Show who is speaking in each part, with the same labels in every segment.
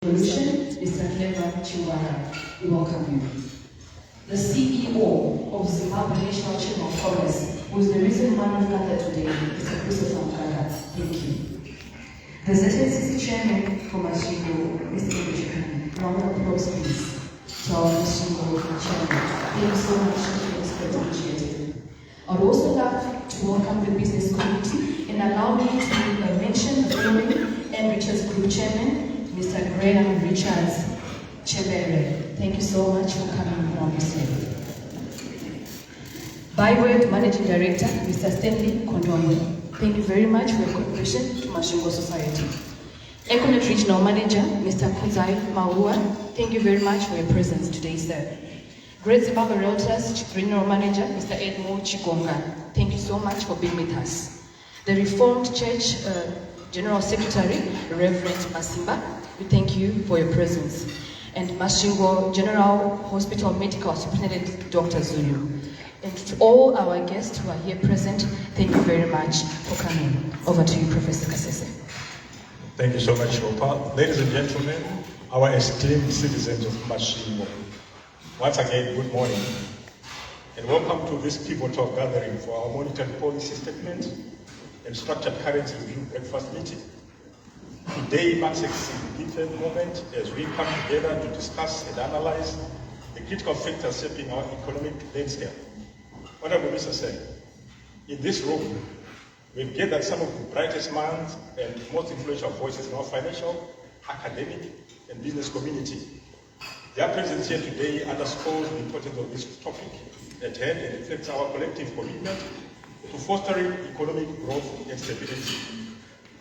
Speaker 1: Devolution, Mr. Clever Chiwara. We welcome you. The CEO of Zimbabwe National Chamber of Commerce, who is the reason why we've gathered today, Mr. Christopher Mkaka. Thank you. The ZIG Chairman for Masvingo, Mr. Mushayavanhu. Round of applause, please, to our Masvingo Chairman. Thank you so much for this great initiative. I would also like to welcome the business community and allow me to mention the following Enrichers Group Chairman, Mr. Graham Richards Chebere. Thank you so much for coming around this day. Byword Managing Director, Mr. Stanley Kondomwe. Thank you very much for your contribution to Masvingo Society. Econet Regional Manager, Mr. Kuzai Maua. Thank you very much for your presence today, sir. Great Zimbabwe Realtors Regional Manager, Mr. Edmo Chigonga. Thank you so much for being with us. The Reformed Church General Secretary, Reverend Masimba. We thank you for your presence. And Masvingo General Hospital Medical Superintendent Dr. Zulu. And to all our guests who are here present, thank you very much for coming. Over to you, Professor Kasese.
Speaker 2: Thank you so much, Opa. Ladies and gentlemen, our esteemed citizens of Masvingo, once again, good morning. And welcome to this pivotal gathering for our monetary policy statement and structured currency review breakfast meeting. Today marks a significant moment as we come together to discuss and analyze the critical factors shaping our economic landscape. Honorable Mr. Sen, in this room, we've gathered some of the brightest minds and most influential voices in our financial, academic, and business community. Their presence here today underscores the importance of this topic at hand and reflects our collective commitment to fostering economic growth and stability.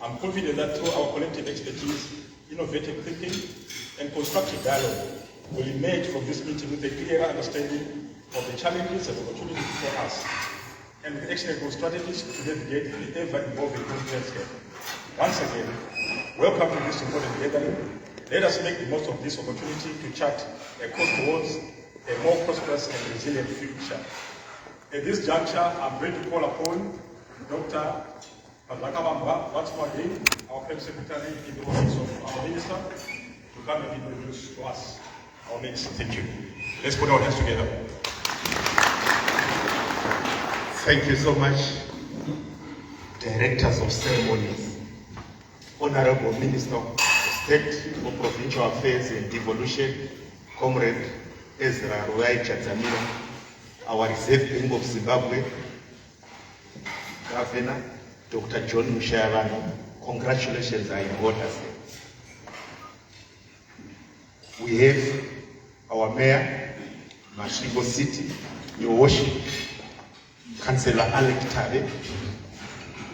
Speaker 2: I'm confident that through our collective expertise, innovative thinking, and constructive dialogue, we'll emerge from this meeting with a clearer understanding of the challenges and opportunities before us, and with actionable strategies to navigate the ever-evolving growth landscape. Once again, welcome to this important gathering. Let us make the most of this opportunity to chart a course towards a more prosperous and resilient future. At this juncture, I'm ready to call upon Dr. Mazakabamba, once more again, our Prime Secretary in the office of our Minister, to come and introduce to us our Minister. Thank you. Let's put our hands together.
Speaker 3: Thank you so much, Directors of Ceremonies, Honorable Minister of State for Provincial Affairs and Devolution, Comrade Ezra Ruai Chadzamira, our Reserve Bank of Zimbabwe, Governor Dr. John Mushayavanhu. Congratulations are in order. We have our Mayor, Masvingo City, Your Worship, Councillor Alec Tabe.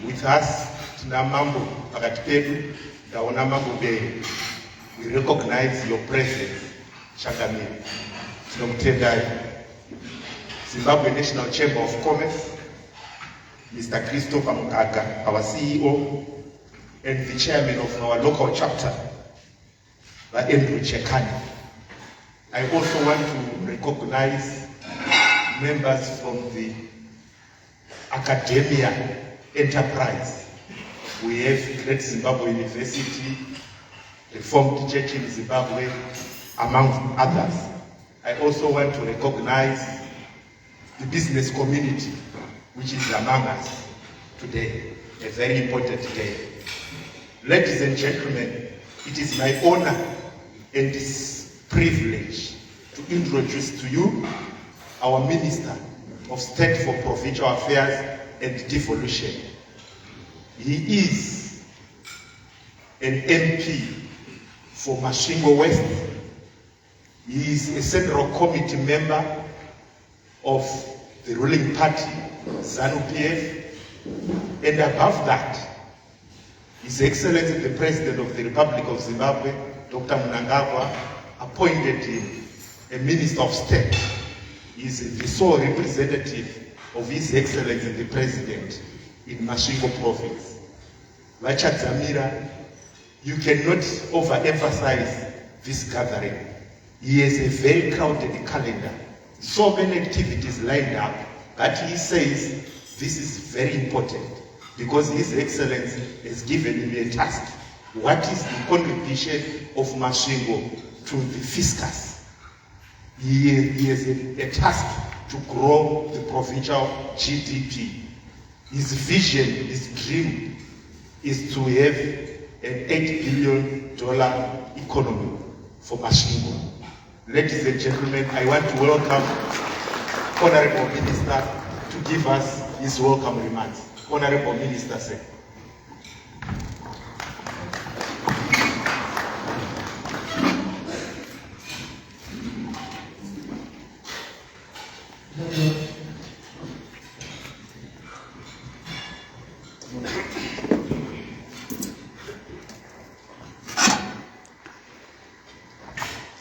Speaker 3: With us, Tinamambo Pakatipedu, Daonamambo Bay. We recognize your presence, Shakamiri. Tinokutendai. Zimbabwe National Chamber of Commerce, Mr. Christopher Mkaka, our CEO, and the chairman of our local chapter, Andrew Chekani. I also want to recognize members from the academia enterprise. We have Great Zimbabwe University, Reformed Church in Zimbabwe, among others. I also want to recognize the business community, which is among us today, a very important day. Ladies and gentlemen, it is my honor and this privilege to introduce to you our Minister of State for Provincial Affairs and Devolution. He is an MP for Masvingo West. He is a Central Committee member of the ruling party, ZANU-PF, and above that, His Excellency the President of the Republic of Zimbabwe, Dr. Mnangagwa, appointed him a Minister of State. He is the sole representative of His Excellency the President in Masvingo Province. Vachadzamira, you cannot overemphasize this gathering. He has a very crowded calendar, so many activities lined up, that he says this is very important because His Excellency has given him a task what is the contribution of Masvingo to the fiscus. He has a task to grow the provincial GDP. His vision, his dream is to have an $8 billion economy for Masvingo. Ladies and gentlemen, I want to welcome Honorable Minister to give us his welcome remarks. Honorable Minister, sir.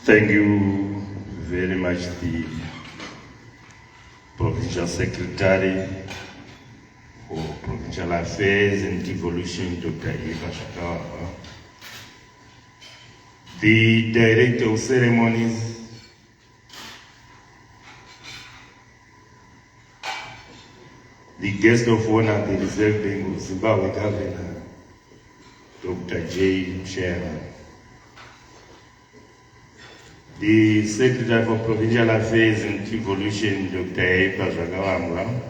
Speaker 4: Thank you very much, the Provincial Secretary for Provincial Affairs and Devolution, Dr. Masvingo, the Director of Ceremonies, the guest of honor, the Reserve Bank of Zimbabwe Governor Dr. Mushayavanhu, the Secretary for Provincial Affairs and Devolution, Dr. Masvingo,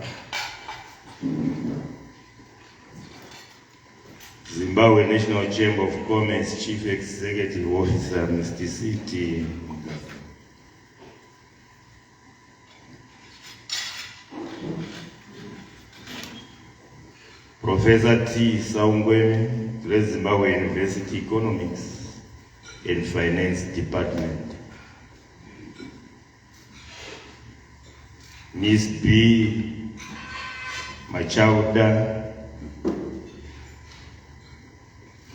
Speaker 4: Zimbabwe National Chamber of Commerce Chief Executive Officer, Mr. C.T. Professor T. Saungweme, Zimbabwe University Economics and Finance Department. Ms. B. Machauda,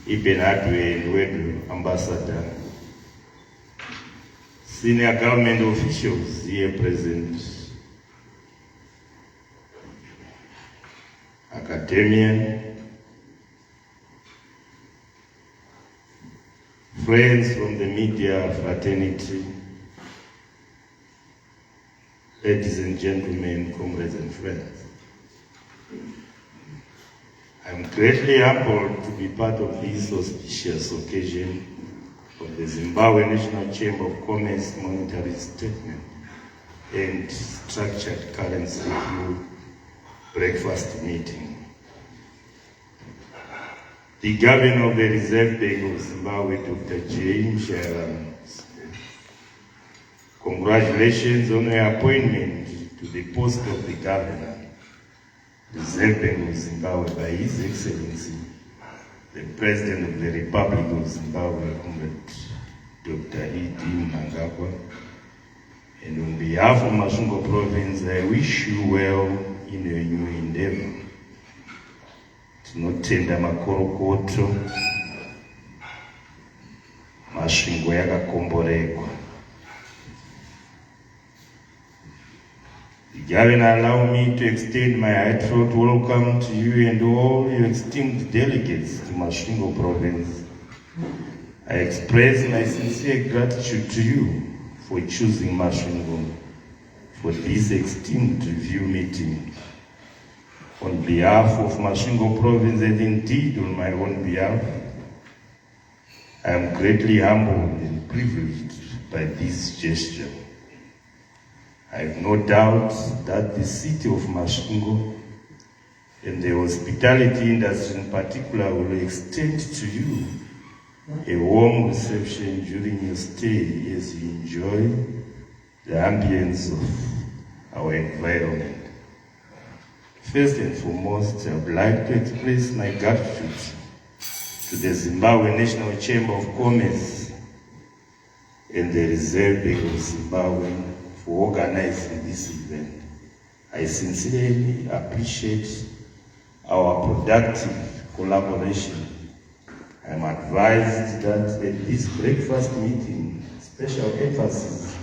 Speaker 4: Ibn Adwe and Wedu Ambassador, senior government officials here present, academia, friends from the media fraternity, ladies and gentlemen, comrades and friends. I'm greatly humbled to be part of this auspicious occasion of the Zimbabwe National Chamber of Commerce Monetary Statement and Structured Currency Review breakfast meeting. The Governor of the Reserve Bank of Zimbabwe, Dr. Mushayavanhu, congratulations on your appointment to the post of the Governor, Reserve Bank of Zimbabwe, by His Excellency, the President of the Republic of Zimbabwe, Dr. E.D. Mnangagwa. And on behalf of Masvingo Province, I wish you well in your new endeavor. Tinotenda makorokoto, Masvingo yakakomborekwa. Governor, allow me to extend my heartfelt welcome to you and all your esteemed delegates to Masvingo Province. I express my sincere gratitude to you for choosing Masvingo for this esteemed review meeting. On behalf of Masvingo Province and indeed on my own behalf, I am greatly humbled and privileged by this gesture. I have no doubt that the city of Masvingo and the hospitality industry in particular will extend to you a warm reception during your stay as you enjoy the ambience of our environment. First and foremost, I would like to express my gratitude to the Zimbabwe National Chamber of Commerce and the Reserve Bank of Zimbabwe for organizing this event. I sincerely appreciate our productive collaboration. I am advised that at this breakfast meeting, special emphasis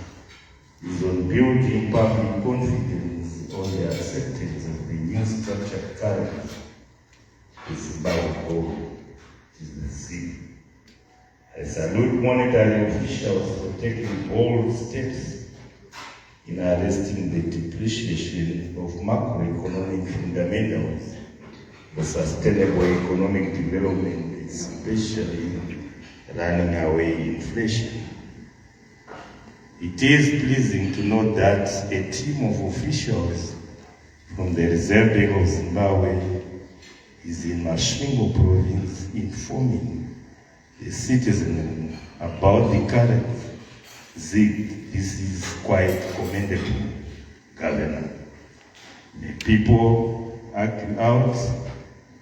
Speaker 4: is on building public confidence on the acceptance of the new structured currency, the Zimbabwe gold, is the ZIG. I salute monetary officials for taking bold steps in arresting the depreciation of macroeconomic fundamentals for sustainable economic development in Zimbabwe. especially running away inflation. It is pleasing to note that a team of officials from the Reserve Bank of Zimbabwe is in Masvingo province informing the citizen about the current ZIG. This is quite commendable, Governor. The people act out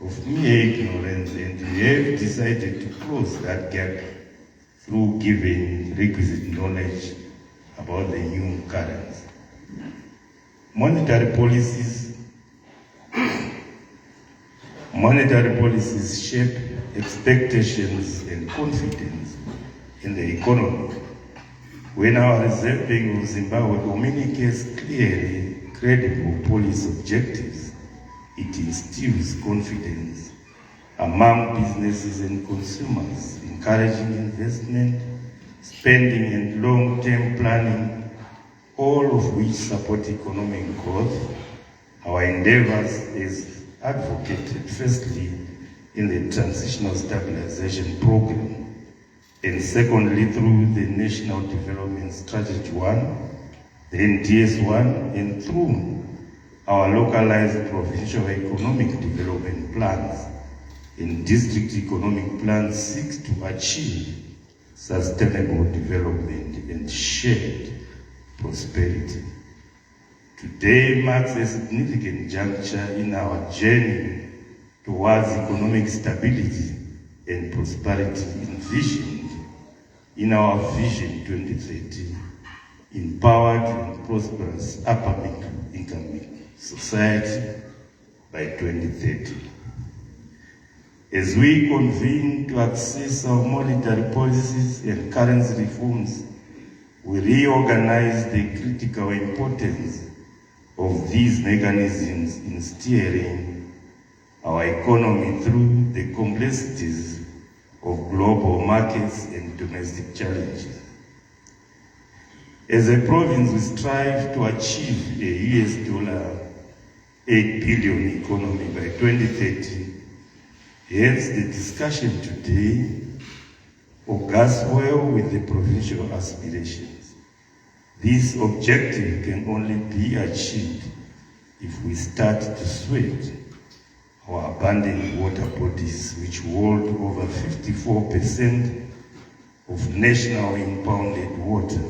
Speaker 4: of mere ignorance, and we have decided to close that gap through giving requisite knowledge about the new currency. Monetary policies shape expectations and confidence in the economy. When our Reserve Bank of Zimbabwe communicates clearly credible policy objectives, it instills confidence among businesses and consumers, encouraging investment, spending, and long-term planning, all of which support economic growth. Our endeavors is advocated firstly in the Transitional Stabilization Program, and secondly through the National Development Strategy 1, the NDS1, and through our localized provincial economic development plans. And district economic plans seek to achieve sustainable development and shared prosperity. Today marks a significant juncture in our journey towards economic stability and prosperity envisioned in our Vision 2030, empowered and prosperous upper income society by 2030. As we convene to assess our monetary policies and currency reforms, we reorganize the critical importance of these mechanisms in steering our economy through the complexities of global markets and domestic challenges. As a province, we strive to achieve a $8 billion economy by 2030. Hence, the discussion today augurs well with the provincial aspirations. This objective can only be achieved if we start to sweat our abundant water bodies, which hold over 54% of national impounded water.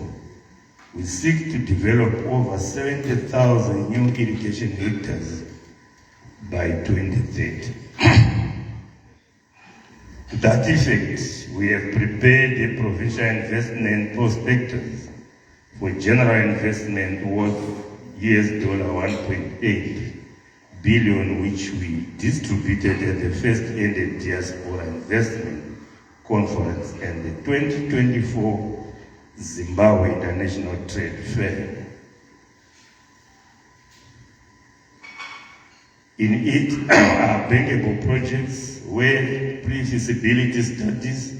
Speaker 4: We seek to develop over 70,000 new irrigation hectares by 2030. To that effect, we have prepared a provincial investment prospectus for general investment worth $1.8 billion, which we distributed at the first ended Diaspora Investment Conference and the 2024 Zimbabwe International Trade Fair. In it are bankable projects where pre-feasibility studies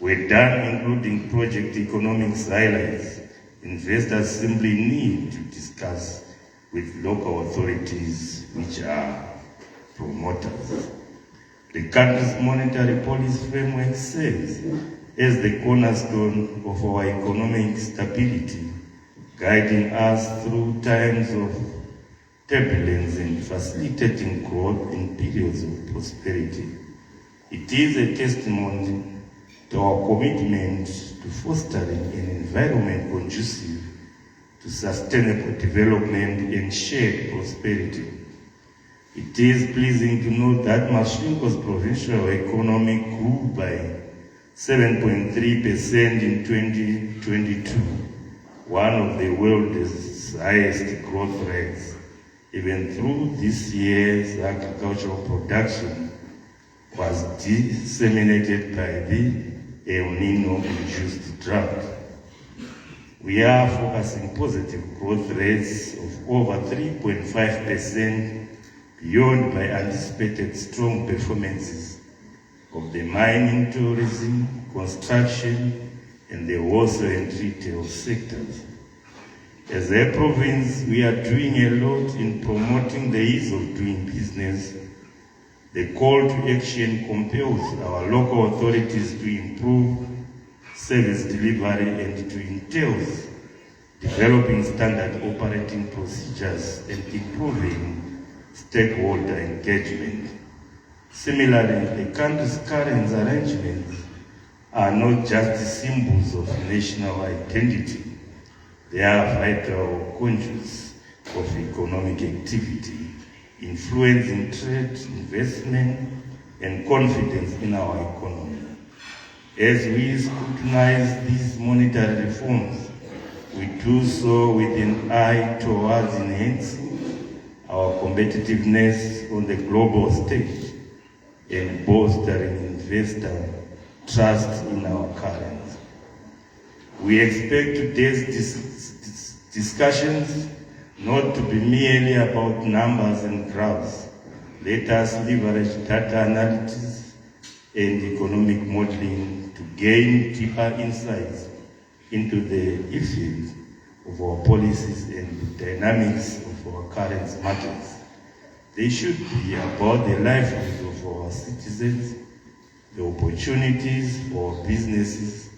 Speaker 4: were done, including project economics highlights. Investors simply need to discuss with local authorities, which are promoters. The country's monetary policy framework serves as the cornerstone of our economic stability, guiding us through times of turbulence and facilitating growth in periods of prosperity. It is a testimony to our commitment to fostering an environment conducive to sustainable development and shared prosperity. It is pleasing to note that Masvingo's provincial economy grew by 7.3% in 2022, one of the world's highest growth rates. Even through this year's agricultural production was disseminated by the El Nino-induced drought. We are focusing positive growth rates of over 3.5% beyond by anticipated strong performances of the mining, tourism, construction, and the wholesale and retail sectors. As a province, we are doing a lot in promoting the ease of doing business The call to action compels our local authorities to improve service delivery and to entails developing standard operating procedures and improving stakeholder engagement. Similarly, the country's current arrangements are not just symbols of national identity. They are vital conduits of economic activity, influencing trade, investment, and confidence in our economy. As we scrutinize these monetary reforms, we do so with an eye towards enhancing our competitiveness on the global stage and bolstering investor trust in our currency. We expect today's discussions not to be merely about numbers and graphs. Let us leverage data analysis and economic modeling to gain deeper insights into the effects of our policies and the dynamics of our current markets. They should be about the livelihoods of our citizens, the opportunities for our businesses,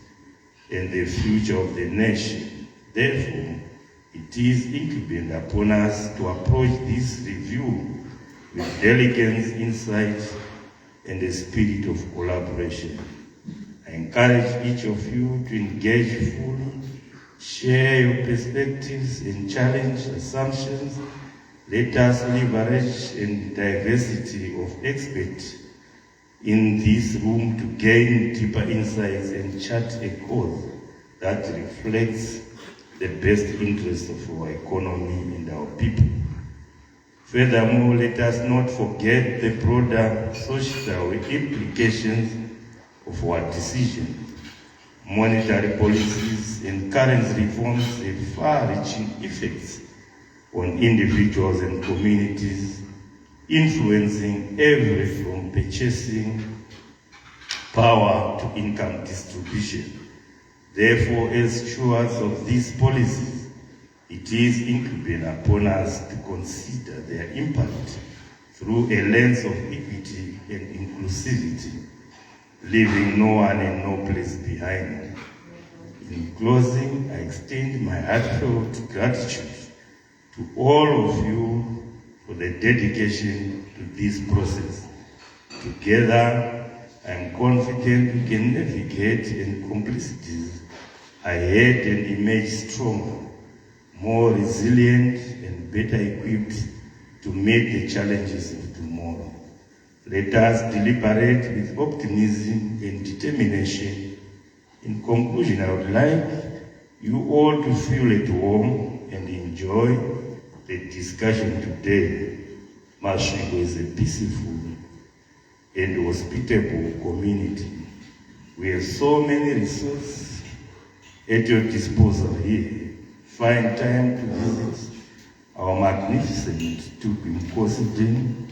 Speaker 4: and the future of the nation. Therefore, it is incumbent upon us to approach this review with diligence, insight, and a spirit of collaboration. I encourage each of you to engage fully, share your perspectives, and challenge assumptions. Let us leverage the diversity of experts in this room to gain deeper insights and chart a course that reflects the best interests of our economy and our people. Furthermore, let us not forget the broader social implications of our decision. Monetary policies and currency reforms have far-reaching effects on individuals and communities, influencing everything from purchasing power to income distribution. Therefore, as stewards of these policies, it is incumbent upon us to consider their impact through a lens of equity and inclusivity, leaving no one and no place behind. In closing, I extend my heartfelt gratitude to all of you for the dedication to this process. Together, I am confident we can navigate any complexities ahead and emerge stronger, more resilient, and better equipped to meet the challenges of tomorrow. Let us deliberate with optimism and determination. In conclusion, I would like you all to feel at home and enjoy the discussion today. Masvingo is a peaceful and hospitable community. We have so many resources at your disposal here. Find time to visit our magnificent Tupim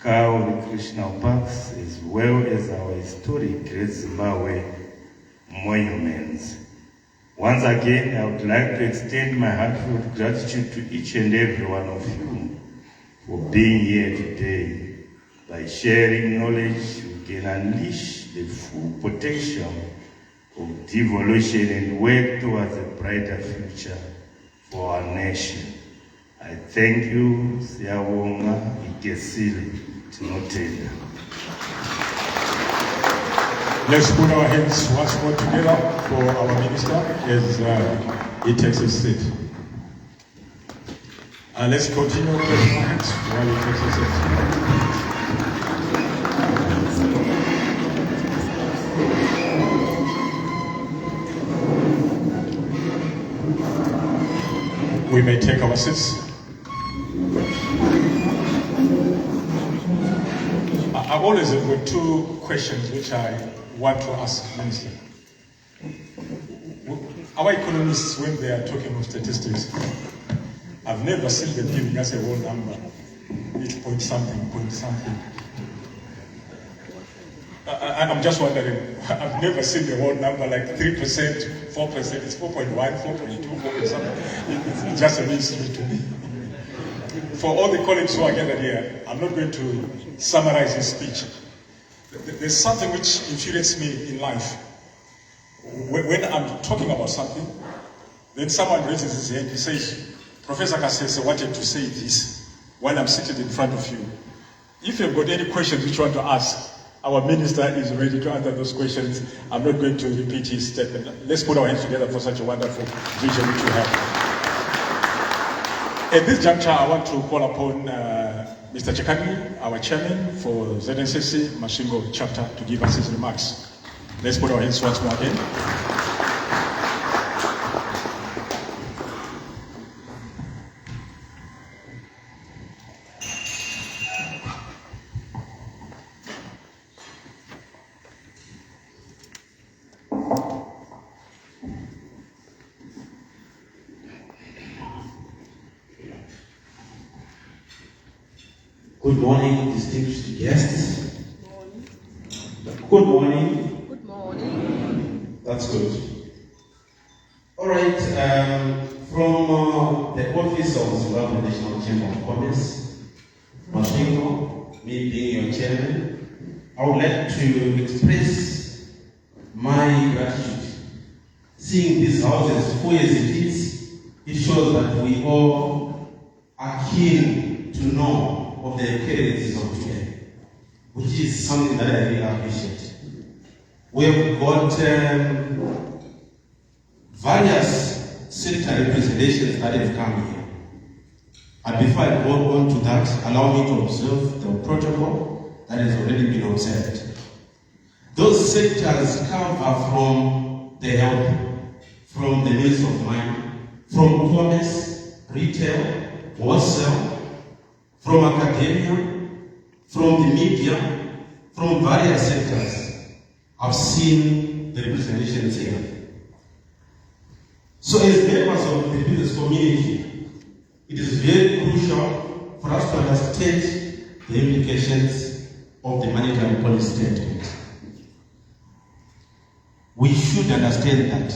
Speaker 4: cow recreational parks, as well as our historic Great Zimbabwe monuments. Once again, I would like to extend my heartfelt gratitude to each and every one of you for being here today. By sharing knowledge, we can unleash the full potential of devolution and work towards a brighter future for our nation. I thank you, Siyabonga, Ikesile, Tinotenda.
Speaker 2: Let's put our hands once more together for our minister as he takes his seat. Let's continue with our hands while he takes his seat. We may take our seats. I've always got two questions which I want to ask Minister. Our economists, when they are talking of statistics, I've never seen them giving us a whole number. It's point something. I'm just wondering, I've never seen the whole number like 3%, 4%, it's 4.1, 4.2, 4.something. It's just a mystery to me. for all the colleagues who are gathered here, I'm not going to summarize his speech. There's something which infuriates me in life. When I'm talking about something, then someone raises his hand and says, Professor Kasese wanted to say this while I'm seated in front of you. If you've got any questions which you want to ask, our minister is ready to answer those questions. I'm not going to repeat his statement. Let's put our hands together for such a wonderful vision which you have. At this juncture, I want to call upon Mr. Chekani, our chairman for ZNCC Masvingo chapter, to give us his remarks. Let's put our hands once more again.
Speaker 5: Good morning, distinguished guests. Good morning.
Speaker 6: Good morning.
Speaker 5: That's good. All right, from the office of the Zimbabwe National Chamber of Commerce, Masvingo, me being your chairman, I would like to express my gratitude. Seeing this house as full as it is, it shows that we all are keen to know of the occurrences of today, which is something that I really appreciate. We have got various sector representations that have come here. And before I go on to that, allow me to observe the protocol that has already been observed. Those sectors cover from the health, from the Ministry of Mine, from commerce, retail, wholesale, from academia, from the media, from various sectors. I've seen the representations here. So as members of the business community, it is very crucial for us to understand the implications of the monetary policy statement. We should understand that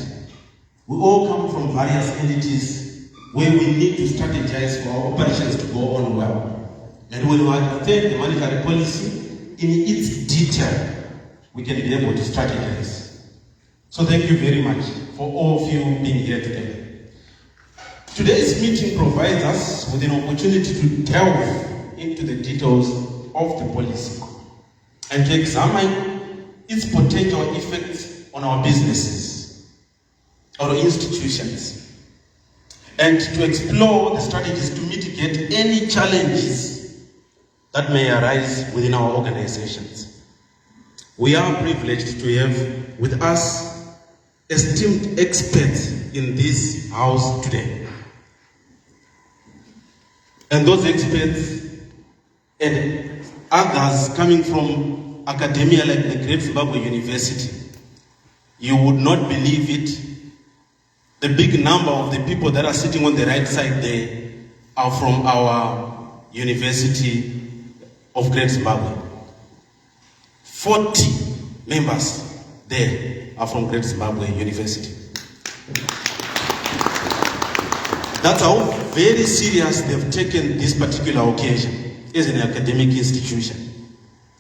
Speaker 5: we all come from various entities where we need to strategize for our operations to go on well. And when we understand the monetary policy in its detail, we can be able to strategize. So thank you very much for all of you being here today. Today's meeting provides us with an opportunity to delve into the details of the policy and to examine its potential effects on our businesses, our institutions, and to explore the strategies to mitigate any challenges that may arise within our organizations. We are privileged to have with us esteemed experts in this house today. And those experts and others coming from academia like the Great Zimbabwe University, you would not believe it. The big number of the people that are sitting on the right side there are from our University of Great Zimbabwe. 40 members there are from Great Zimbabwe University. That's how very serious they've taken this particular occasion as an academic institution.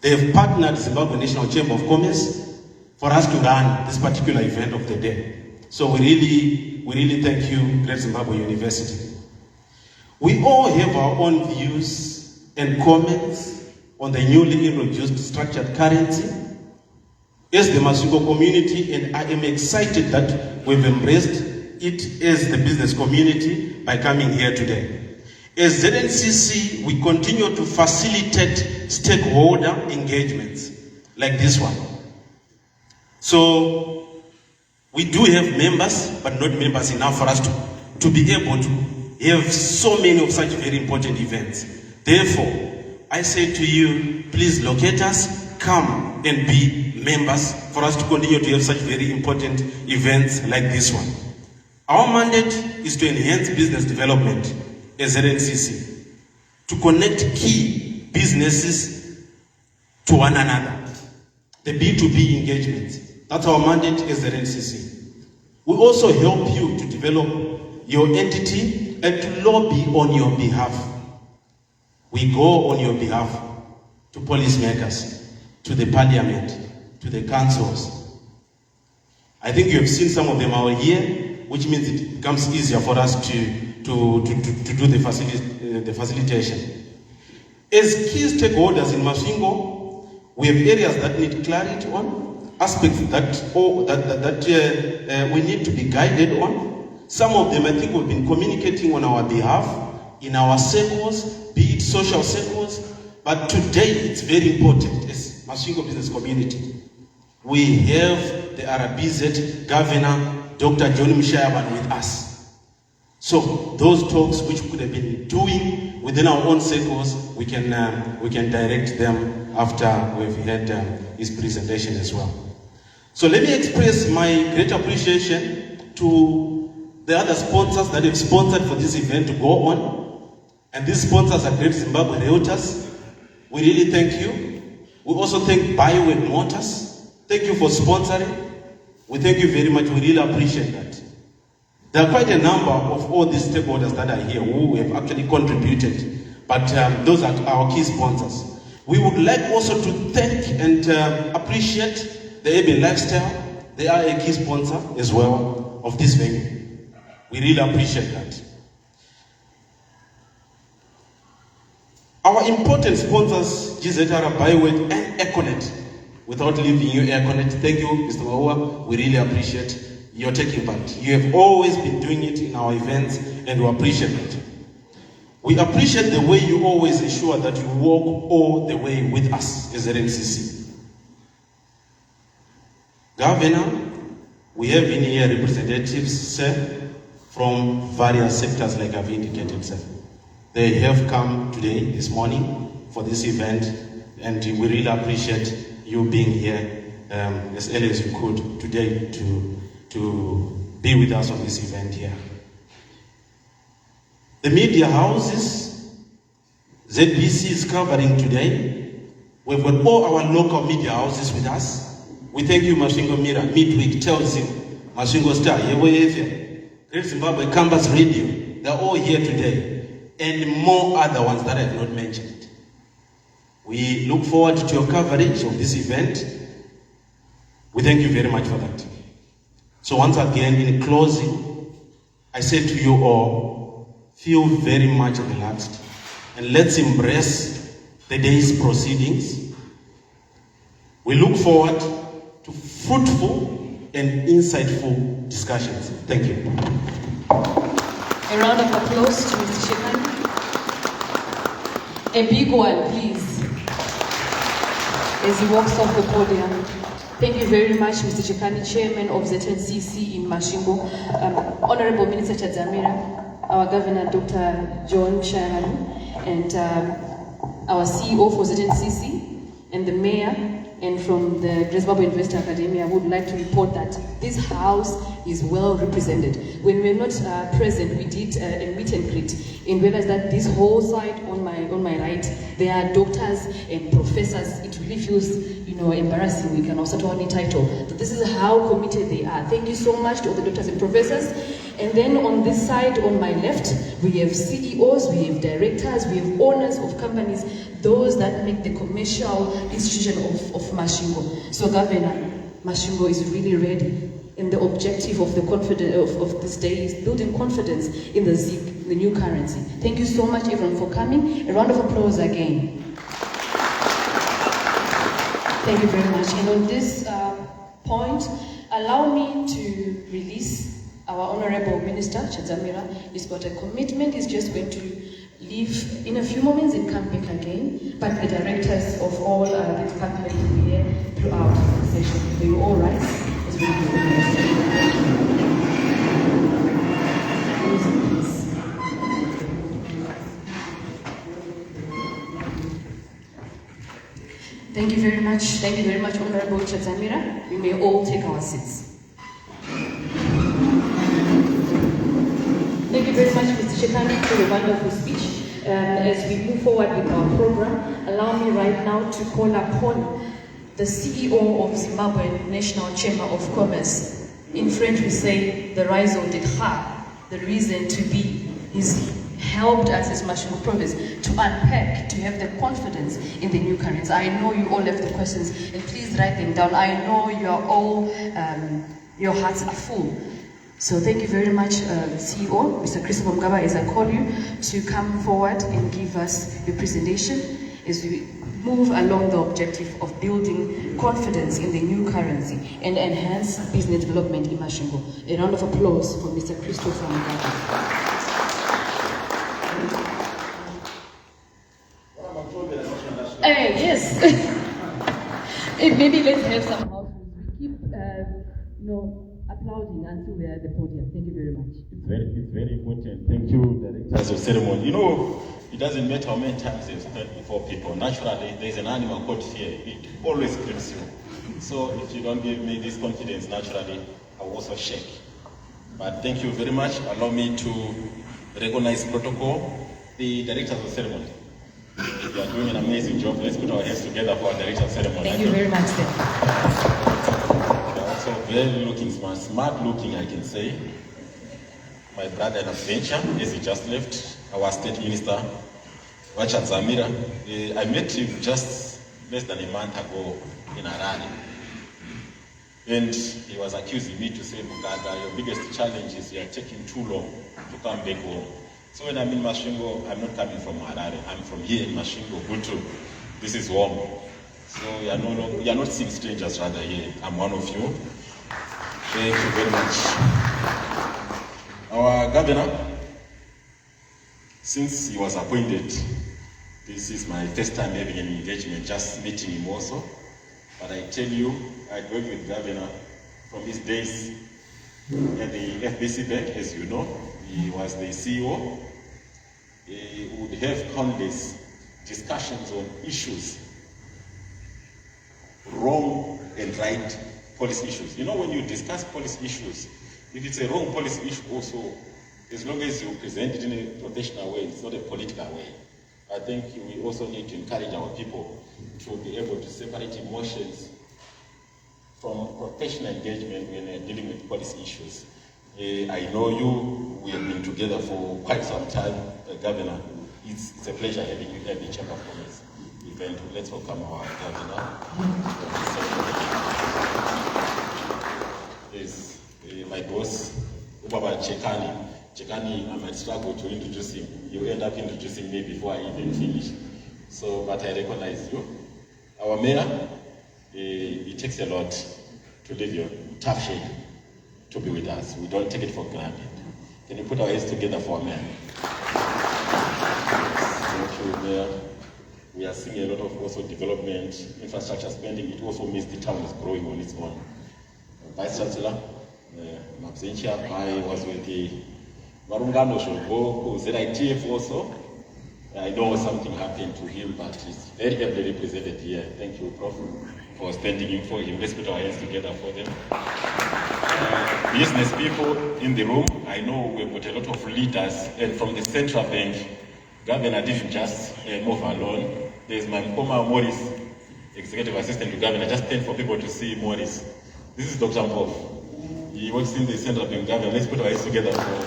Speaker 5: They have partnered Zimbabwe National Chamber of Commerce for us to run this particular event of the day. So we really thank you, Great Zimbabwe University. We all have our own views and comments on the newly introduced structured currency as the Masvingo community, and I am excited that we've embraced it as the business community by coming here today. As ZNCC, we continue to facilitate stakeholder engagements like this one. So we do have members, but not members enough for us to be able to have so many of such very important events. Therefore, I say to you, please locate us, come and be members for us to continue to have such very important events like this one. Our mandate is to enhance business development as ZNCC, to connect key businesses to one another, the B2B engagements. That's our mandate as ZNCC. We also help you to develop your entity and to lobby on your behalf. We go on your behalf to policymakers, to the parliament, to the councils. I think you have seen some of them out here, which means it becomes easier for us to do the facilitation. As key stakeholders in Masvingo, we have areas that need clarity on, aspects that we need to be guided on. Some of them I think we've been communicating on our behalf, in our circles, be it social circles, but today it's very important as Masvingo business community. We have the RBZ Governor Dr. Mushayavanhu with us. So those talks which we could have been doing within our own circles, we can direct them after we've had his presentation as well. So let me express my great appreciation to the other sponsors that have sponsored for this event to go on. And these sponsors are Great Zimbabwe Realtors. We really thank you. We also thank Bioweb Motors. Thank you for sponsoring. We thank you very much. We really appreciate that. There are quite a number of all these stakeholders that are here who have actually contributed, but those are our key sponsors. We would like also to thank and appreciate the Urban Lifestyle. They are a key sponsor as well of this venue. We really appreciate that. Our important sponsors, GZR, Bioweb, and Econet. Without leaving you, Econet, thank you, Mr. Maua. We really appreciate your taking part. You have always been doing it in our events, and we appreciate it. We appreciate the way you always ensure that you walk all the way with us as RMCC. Governor, we have in here representatives, sir, from various sectors like I've indicated, sir. They have come today, this morning, for this event, and we really appreciate you being here as early as you could today to be with us on this event here. The media houses, ZBC is covering today. We've got all our local media houses with us. We thank you, Masvingo Mirror, Midweek, Telsim, Masvingo Star, Great Zimbabwe Campus Radio. They're all here today, and more other ones that I've not mentioned. We look forward to your coverage of this event. We thank you very much for that. So once again, in closing, I say to you all, feel very much relaxed and let's embrace the day's proceedings. We look forward to fruitful and insightful discussions. Thank you.
Speaker 1: A round of applause to Mr. Shekani. A big one, please, as he walks off the podium. Thank you very much, Mr. Shekani, Chairman of ZNCC in Masvingo, Honorable Minister Chadzamira, our Governor Dr. Mushayavanhu, and our CEO for ZNCC, and the Mayor, and from the Great Zimbabwe Investor Academy. I would like to report that this house is well represented. When we're not present, we did a meet and greet, and realized that this whole side on my right, there are doctors and professors. It really feels, embarrassing. We can also tell any title. But this is how committed they are. Thank you so much to all the doctors and professors. And then on this side, on my left, we have CEOs, we have directors, we have owners of companies, those that make the commercial institution of Masvingo. So Governor, Masvingo is really ready. And the objective of of this day is building confidence in the ZIG, the new currency. Thank you so much, everyone, for coming. A round of applause again. Thank you very much. And on this point, allow me to release our Honorable Minister, Chadzamira. He's got a commitment. He's just going to leave in a few moments and come back again. But the directors of all the departments will be here throughout the session. Will you all rise? As we Thank you very much. Thank you very much, Honorable Chadzamira. We may all take our seats. Thank you very much, Mr. Shekani, for the wonderful speech. As we move forward with our program, allow me right now to call upon the CEO of Zimbabwe National Chamber of Commerce. In French we say, the raison d'être, the reason to be, is helped us as Masvingo province to unpack, to have the confidence in the new currency. I know you all have the questions, and please write them down. I know you are all, your hearts are full. So thank you very much, CEO, Mr. Christopher Mgaba, as I call you, to come forward and give us your presentation as we move along the objective of building confidence in the new currency and enhance business development in Masvingo. A round of applause for Mr. Christopher Mgaba. Yes. Maybe let's have some house rules. We keep, applauding until we are at the podium. Thank you very much.
Speaker 7: It's very important. Thank you, directors of ceremony. You know, it doesn't matter how many times you've stand before people. Naturally, there's an animal called fear. It always grips you. So if you don't give me this confidence, naturally, I will also shake. But thank you very much. Allow me to recognize protocol, the directors of ceremony. You are doing an amazing job. Let's put our hands together for our director of ceremony.
Speaker 1: Thank you very much, sir.
Speaker 7: They are also very looking smart looking, I can say. My brother in adventure, as he just left, our state minister, Wachat Zamira. I met him just less than a month ago in Harare. And he was accusing me to say, Mugaga, your biggest challenge is you are taking too long to come back home. So when I'm in Masvingo, I'm not coming from Harare. I'm from here in Masvingo, Butu. This is home. So you are not seeing strangers rather here. I'm one of you. Thank you very much. Our governor, since he was appointed, this is my first time having an engagement, just meeting him also. But I tell you, I worked with governor from his days at the FBC Bank, as you know. He was the CEO. He would have countless discussions on issues, wrong and right policy issues. You know, when you discuss policy issues, if it's a wrong policy issue also, as long as you present it in a professional way, it's not a political way. I think we also need to encourage our people to be able to separate emotions from professional engagement when dealing with policy issues. I know you, we have been together for quite some time, Governor. It's a pleasure having you at the Chamber of Commerce event. Let's welcome our Governor. Yes, my boss, Ubaba Chekani. Chekani, I might struggle to introduce him. You end up introducing me before I even finish. So, but I recognize you. Our mayor, it takes a lot to leave your tough shape to be with us. We don't take it for granted. Can you put our hands together for a man? Thank you, Mayor. We are seeing a lot of also development, infrastructure spending. It also means the town is growing on its own. Vice Chancellor, Mabzincha, I was with the Marungano Shulbo, ZITF also. I know something happened to him, but he's very heavily represented here. Thank you, Prof, for standing in for him. Let's put our hands together for them. Business people in the room, I know we've got a lot of leaders, and from the central bank, Governor didn't just move alone. There's my Mpoma Morris, Executive Assistant to Governor. Just stand for people to see Morris. This is Dr. Mpov. He works in the central bank, Governor. Let's put our hands together for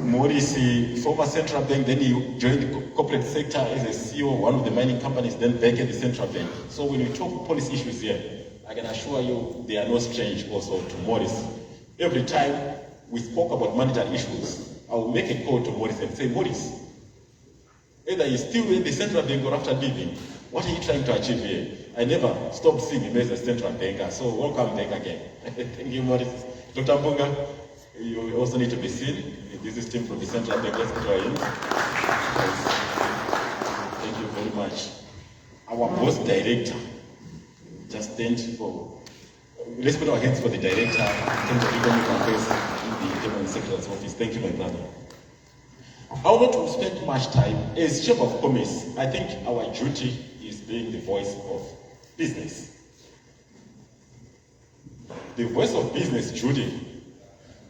Speaker 7: Morris, former central bank, then he joined the corporate sector as a CEO of one of the mining companies, then back at the central bank. So when we talk policy issues here, I can assure you they are not strange also to Morris. Every time we spoke about monetary issues, I will make a call to Morris and say, Morris, either you're still in the central bank or after leaving, what are you trying to achieve here? I never stopped seeing him as a central banker, so welcome back again. Thank you, Morris. Dr. Mpunga, you also need to be seen. This is team from the central bank. Let's put our hands. Thank you very much. Our boss director, just stand for. Let's put our hands for the director in terms of economic affairs in the Cabinet Secretary's office. Thank you, my brother. I will not spend much time. As Chief of Commerce, I think our duty is being the voice of business. The voice of business, Judy,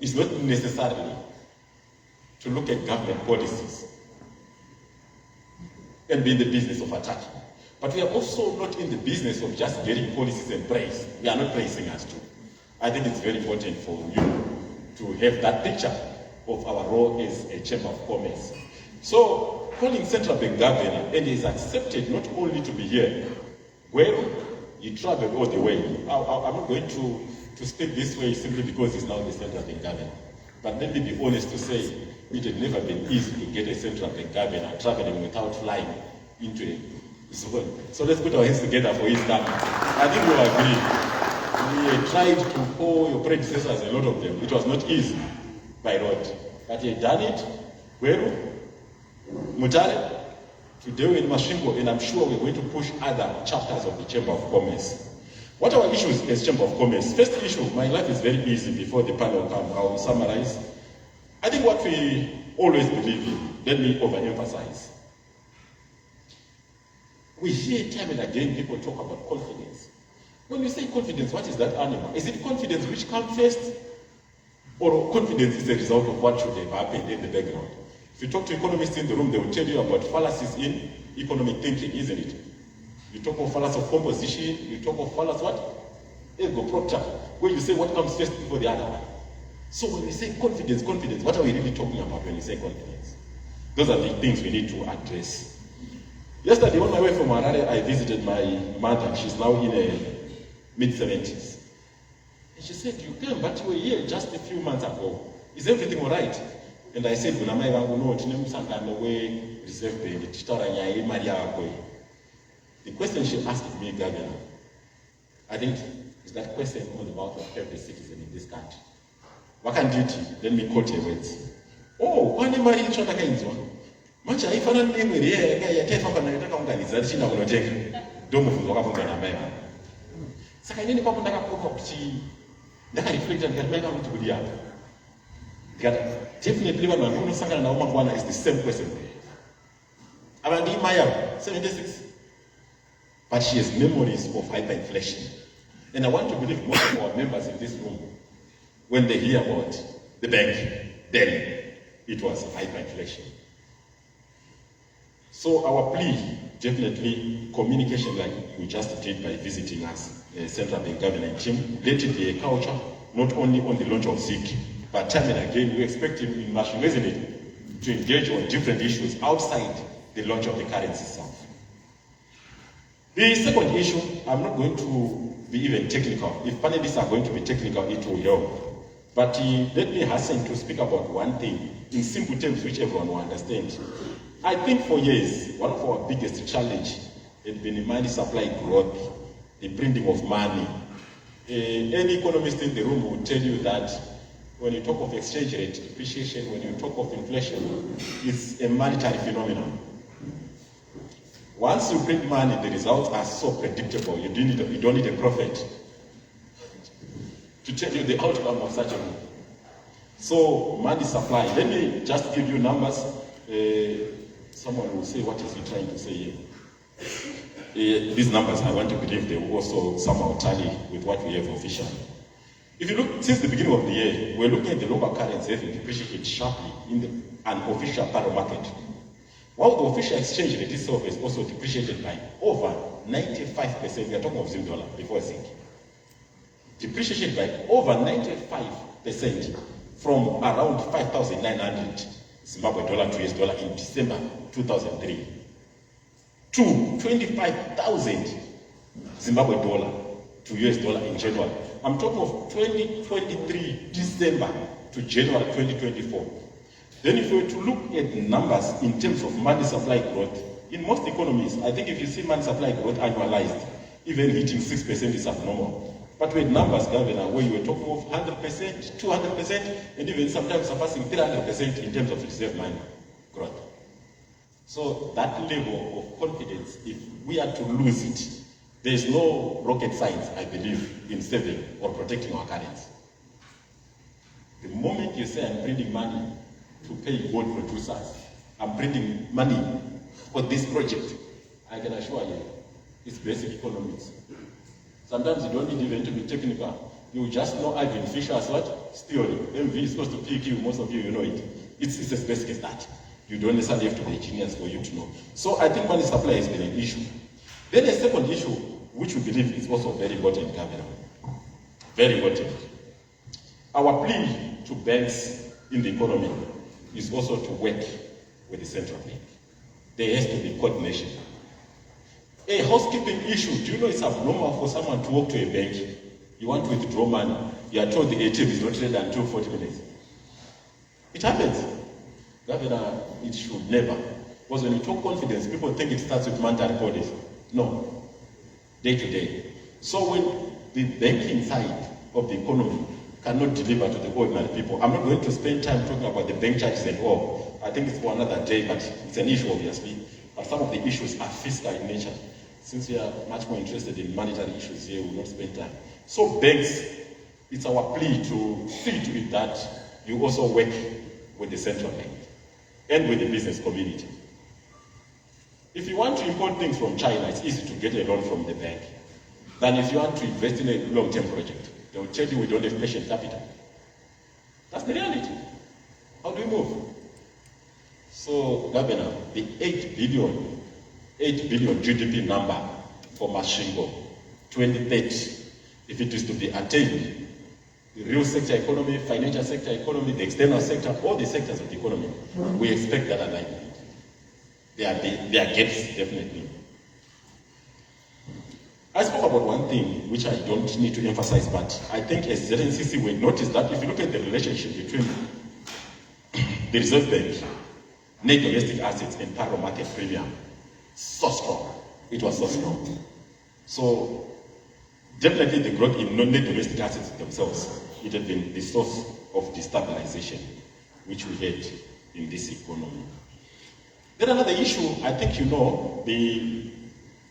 Speaker 7: is not necessarily to look at government policies and be in the business of attacking. But we are also not in the business of just getting policies and praise. We are not praising us too. I think it's very important for you to have that picture. of our role as a Chamber of Commerce. So, calling Central Bank Governor, and he is accepted not only to be here, well, he traveled all the way. I'm not going to speak this way simply because he's now the Central Bank Governor. But let me be honest to say, it had never been easy to get a Central Bank Governor traveling without flying into a zone. So let's put our hands together for his coming. I think you'll agree. We tried to call your predecessors, a lot of them. It was not easy by road. But he had done it. Well, Mutare, today we're in Masvingo, and I'm sure we're going to push other chapters of the Chamber of Commerce. What are our issues as Chamber of Commerce? First issue, my life is very easy before the panel comes. I will summarize. I think what we always believe in, let me overemphasize. We hear time and again people talk about confidence. When you say confidence, what is that animal? Is it confidence which comes first? Or confidence is a result of what should have happened in the background? If you talk to economists in the room, they will tell you about fallacies in economic thinking, isn't it? You talk of fallacy of composition, you talk of fallacy what? Ego propter, where you say what comes first before the other one. So when we say confidence, what are we really talking about when we say confidence? Those are the things we need to address. Yesterday on my way from Harare, I visited my mother. She's now in her mid-70s. And she said, you came, but you were here just a few months ago. Is everything all right? And I said, the question she asked me, Governor, I think is that question on the mouth of every citizen in this country. What can duty? Let me quote her words. Oh, why am I in China? Much I found a name with here, I came from an organization. I will take don't move from America. So I didn't pop up she that I reflect and get back to the other. Definitely, when I'm going to is the same question. I'm in Maya, 76. But she has memories of hyperinflation. And I want to believe most of our members in this room, when they hear about the bank, then it was hyperinflation. So our plea, definitely communication like we just did by visiting us, Central Bank Governor team, let it be a culture, not only on the launch of ZIG, but time and again, we expect him in Masvingo, isn't it, to engage on different issues outside the launch of the currency itself. The second issue, I'm not going to be even technical. If panelists are going to be technical, it will help. But let me hasten to speak about one thing in simple terms which everyone will understand. I think for years, one of our biggest challenges has been money supply growth, the printing of money. Any economist in the room will tell you that when you talk of exchange rate depreciation, when you talk of inflation, it's a monetary phenomenon. Once you print money, the results are so predictable. You don't need a prophet to tell you the outcome of such a move. So money supply. Let me just give you numbers. Someone will say, what is he trying to say here? These numbers, I want to believe they will also somehow tally with what we have officially. If you look, since the beginning of the year, we're looking at the local currency having depreciated sharply in the unofficial parallel market. While the official exchange rate itself is also depreciated by over 95%, we are talking of Zimbabwe before ZIG. Depreciated by over 95% from around 5,900 Zimbabwe dollar to US dollar in December 2003 to 25,000 Zimbabwe dollar to US dollar in January. I'm talking of 2023 December to January 2024. Then if we were to look at the numbers in terms of money supply growth, in most economies, I think if you see money supply growth annualized, even hitting 6% is abnormal. But with numbers, Governor, where you were talking of 100%, 200%, and even sometimes surpassing 300% in terms of reserve money growth. So that level of confidence, if we are to lose it, there is no rocket science, I believe, in saving or protecting our currency. The moment you say I'm printing money to pay gold producers, I'm printing money for this project, I can assure you, it's basic economics. Sometimes you don't need even to be technical. You just know Ivan Fisher's what? Theory. MV is supposed to pick you, most of you know it. It's as basic as that. You don't necessarily have to be a genius for you to know. So I think money supply has been an issue. Then a second issue, which we believe is also very important, Governor. Very important. Our plea to banks in the economy is also to work with the central bank. There has to be coordination. A housekeeping issue, do you know it's abnormal for someone to walk to a bank? You want to withdraw money, you are told the ATM is not ready until 40 minutes. It happens. Governor, it should never. Because when you talk confidence, people think it starts with monetary policy. No. Day to day. So when the banking side of the economy cannot deliver to the ordinary people, I'm not going to spend time talking about the bank charges and all. I think it's for another day, but it's an issue obviously. But some of the issues are fiscal in nature. Since we are much more interested in monetary issues here, we will not spend time. So banks, it's our plea to see to it that you also work with the central bank and with the business community. If you want to import things from China, it's easy to get a loan from the bank. Than if you want to invest in a long-term project. They will tell you we don't have patient capital. That's the reality. How do we move? So, Governor, the 8 billion GDP number for Masvingo 2030, if it is to be attained, the real sector economy, financial sector economy, the external sector, all the sectors of the economy, we expect that alignment. There are gaps, definitely. I spoke about one thing which I don't need to emphasize, but I think as ZNCC we noticed that if you look at the relationship between the Reserve Bank, net domestic assets and parallel market premium, so strong. It was so strong. So definitely the growth in non-net domestic assets themselves, it had been the source of destabilization which we had in this economy. Then another issue, I think you know, the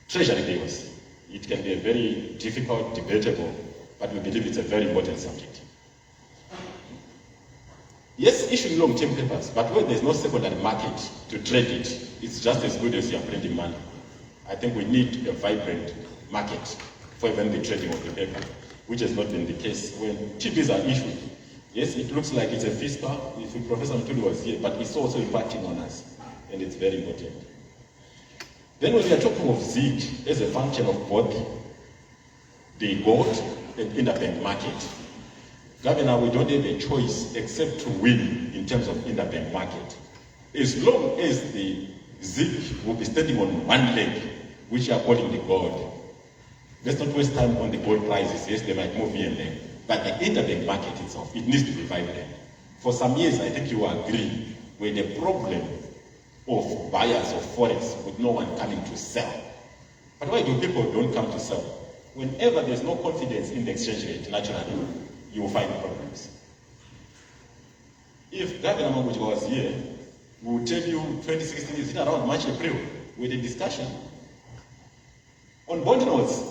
Speaker 7: treasury bills. It can be a very difficult, debatable, but we believe it's a very important subject. Yes, issuing long-term papers, but when there's no secondary market to trade it, it's just as good as you're printing money. I think we need a vibrant market for even the trading of the paper, which has not been the case when TBs are issued. Yes, it looks like it's a fiscal, if Professor Mtuli was here, but it's also impacting on us, and it's very important. Then when we are talking of ZIG as a function of both the gold and interbank market, Governor, we don't have a choice except to win in terms of interbank market. As long as the ZIG will be standing on one leg, which are calling the gold, let's not waste time on the gold prices. Yes, they might move here and there. But the interbank market itself, it needs to be vibrant. For some years, I think you agree with the problem of buyers of forex with no one coming to sell. But why do people don't come to sell? Whenever there's no confidence in the exchange rate, naturally, you will find problems. If Governor Manguchi was here, we would tell you 2016 is it around March, April, with a discussion on bond notes.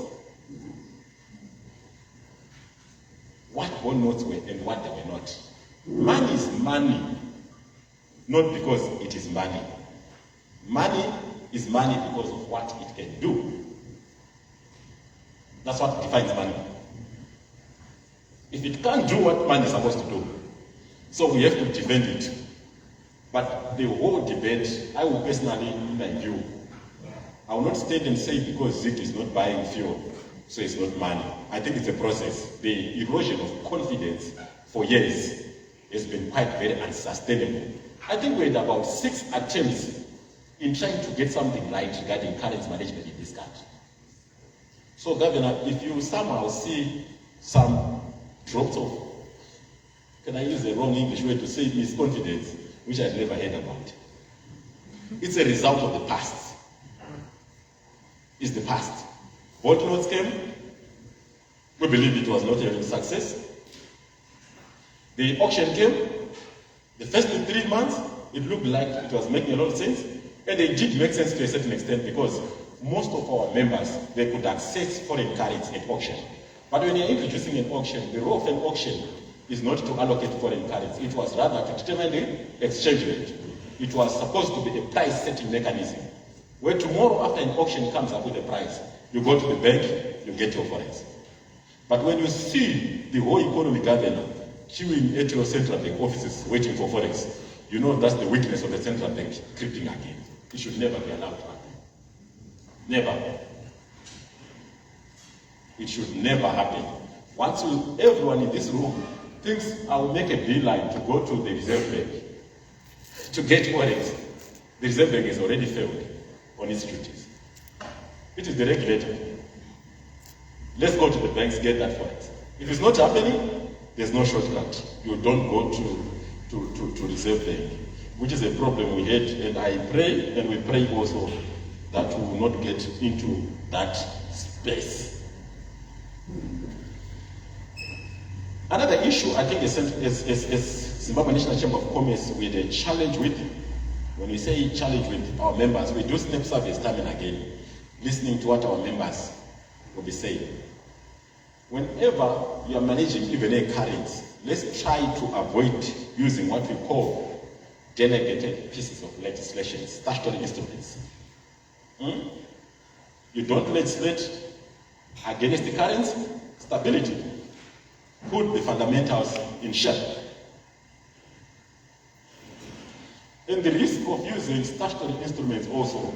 Speaker 7: What bond notes were and what they were not. Money is money, not because it is money. Money is money because of what it can do. That's what defines money. If it can't do what money is supposed to do, so we have to defend it. But the whole debate, I will personally, in my view, I will not stand and say because ZIG is not buying fuel, so it's not money. I think it's a process. The erosion of confidence for years has been quite very unsustainable. I think we had about 6 attempts in trying to get something right regarding currency management in this country. So, Governor, if you somehow see some drops of, can I use the wrong English way to say misconfidence, which I've never heard about. It's a result of the past. It's the past. Bond notes came, we believe it was not having success. The auction came, the first 3 months, it looked like it was making a lot of sense, and it did make sense to a certain extent because most of our members, they could access foreign currency at auction. But when you're introducing an auction, the role of an auction is not to allocate foreign currency. It was rather to determine the exchange rate. It was supposed to be a price-setting mechanism, where tomorrow after an auction comes up with a price, you go to the bank, you get your forex. But when you see the whole economy gathering, queuing at your central bank offices waiting for forex, you know that's the weakness of the central bank creeping again. It should never be allowed to happen. Never. It should never happen. Once everyone in this room thinks I will make a beeline to go to the Reserve Bank to get forex, the Reserve Bank has already failed on its duties. It is the regulator. Let's go to the banks, get that forex. If it's not happening, there's no shortcut. You don't go to Reserve Bank, which is a problem we had, and I pray, and we pray also, that we will not get into that space. Another issue, I think, is Zimbabwe National Chamber of Commerce, we had a challenge with, when we say challenge with our members, we do snap surveys time and again, listening to what our members will be saying. Whenever you are managing even a currency, let's try to avoid using what we call delegated pieces of legislation, statutory instruments. You don't legislate against the currency stability. Put the fundamentals in shape. And the risk of using statutory instruments also,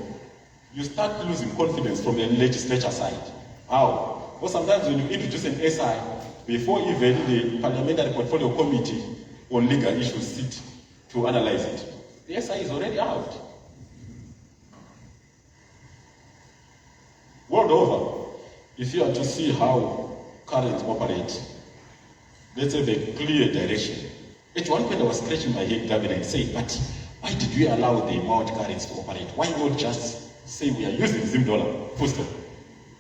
Speaker 7: you start losing confidence from the legislature side. How? Because sometimes when you introduce an SI, before even the Parliamentary Portfolio Committee on legal issues sit to analyze it, the SI is already out. World over, if you are to see how currents operate, let's have a clear direction. At one point I was scratching my head, Governor, and saying, but why did we allow the amount currency to operate? Why not just say we are using Zim dollar, full stop,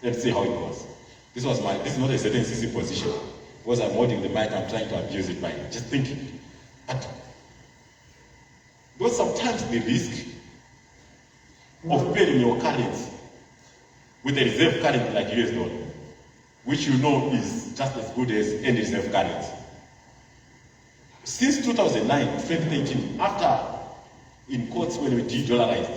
Speaker 7: and see how it goes? This is not a certain CC position. Because I'm holding the mic, I'm trying to abuse it by just thinking. But because sometimes the risk of pairing your currency with a reserve currency like US dollar, which you know is just as good as any reserve currency. Since 2009, 2018, after in courts when we de-dollarized,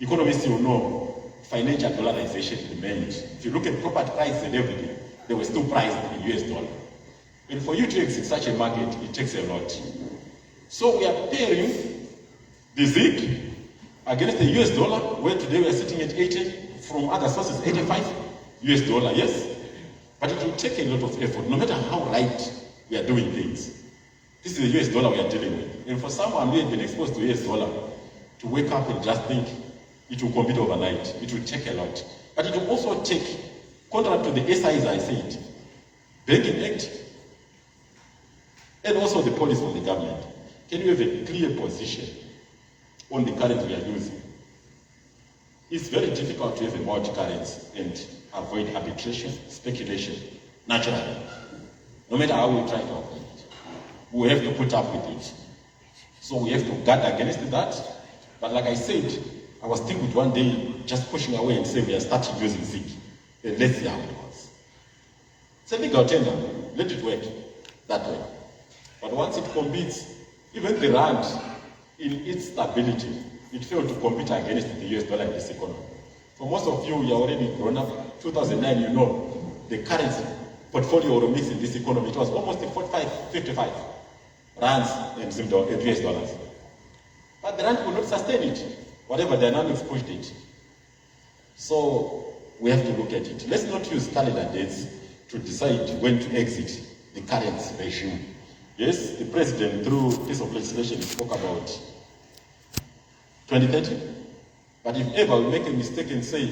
Speaker 7: economists will know financial dollarization remained. If you look at property prices and everything, they were still priced in US dollar. And for you to exit such a market, it takes a lot. So we are pairing the ZIG against the US dollar, where today we are sitting at 80, from other sources 85 US dollar, yes? But it will take a lot of effort, no matter how right we are doing things. This is the US dollar we are dealing with. And for someone who has been exposed to US dollar, to wake up and just think it will compete overnight, it will take a lot. But it will also take, contrary to the SIs I said, Banking Act, and also the policy of the government. Can you have a clear position on the currency we are using? It's very difficult to have a multi-currency and avoid arbitration, speculation, naturally. No matter how we try to avoid it, we have to put up with it. So we have to guard against that. But like I said, I was thinking one day just pushing away and saying we are starting using ZIG. And let's see how it goes. It's a legal tender. Let it work that way. But once it competes, even the rand, in its stability, it failed to compete against the US dollar in this economy. For most of you, you're already grown up. 2009, you know, the currency portfolio or mix in this economy, it was almost 45, 55 rands and US dollars. But the rand could not sustain it, whatever dynamics pushed it. So we have to look at it. Let's not use calendar dates to decide when to exit the currency regime. Yes, the president, through piece of legislation, spoke about 2030. But if ever we make a mistake and say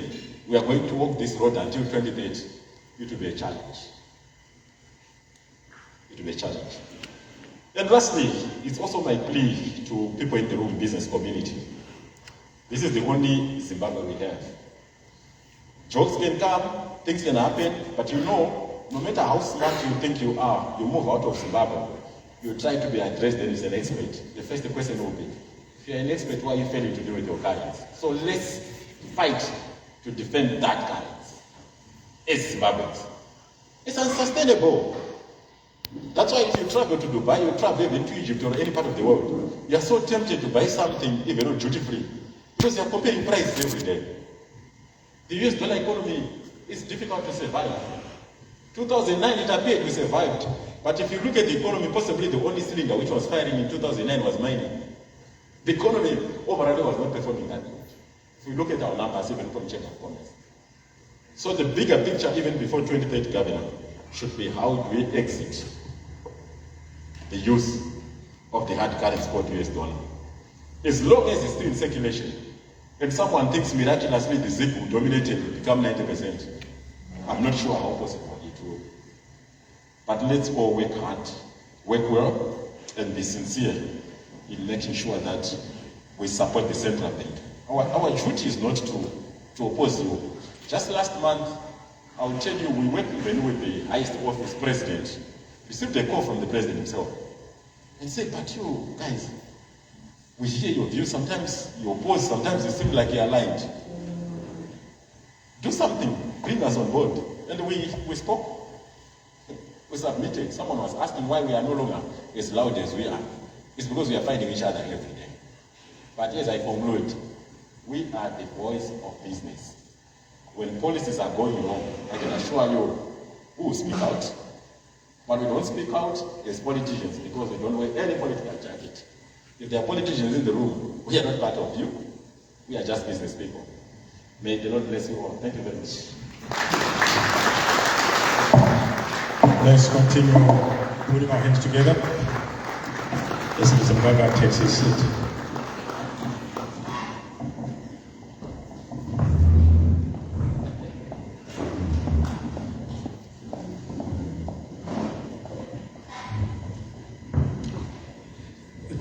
Speaker 7: we are going to walk this road until 2030, it will be a challenge. It will be a challenge. And lastly, it's also my plea to people in the room, business community. This is the only Zimbabwe we have. Jokes can come, things can happen, but you know, no matter how smart you think you are, you move out of Zimbabwe, you try to be addressed then as an expert. The first question will be, if you're an expert, what are you failing to do with your currency? So let's fight to defend that currency as Zimbabweans. It's unsustainable. That's why if you travel to Dubai, you travel even to Egypt or any part of the world, you're so tempted to buy something even on duty-free because you're comparing prices every day. The US dollar economy is difficult to survive. 2009, it appeared we survived. But if you look at the economy, possibly the only cylinder which was firing in 2009 was mining. The economy overall was not performing that good. If you look at our numbers, even from Chamber of Commerce. So the bigger picture, even before 2030 governor, should be how do we exit the use of the hard currency called US dollar. As long as it's still in circulation, and someone thinks miraculously the ZIG will dominate and become 90%, I'm not sure how possible it will. But let's all work hard, work well, and be sincere in making sure that we support the central bank. Our duty is not to oppose you. Just last month, I'll tell you, we worked even with the highest office president, received a call from the president himself, and said, but you guys, we hear your views, sometimes you oppose, sometimes it seems like you're aligned. Do something, bring us on board. And we spoke, we submitted. Someone was asking why we are no longer as loud as we are. It's because we are fighting each other every day. But as I conclude, we are the voice of business. When policies are going wrong, I can assure you, we will speak out. But we don't speak out as politicians because we don't wear any political jacket. If there are politicians in the room, we are not part of you. We are just business people. May the Lord bless you all. Thank you very much.
Speaker 2: Let's continue putting our hands together as Mr. Mgaga takes his seat.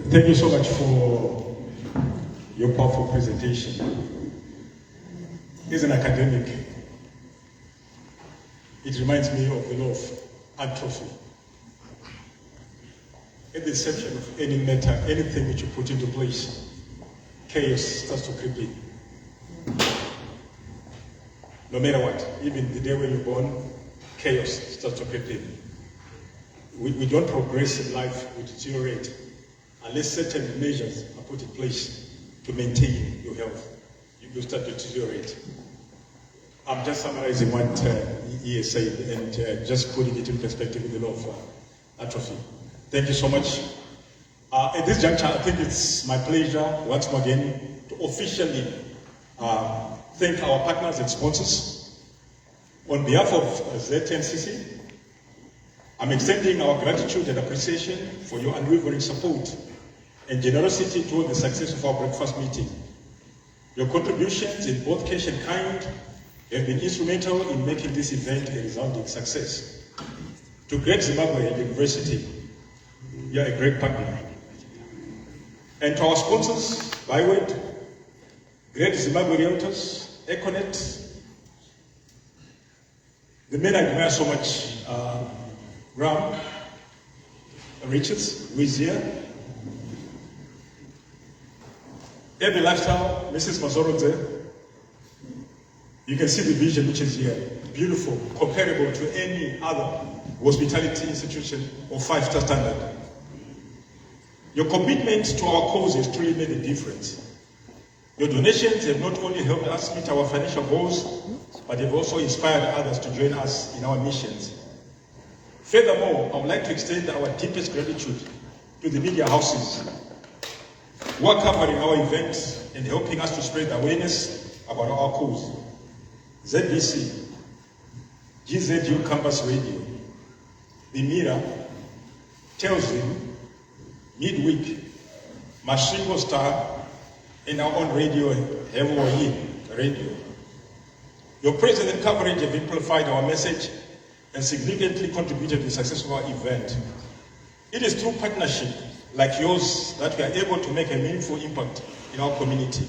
Speaker 2: Thank you so much for your powerful presentation. As an academic, it reminds me of the law of atrophy. At the inception of any matter, anything which you put into place, chaos starts to creep in. No matter what, even the day when you're born, chaos starts to creep in. We don't progress in life, we deteriorate, unless certain measures are put in place to maintain your health. You start to deteriorate. I'm just summarizing what he has said and just putting it in perspective with the law of atrophy. Thank you so much. At this juncture, I think it's my pleasure once more again to officially thank our partners and sponsors. On behalf of ZNCC, I'm extending our gratitude and appreciation for your unwavering support and generosity toward the success of our breakfast meeting. Your contributions in both cash and kind have been instrumental in making this event a resounding success. To Great Zimbabwe University, you are a great partner. And to our sponsors, Byword, Great Zimbabwe Realtors, Econet, the men I admire so much, Ram, Richards, who is here, Every Lifestyle, Mrs. Mazorodze. You can see the vision which is here. Beautiful, comparable to any other hospitality institution of 5-star standard. Your commitment to our cause has truly made a difference. Your donations have not only helped us meet our financial goals, but have also inspired others to join us in our missions. Furthermore, I would like to extend our deepest gratitude to the media houses who are covering our events and helping us to spread awareness about our cause. ZBC, GZU Campus Radio, The Mirror, Telzin, Midweek, Masvingo Star, and our own radio, Hevoyi Radio. Your presence and coverage have amplified our message and significantly contributed to the success of our event. It is through partnership like yours that we are able to make a meaningful impact in our community.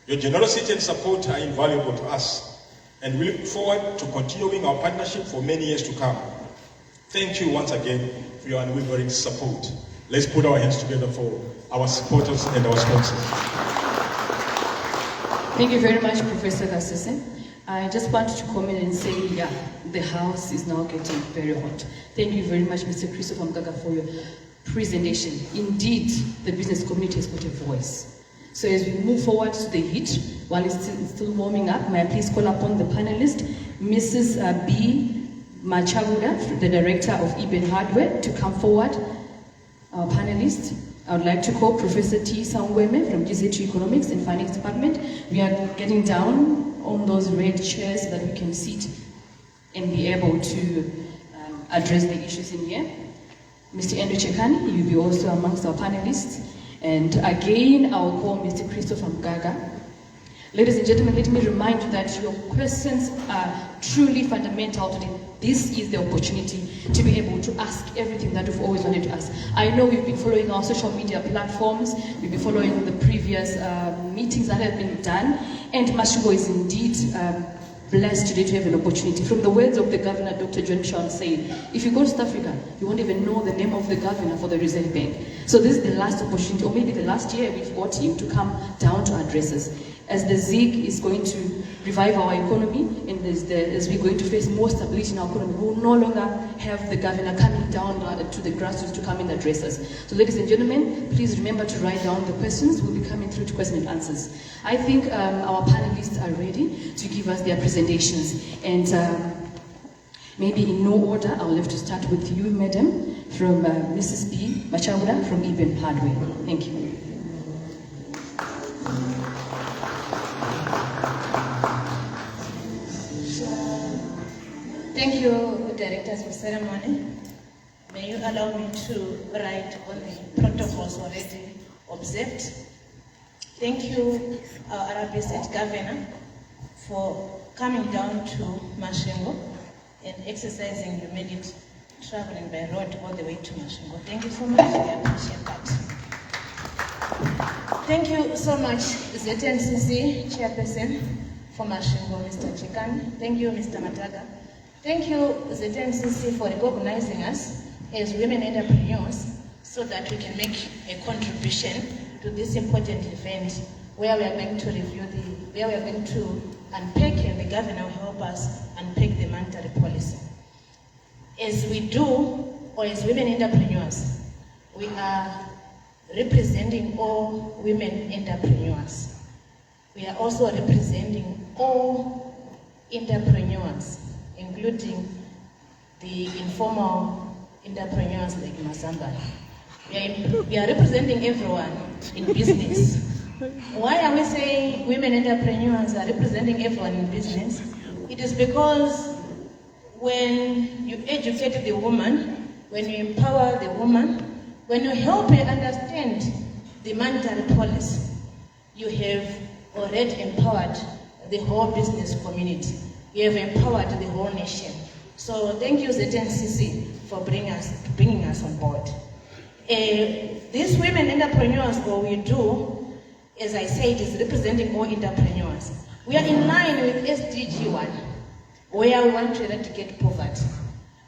Speaker 2: Your generosity and support are invaluable to us, and we look forward to continuing our partnership for many years to come. Thank you once again for your unwavering support. Let's put our hands together for our supporters and our sponsors.
Speaker 1: Thank you very much, Professor Gassese. I just want to comment and say, yeah, the house is now getting very hot. Thank you very much, Mr. Christopher Mgaga, for your presentation. Indeed, the business community has got a voice. So as we move forward to the heat, while it's still warming up, may I please call upon the panelist, Mrs. B. Machabuda, the Director of Eben Hardware, to come forward. Our panelist, I would like to call Professor T. Sangweme from GZU Economics and Finance Department. We are getting down on those red chairs so that we can sit and be able to address the issues in here. Mr. Andrew Chekani, you'll be also amongst our panelists. And again, I will call Mr. Christopher Mgaga. Ladies and gentlemen, let me remind you that your questions are truly fundamental today. This is the opportunity to be able to ask everything that we've always wanted to ask. I know we've been following our social media platforms, we've been following the previous meetings that have been done, and Masvingo is indeed blessed today to have an opportunity. From the words of the Governor Dr. saying, if you go to South Africa, you won't even know the name of the governor for the Reserve Bank. So this is the last opportunity, or maybe the last year we've got him to come down to address us. As the ZIG is going to revive our economy, and as we're going to face more stability in our economy, we will no longer have the governor coming down to the grassroots to come and address us. So ladies and gentlemen, please remember to write down the questions. We'll be coming through to question and answers. I think our panelists are ready to give us their presentations. And maybe in no order, I'll have to start with you, madam, from Mrs. B. Machawura from Eben Padway. Thank you.
Speaker 6: Thank you, Directors of Ceremony. May you allow me to write on the protocols already observed. Thank you, our RBZ Governor, for coming down to Masvingo and exercising your merit traveling by road all the way to Masvingo. Thank you so much. I appreciate that. Thank you so much, ZNCC Chairperson for Masvingo, Mr. Chekani. Thank you, Mr. Mataga. Thank you, ZNCC, for recognizing us as women entrepreneurs so that we can make a contribution to this important event where we are going to review where we are going to unpack, and the governor will help us unpack the monetary policy. As we do, or as women entrepreneurs, we are representing all women entrepreneurs. We are also representing all entrepreneurs, including the informal entrepreneurs like Mazamba. We are representing everyone in business. Why are we saying women entrepreneurs are representing everyone in business? It is because when you educate the woman, when you empower the woman, when you help her understand the monetary policy, you have already empowered the whole business community. You have empowered the whole nation. So thank you, ZNCC, for bringing us on board. These women entrepreneurs, what we do, as I said, is representing all entrepreneurs. We are in line with SDG 1, where we want to eradicate poverty.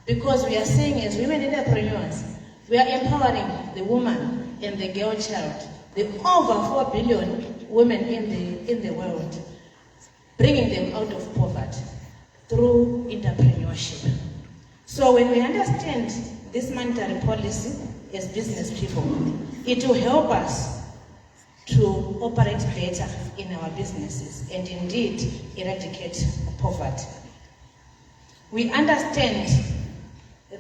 Speaker 6: Because we are saying, as women entrepreneurs, we are empowering the woman and the girl child, the over 4 billion women in the world, bringing them out of poverty through entrepreneurship. So when we understand this monetary policy as business people, it will help us to operate better in our businesses and indeed eradicate poverty. We understand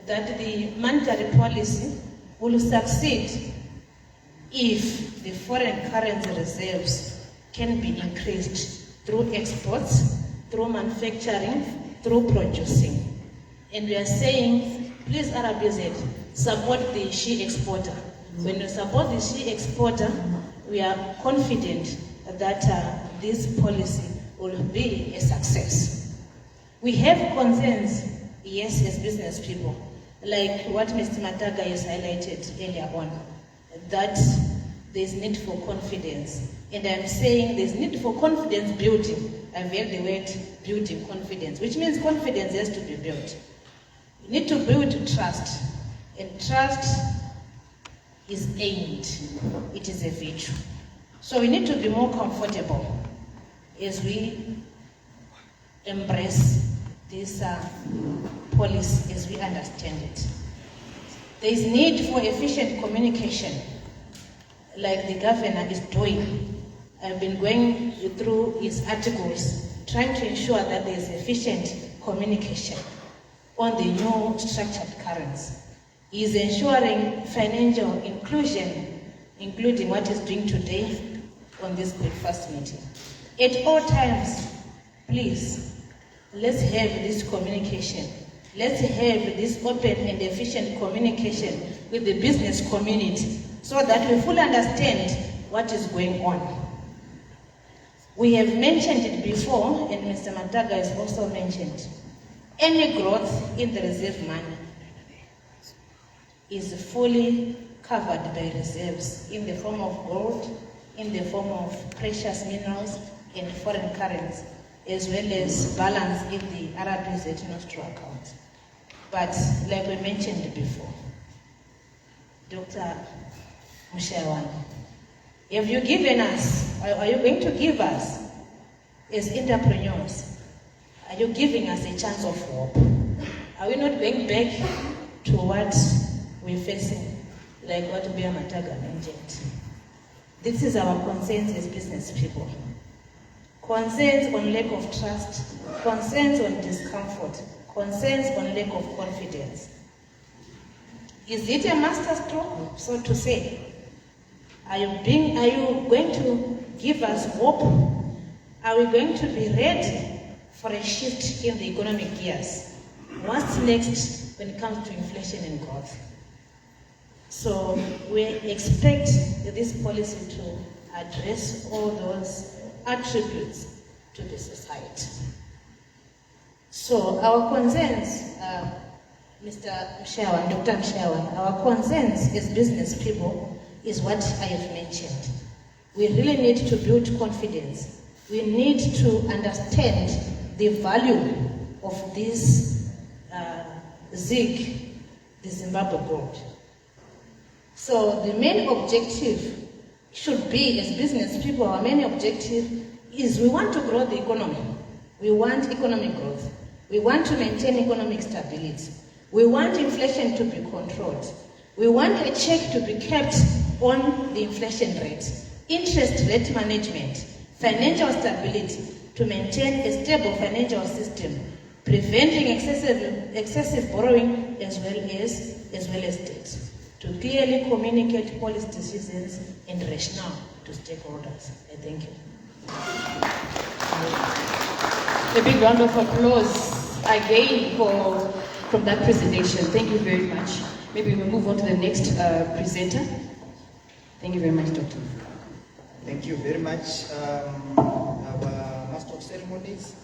Speaker 6: that the monetary policy will succeed if the foreign currency reserves can be increased through exports, through manufacturing, through producing. And we are saying, please RBZ, support the she exporter. When you support the she exporter, we are confident that this policy will be a success. We have concerns, yes, as business people, like what Mr. Mataga has highlighted earlier on, that there's need for confidence. And I'm saying there's need for confidence building. I've heard the word building confidence, which means confidence has to be built. You need to build trust, and trust is aimed. It is a virtue. So we need to be more comfortable as we embrace this policy as we understand it. There is need for efficient communication, like the governor is doing. I've been going through his articles, trying to ensure that there is efficient communication on the new structured currency. He is ensuring financial inclusion, including what he's doing today on this breakfast meeting. At all times, please, let's have this communication. Let's have this open and efficient communication with the business community so that we fully understand what is going on. We have mentioned it before, and Mr. Mataga has also mentioned, any growth in the reserve money is fully covered by reserves in the form of gold, in the form of precious minerals and foreign currency, as well as balance in the RBZ Nostro account. But like we mentioned before, Dr. Mushayavanhu, have you given us, are you going to give us, as entrepreneurs, are you giving us a chance of hope? Are we not going back to what we're facing, like what Ubia Mataga mentioned? This is our concerns as business people. Concerns on lack of trust, concerns on discomfort, concerns on lack of confidence. Is it a masterstroke, so to say? Are you going to give us hope? Are we going to be ready for a shift in the economic gears? What's next when it comes to inflation and growth? So we expect this policy to address all those attributes to the society. So our concerns, Mr. Mushayavanhu, Dr. Mushayavanhu, our concerns as business people is what I have mentioned. We really need to build confidence. We need to understand the value of this ZIG, the Zimbabwe gold. So the main objective should be, as business people, our main objective is we want to grow the economy. We want economic growth. We want to maintain economic stability. We want inflation to be controlled. We want a check to be kept on the inflation rate, interest rate management, financial stability, to maintain a stable financial system, preventing excessive borrowing as well as debt, to clearly communicate policy decisions and rationale to stakeholders. I thank you.
Speaker 1: A big round of applause again from that presentation. Thank you very much. Maybe we'll move on to the next presenter. Thank you very much, Doctor.
Speaker 8: Thank you very much, our Master of Ceremonies.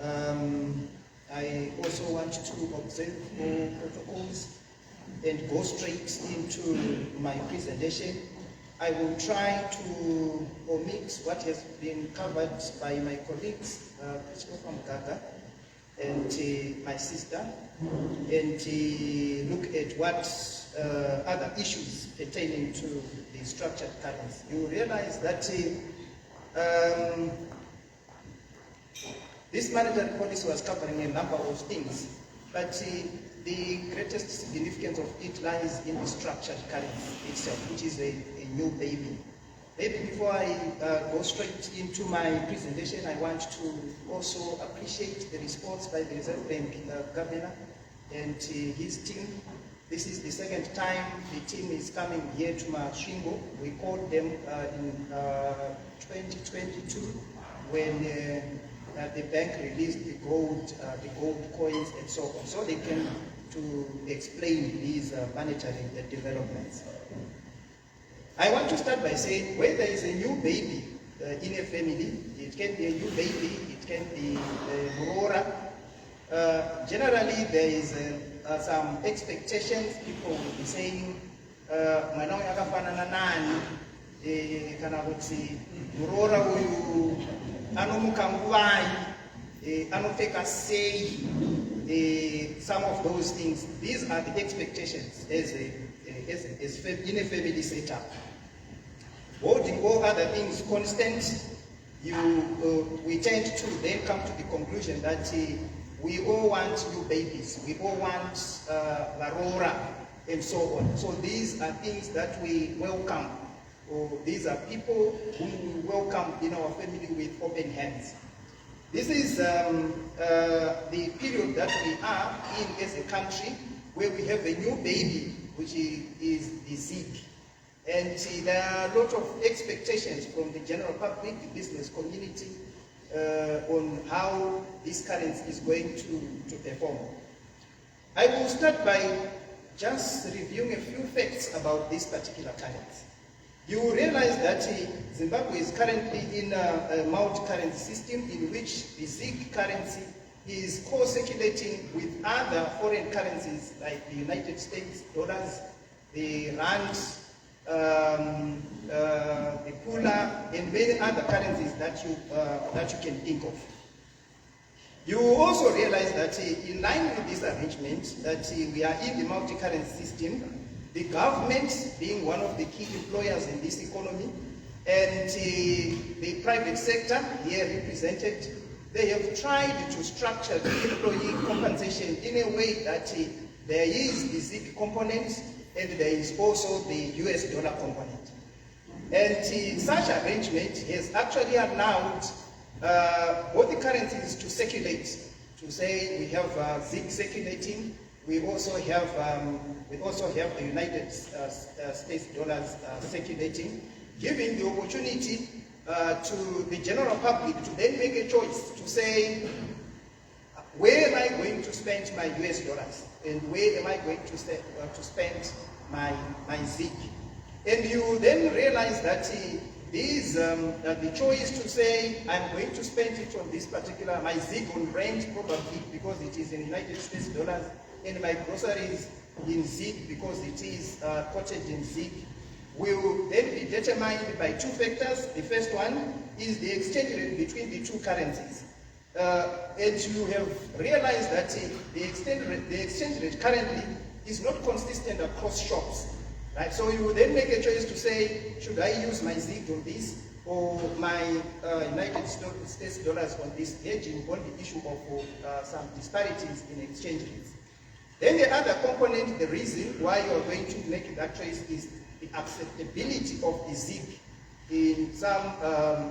Speaker 8: I also want to observe all protocols and go straight into my presentation. I will try to omit what has been covered by my colleagues, Christopher Mgaga and my sister, and look at what other issues pertaining to the structured currency. You realize that this monetary policy was covering a number of things, but the greatest significance of it lies in the structured currency itself, which is a new baby. Maybe before I go straight into my presentation, I want to also appreciate the response by the Reserve Bank Governor and his team. This is the second time the team is coming here to Masvingo. We called them in 2022 when the bank released the gold coins and so on. So they came to explain these monetary developments. I want to start by saying when there is a new baby in a family, it can be a new baby, it can be Murora. Generally, there is some expectations. People will be saying, "Mwana yakafanana nani?" Kana kuti Murora uyu anomuka nguvai, anopfeka sei. Some of those things. These are the expectations as in a family setup. Holding all other things constant, we tend to then come to the conclusion that we all want new babies, we all want Varora, and so on. So these are things that we welcome, or these are people whom we welcome in our family with open hands. This is the period that we are in as a country, where we have a new baby, which is the ZIG. And there are a lot of expectations from the general public, the business community, on how this currency is going to perform. I will start by just reviewing a few facts about this particular currency. You will realize that Zimbabwe is currently in a multi-currency system in which the ZIG currency is co-circulating with other foreign currencies like the United States dollars, the rand, the pula, and many other currencies that you can think of. You will also realize that in line with this arrangement, that we are in the multi-currency system, the government being one of the key employers in this economy, and the private sector here represented, they have tried to structure the employee compensation in a way that there is the ZIG component and there is also the US dollar component. And such arrangement has actually allowed both the currencies to circulate, to say we have ZIG circulating, we also have the United States dollars circulating, giving the opportunity to the general public to then make a choice to say, where am I going to spend my US dollars and where am I going to spend my ZIG? And you then realize that the choice to say, I'm going to spend it on this particular, my ZIG on rent probably because it is in United States dollars, and my groceries in ZIG because it is quoted in ZIG, will then be determined by two factors. The first one is the exchange rate between the two currencies. And you have realized that the exchange rate currently is not consistent across shops. Right? So you will then make a choice to say, should I use my ZIG on this or my United States dollars on this, hedging on the issue of some disparities in exchange rates. Then the other component, the reason why you are going to make that choice is the acceptability of the ZIG in some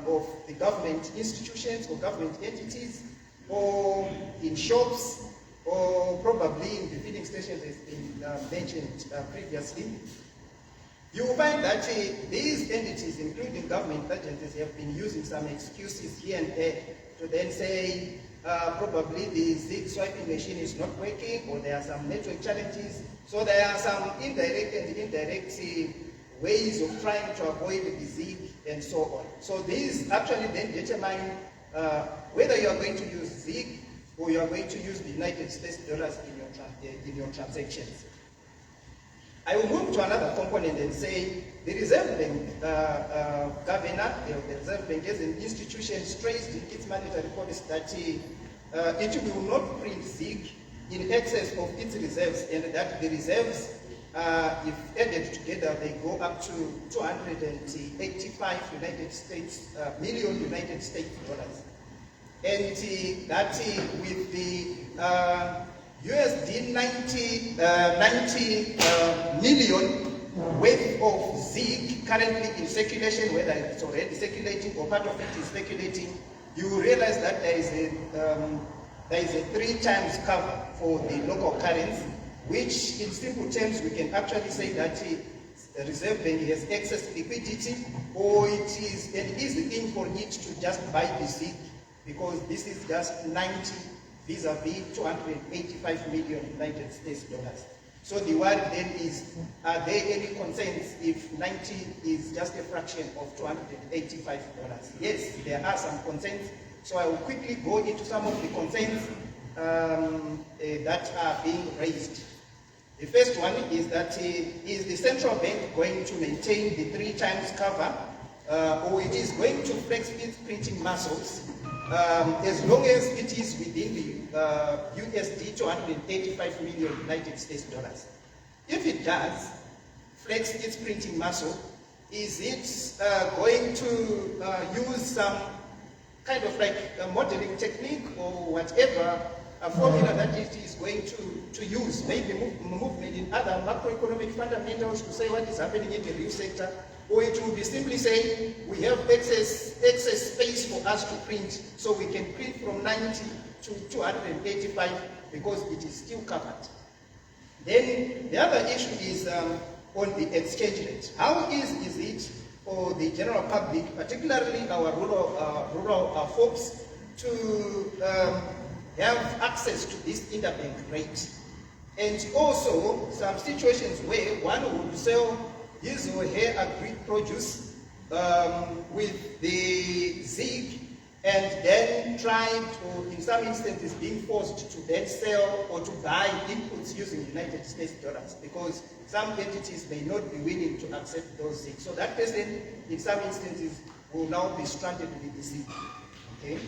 Speaker 8: of the government institutions or government entities, or in shops, or probably in the filling stations as been mentioned previously. You will find that these entities, including government agencies, have been using some excuses here and there to then say probably the ZIG swiping machine is not working, or there are some network challenges. So there are some indirect and indirect ways of trying to avoid the ZIG and so on. So these actually then determine whether you are going to use ZIG or you are going to use the United States dollars in your transactions. I will move to another component and say the Reserve Bank governor, the Reserve Bank as an institution, stressed in its monetary policy that it will not print ZIG in excess of its reserves, and that the reserves, if added together, they go up to 285 million United States dollars. And that with the USD 90 million worth of ZIG currently in circulation, whether it's already circulating or part of it is circulating, you will realize that there is a 3 times cover for the local currency, which in simple terms we can actually say that the Reserve Bank has excess liquidity, or it is an easy thing for it to just buy the ZIG, because this is just 90 vis-a-vis 285 million United States dollars. So the worry then is, are there any concerns if 90 is just a fraction of $285? Yes, there are some concerns. So I will quickly go into some of the concerns that are being raised. The first one is that is the central bank going to maintain the 3 times cover, or it is going to flex its printing muscles as long as it is within the USD 285 million United States dollars. If it does flex its printing muscle, is it going to use some kind of like a modeling technique or whatever, a formula that it is going to use, maybe movement in other macroeconomic fundamentals to say what is happening in the real sector, or it will be simply saying we have excess space for us to print, so we can print from 90 to 285 because it is still covered. Then the other issue is on the exchange rate. How easy is it for the general public, particularly our rural folks, to have access to this interbank rate? and also some situations where one would sell his or her agric produce with the ZIG, and then trying to, in some instances, being forced to then sell or to buy inputs using United States dollars, because some entities may not be willing to accept those ZIG. So that person, in some instances, will now be stranded with the ZIG. Okay?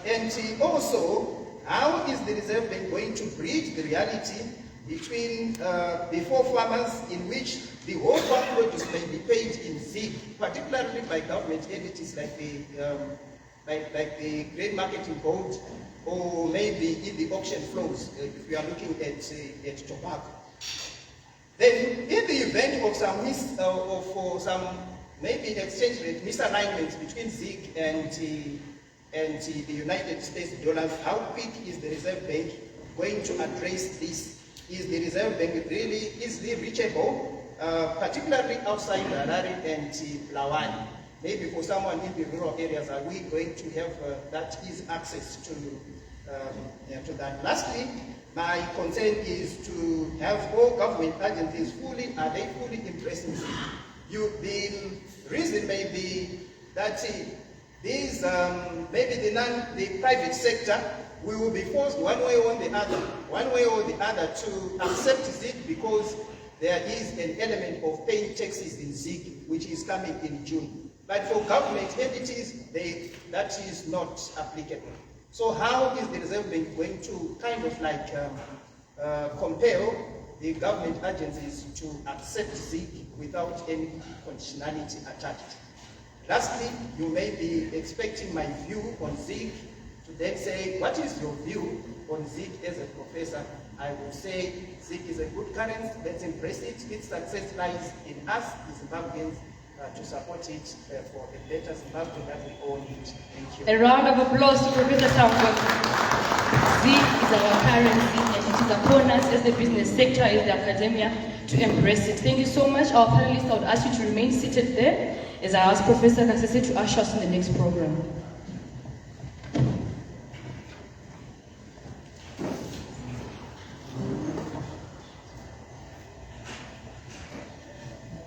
Speaker 8: And also, how is the Reserve Bank going to bridge the reality between before farmers, in which the whole farm produce may be paid in ZIG, particularly by government entities like the grain marketing board, or maybe in the auction flows, if we are looking at tobacco. Then, in the event of some maybe exchange rate misalignments between ZIG and the United States dollars, how quick is the Reserve Bank going to address this? Is the Reserve Bank really easily reachable, particularly outside Harare and Lawani? Maybe for someone in the rural areas, are we going to have that easy access to that? Lastly, my concern is to have all government agencies fully embracing this. The reason may be that these, maybe the private sector, we will be forced one way or the other to accept ZIG, because there is an element of paying taxes in ZIG, which is coming in June. But for government entities, that is not applicable. So how is the Reserve Bank going to kind of like compel the government agencies to accept ZIG without any conditionality attached? Lastly, you may be expecting my view on ZIG to then say, what is your view on ZIG as a professor? I would say ZIG is a good currency, let's embrace it. Its success lies in us, the Zimbabweans, to support it for a better Zimbabwe that we all need. Thank you.
Speaker 1: A round of applause to Professor Tangwa. ZIG is our currency, and it is upon us as the business sector, as the academia, to embrace it. Thank you so much. Our panelists, I would ask you to remain seated there as I ask Professor Kasese to usher us in the next program.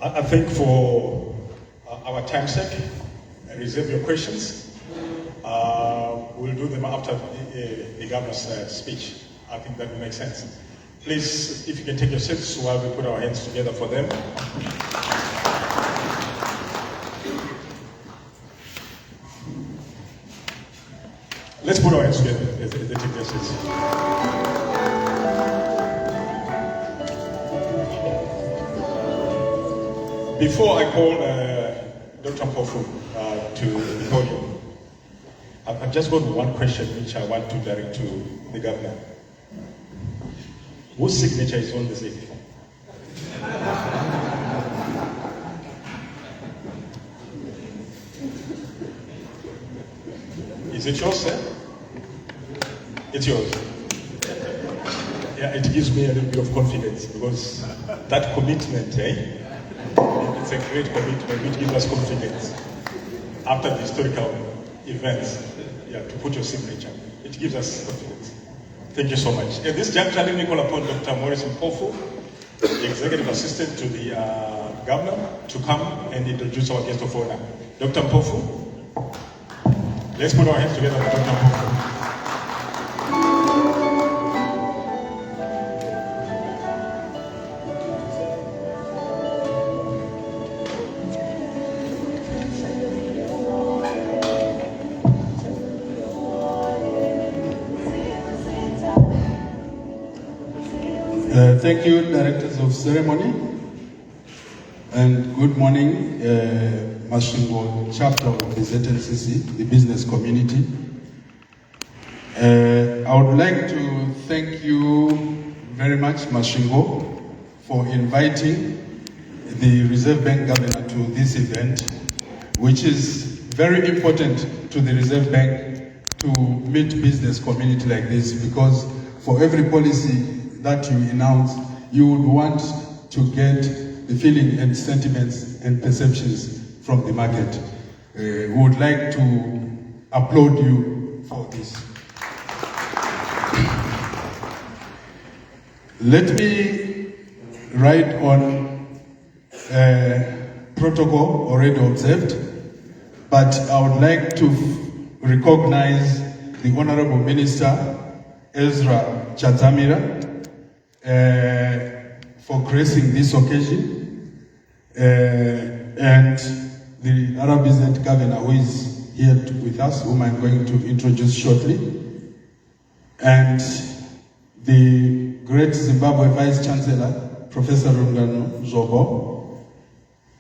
Speaker 2: I think for our time's sake, reserve your questions. We'll do them after the governor's speech. I think that will make sense. Please, if you can take your seats while we put our hands together for them. Let's put our hands together as they take their seats. Before I call Dr. Mpofu to the podium, I've just got one question which I want to direct to the governor. Whose signature is on the ZIG? Is it yours, sir? It's yours. Yeah, it gives me a little bit of confidence, because that commitment, it's a great commitment which gives us confidence. After the historical events, to put your signature, it gives us confidence. Thank you so much. At this juncture, let me call upon Dr. Maurice Mpofu, the Executive Assistant to the Governor, to come and introduce our guest of honor. Dr. Mpofu, let's put our hands together for Dr. Mpofu.
Speaker 9: Thank you, Directors of Ceremony, and good morning, Masvingo chapter of the ZNCC, the business community. I would like to thank you very much, Masvingo, for inviting the Reserve Bank Governor to this event, which is very important to the Reserve Bank to meet business community like this, because for every policy that you announce, you would want to get the feeling and sentiments and perceptions from the market. We would like to applaud you for this. Let me write on protocol already observed, but I would like to recognize the Honorable Minister Ezra Chadzamira for gracing this occasion, and the RBZ Governor who is here with us, whom I'm going to introduce shortly, and the great Zimbabwe Vice Chancellor, Professor Rungano Zobo,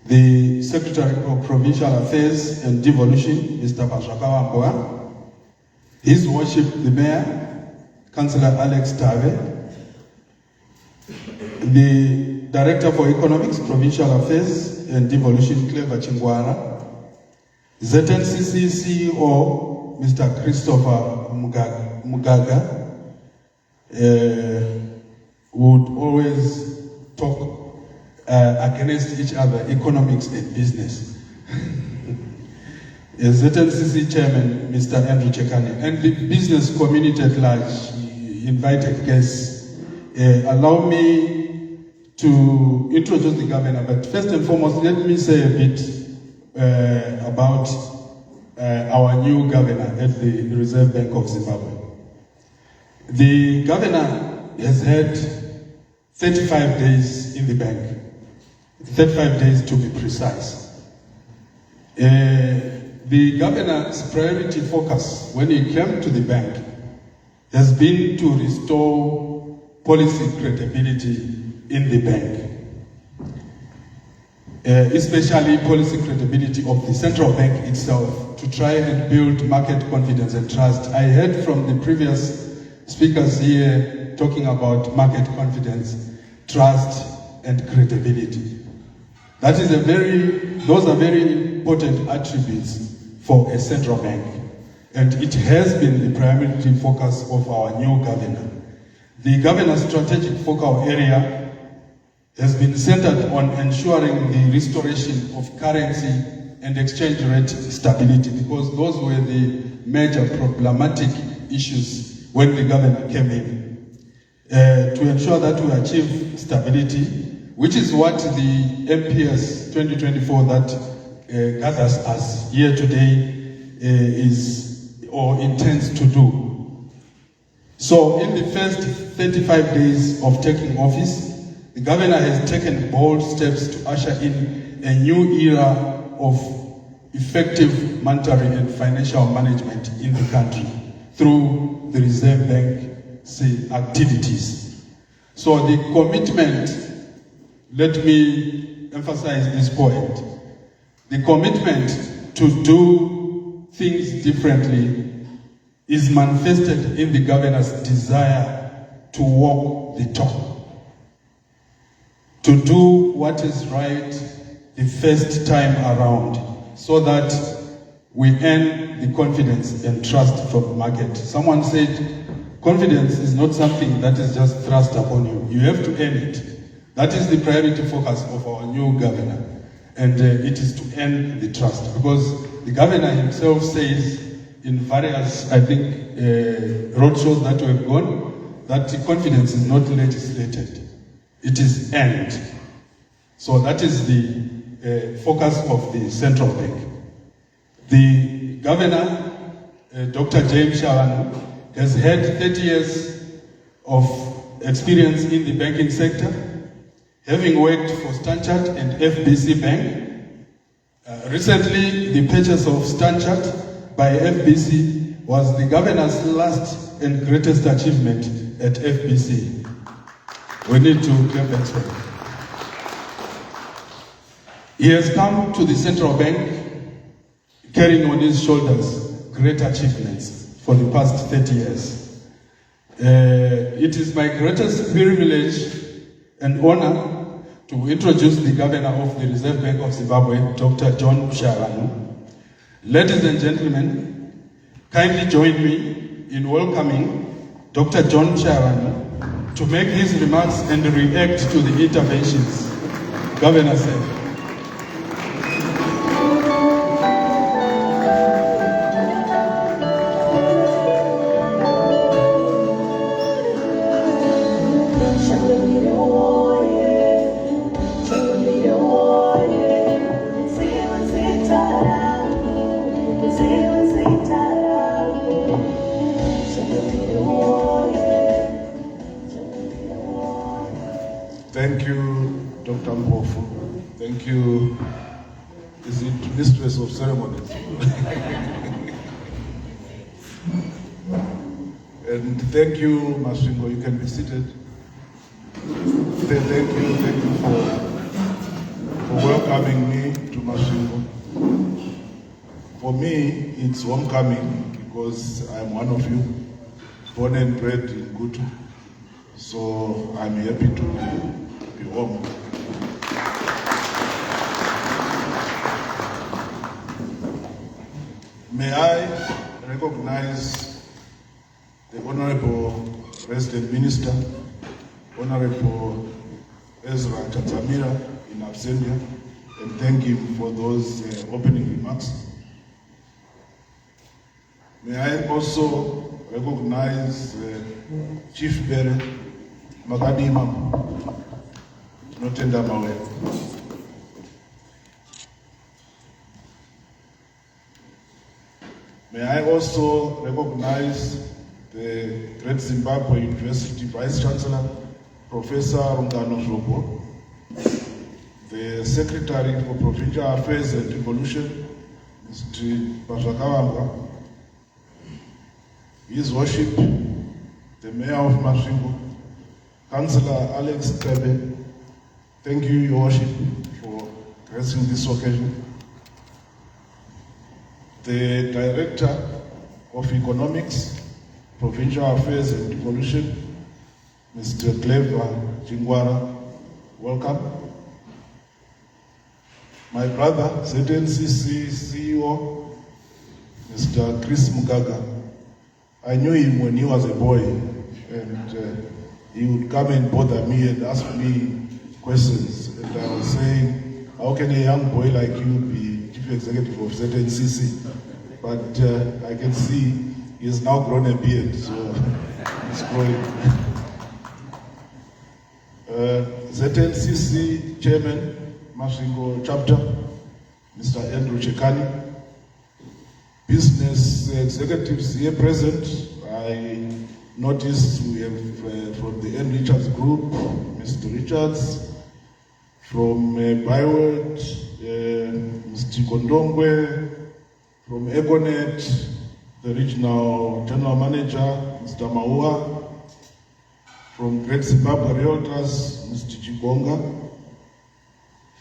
Speaker 9: the Secretary of Provincial Affairs and Devolution, Mr. Pazhakawamboa, His Worship the Mayor, Councillor Alex Tave, the Director for Economics, Provincial Affairs and Devolution, Clever Chingwara, ZNCC CEO, Mr. Christopher Mugaga, would always talk against each other, economics and business. ZNCC Chairman, Mr. Andrew Chekani, and the business community at large, invited guests. Allow me to introduce the governor, but first and foremost, let me say a bit about our new governor at the Reserve Bank of Zimbabwe. The governor has had 35 days in the bank, 35 days to be precise. The governor's priority focus when he came to the bank has been to restore policy credibility in the bank, especially policy credibility of the central bank itself, to try and build market confidence and trust. I heard from the previous speakers here talking about market confidence, trust, and credibility. That is those are very important attributes for a central bank, and it has been the priority focus of our new governor. The governor's strategic focal area has been centered on ensuring the restoration of currency and exchange rate stability, because those were the major problematic issues when the governor came in. To ensure that we achieve stability, which is what the MPS 2024 that gathers us here today is or intends to do. So in the first 35 days of taking office, the governor has taken bold steps to usher in a new era of effective monetary and financial management in the country through the Reserve Bank's activities. So the commitment, let me emphasize this point, the commitment to do things differently is manifested in the governor's desire to walk the talk, to do what is right the first time around, so that we earn the confidence and trust from the market. Someone said, confidence is not something that is just thrust upon you. You have to earn it. That is the priority focus of our new governor. And it is to earn the trust. Because the governor himself says in various, I think, roadshows that we have gone, that confidence is not legislated. It is earned. So that is the focus of the central bank. The governor, Dr. Mushayavanhu, has had 30 years of experience in the banking sector, having worked for Stanchart and FBC Bank. Recently, the purchase of Stanchart by FBC was the governor's last and greatest achievement at FBC. We need to clap and swear. He has come to the central bank carrying on his shoulders great achievements for the past 30 years. It is my greatest privilege and honor to introduce the governor of the Reserve Bank of Zimbabwe, Dr. John Mushayavanhu. Ladies and gentlemen, kindly join me in welcoming Dr. John Mushayavanhu to make his remarks and react to the interventions. Governor said.
Speaker 10: Shall we
Speaker 9: is it mistress of ceremonies? And thank you, Masvingo. You can be seated. Thank you for welcoming me to Masvingo. For me, it's homecoming because I'm one of you, born and bred in Gutu. So I'm happy to be home. May I recognize the Honorable Resident Minister, Honorable Ezra Chatamira in absentia, and thank him for those opening remarks. May I also recognize Chief Bere Makadima Notenda Mawe. May I also recognize the Great Zimbabwe University Vice Chancellor, Professor Rungano Zobo, the Secretary for Provincial Affairs and Devolution, Mr. Bashakawamba, His Worship, the Mayor of Masvingo, Councillor Alex Tebe. Thank you, Your Worship, for gracing this occasion. The Director of Economics, Provincial Affairs and Devolution, Mr. Clever Chingwara, welcome. My brother, ZNCC CEO, Mr. Chris Mugaga. I knew him when he was a boy, and he would come and bother me and ask me questions. And I was saying, how can a young boy like you be Chief Executive of ZNCC? But I can see he has now grown a beard, so he's growing. ZNCC Chairman, Masvingo Chapter, Mr. Andrew Chekani, business executives here present. I noticed we have from the N. Richards Group, Mr. Richards, from Byword, Mr. Kondongwe, from Econet, the Regional General Manager, Mr. Maua, from Great Zimbabwe Realtors, Mr. Chigonga,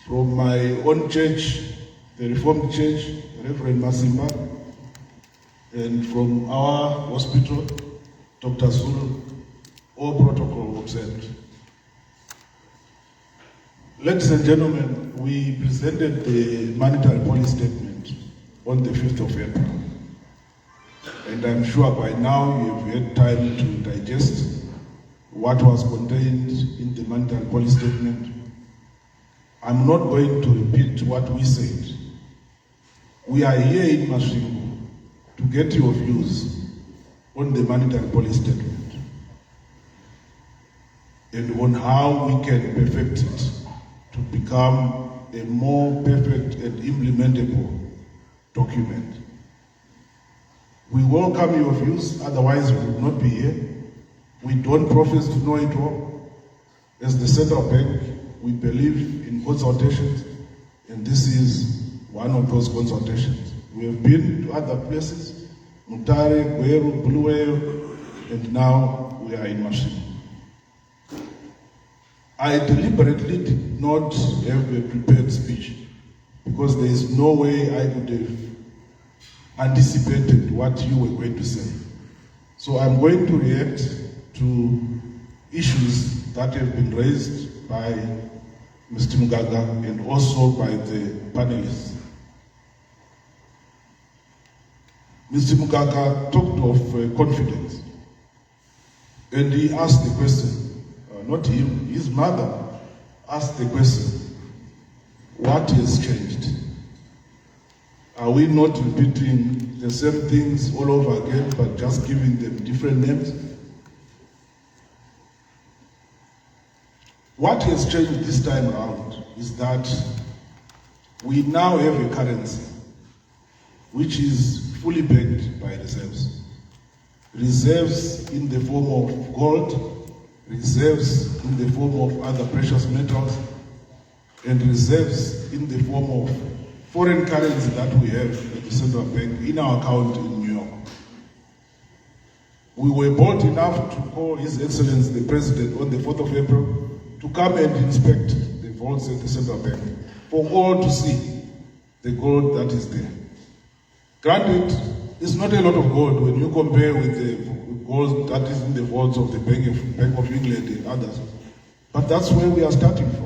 Speaker 9: from my own church, the Reformed Church, Reverend Masimba, and from our hospital, Dr. Zulu, all protocol observed. Ladies and gentlemen, we presented the monetary policy statement on the 5th of April. And I'm sure by now you have had time to digest what was contained in the monetary policy statement. I'm not going to repeat what we said. We are here in Masvingo to get your views on the monetary policy statement and on how we can perfect it to become a more perfect and implementable document. We welcome your views, otherwise we would not be here. We don't profess to know it all. As the central bank, we believe in consultations, and this is one of those consultations. We have been to other places, Mutare, Gweru, Buluwayo, and now we are in Masvingo. I deliberately did not have a prepared speech because there is no way I could have anticipated what you were going to say. So I'm going to react to issues that have been raised by Mr. Mugaga and also by the panelists. Mr. Mugaga talked of confidence, and he asked the question, not him, his mother asked the question, what has changed? Are we not repeating the same things all over again, but just giving them different names? What has changed this time around is that we now have a currency which is fully backed by reserves. Reserves in the form of gold, reserves in the form of other precious metals, and reserves in the form of
Speaker 10: foreign currency that we have at the central bank in our account in New York. We were bold enough to call His Excellency the President on the 4th of April to come and inspect the vaults at the central bank for all to see the gold that is there. Granted, it's not a lot of gold when you compare with the gold that is in the vaults of the Bank of England and others, but that's where we are starting from.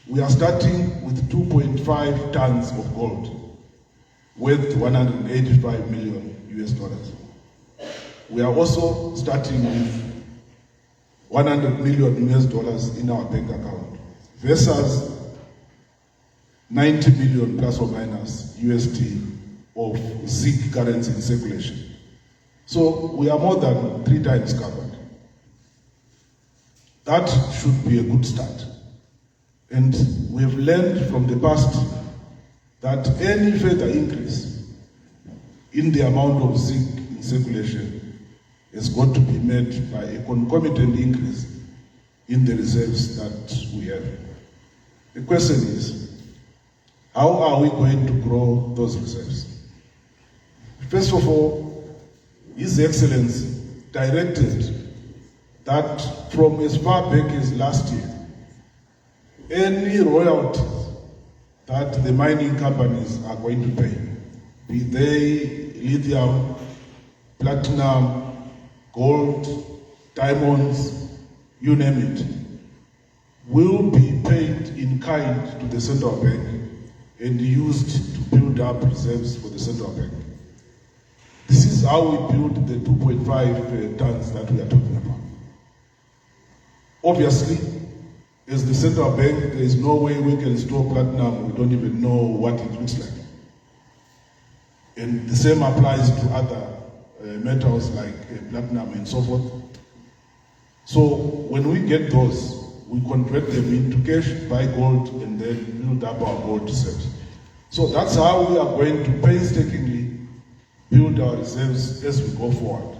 Speaker 10: We are starting with 2.5 tons of gold worth 185 million US dollars. We are also starting with 100 million US dollars in our bank account versus 90 million plus or minus USD of ZIG currency in circulation. So we are more than 3 times covered. That should be a good start. And we have learned from the past that any further increase in the amount of ZIG in circulation has got to be met by a concomitant increase in the reserves that we have. The question is, how are we going to grow those reserves? First of all, His Excellency directed that from as far back as last year, any royalties that the mining companies are going to pay, be they lithium, platinum, gold, diamonds, you name it, will be paid in kind to the central bank and used to build up reserves for the central bank. This is how we build the 2.5 tons that we are talking about. Obviously, as the central bank, there is no way we can store platinum. We don't even know what it looks like. And the same applies to other metals like platinum and so forth. So when we get those, we convert them into cash, buy gold, and then build up our gold reserves. So that's how we are going to painstakingly build our reserves as we go forward.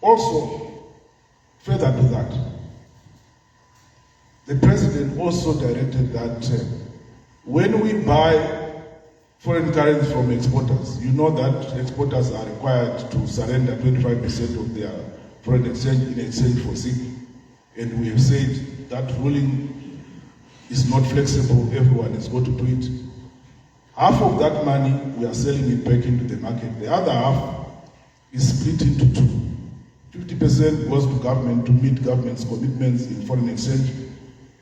Speaker 10: Also, further to that, the President also directed that when we buy foreign currency from exporters, you know that exporters are required to surrender 25% of their foreign exchange in exchange for ZIG. And we have said that ruling is not flexible, everyone is going to do it. Half of that money, we are selling it back into the market. The other half is split into two. 50% goes to government to meet government's commitments in foreign exchange,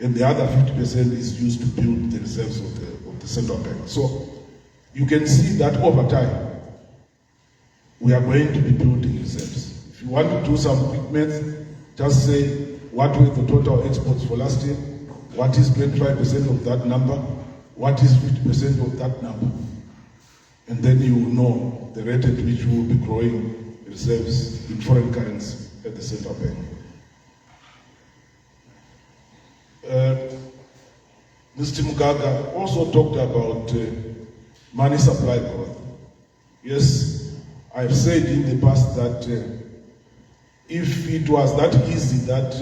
Speaker 10: and the other 50% is used to build the reserves of the central bank. So you can see that over time, we are going to be building reserves. If you want to do some quick maths, just say, what were the total exports for last year? What is 25% of that number? What is 50% of that number? And then you will know the rate at which we will be growing reserves in foreign currency at the central bank. Mr. Mugaga also talked about money supply growth. Yes, I've said in the past that if it was that easy that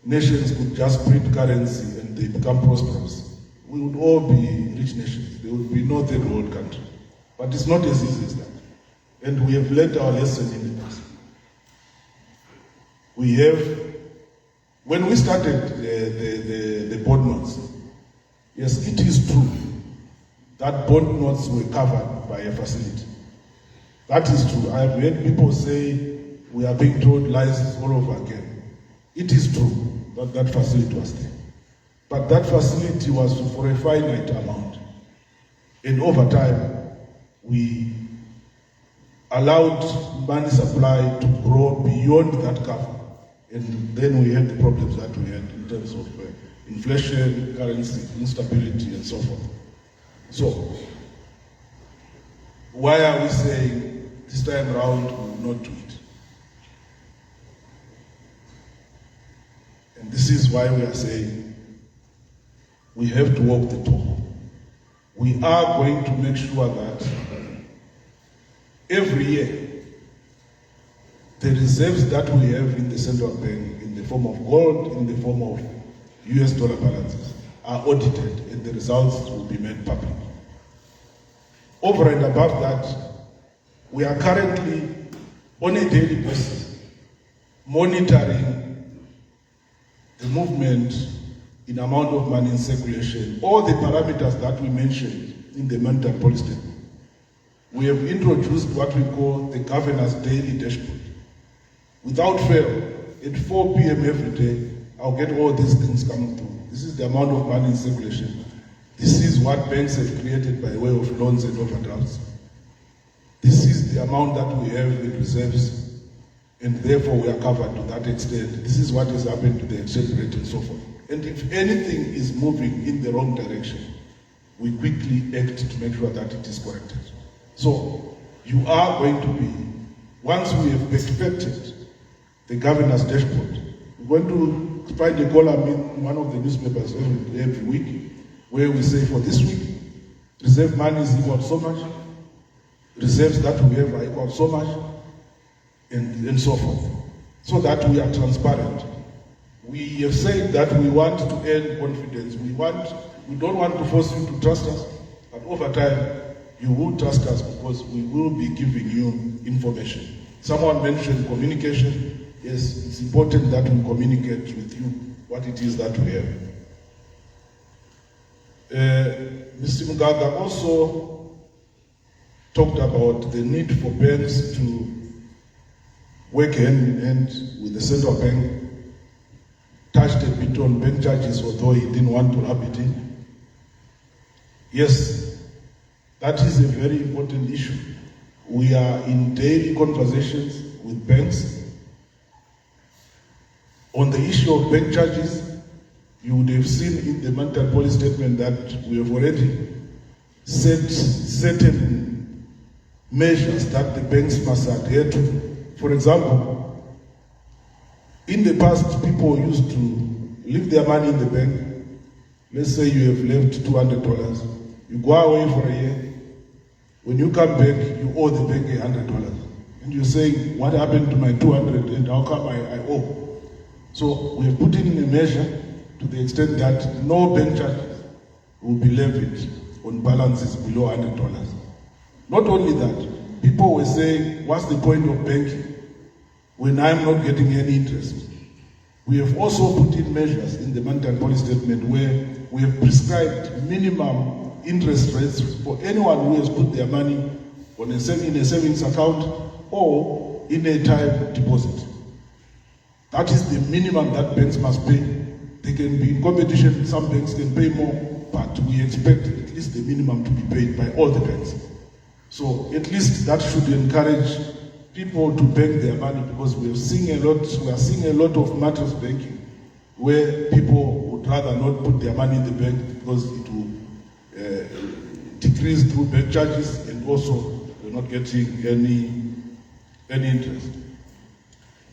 Speaker 10: nations could just print currency and they become prosperous, we would all be rich nations. There would be no third world country. But it's not as easy as that. And we have learned our lesson in the past. We have, when we started the bond notes, yes, it is true that bond notes were covered by a facility. That is true. I have heard people say we are being told lies all over again. It is true that that facility was there. But that facility was for a finite amount. And over time, we allowed money supply to grow beyond that cover. And then we had the problems that we had in terms of inflation, currency, instability, and so forth. So, why are we saying this time around we will not do it? And this is why we are saying we have to walk the talk. We are going to make sure that every year the reserves that we have in the central bank in the form of gold, in the form of US dollar balances, are audited and the results will be made public. Over and above that, we are currently on a daily basis monitoring the movement in amount of money in circulation, all the parameters that we mentioned in the monetary policy statement. We have introduced what we call the governor's daily dashboard. Without fail, at 4 p.m. every day, I'll get all these things coming through. This is the amount of money in circulation. This is what banks have created by way of loans and overdrafts. This is the amount that we have in reserves, and therefore we are covered to that extent. This is what has happened to the exchange rate and so forth. And if anything is moving in the wrong direction, we quickly act to make sure that it is corrected. So you are going to be, once we have perfected the governor's dashboard, we're going to find a column in one of the newspapers every week where we say for this week, reserve money is equal to so much, reserves that we have are equal to so much, and so forth, so that we are transparent. We have said that we want to earn confidence. We don't want to force you to trust us, but over time, you will trust us because we will be giving you information. Someone mentioned communication. Yes, it's important that we communicate with you what it is that we have. Mr. Mugaga also talked about the need for banks to work hand in hand with the central bank, touched a bit on bank charges, although he didn't want to rub it in. Yes, that is a very important issue. We are in daily conversations with banks. On the issue of bank charges, you would have seen in the monetary policy statement that we have already set certain measures that the banks must adhere to. For example, in the past, people used to leave their money in the bank. Let's say you have left $200. You go away for a year. When you come back, you owe the bank $100. And you're saying, what happened to my 200 and how come I owe? So we have put in a measure to the extent that no bank charges will be levied on balances below $100. Not only that, people were saying, what's the point of banking when I'm not getting any interest? We have also put in measures in the monetary policy statement where we have prescribed minimum interest rates for anyone who has put their money in a savings account or in a time deposit. That is the minimum that banks must pay. They can be in competition, some banks can pay more, but we expect at least the minimum to be paid by all the banks. So at least that should encourage people to bank their money, because we are seeing a lot of mattress banking where people would rather not put their money in the bank because it will decrease through bank charges, and also we're not getting any interest.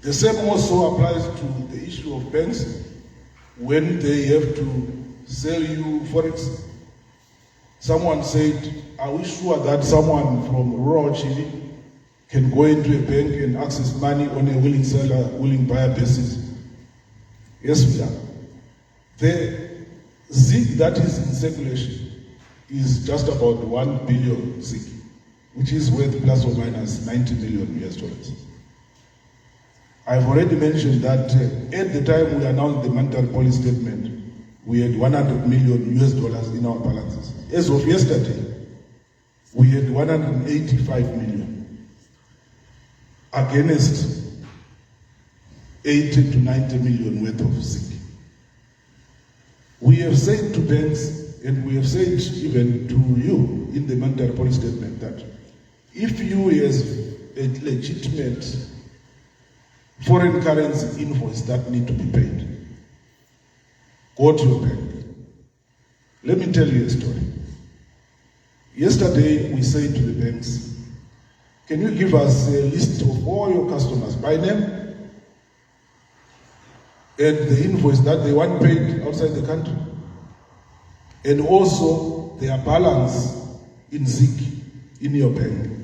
Speaker 10: The same also applies to the issue of banks when they have to sell you forex. Someone said, are we sure that someone from rural Chile can go into a bank and access money on a willing seller, willing buyer basis? Yes, we are. The ZIG that is in circulation is just about 1 billion ZIG, which is worth plus or minus $90 million. I've already mentioned that at the time we announced the monetary policy statement, we had $100 million in our balances. As of yesterday, we had 185 million against 80 to 90 million worth of ZIG. We have said to banks, and we have said even to you in the monetary policy statement, that if you as a legitimate foreign currency invoice that need to be paid, go to your bank. Let me tell you a story. Yesterday we said to the banks, can you give us a list of all your customers by name and the invoice that they want paid outside the country, and also their balance in ZIG in your bank?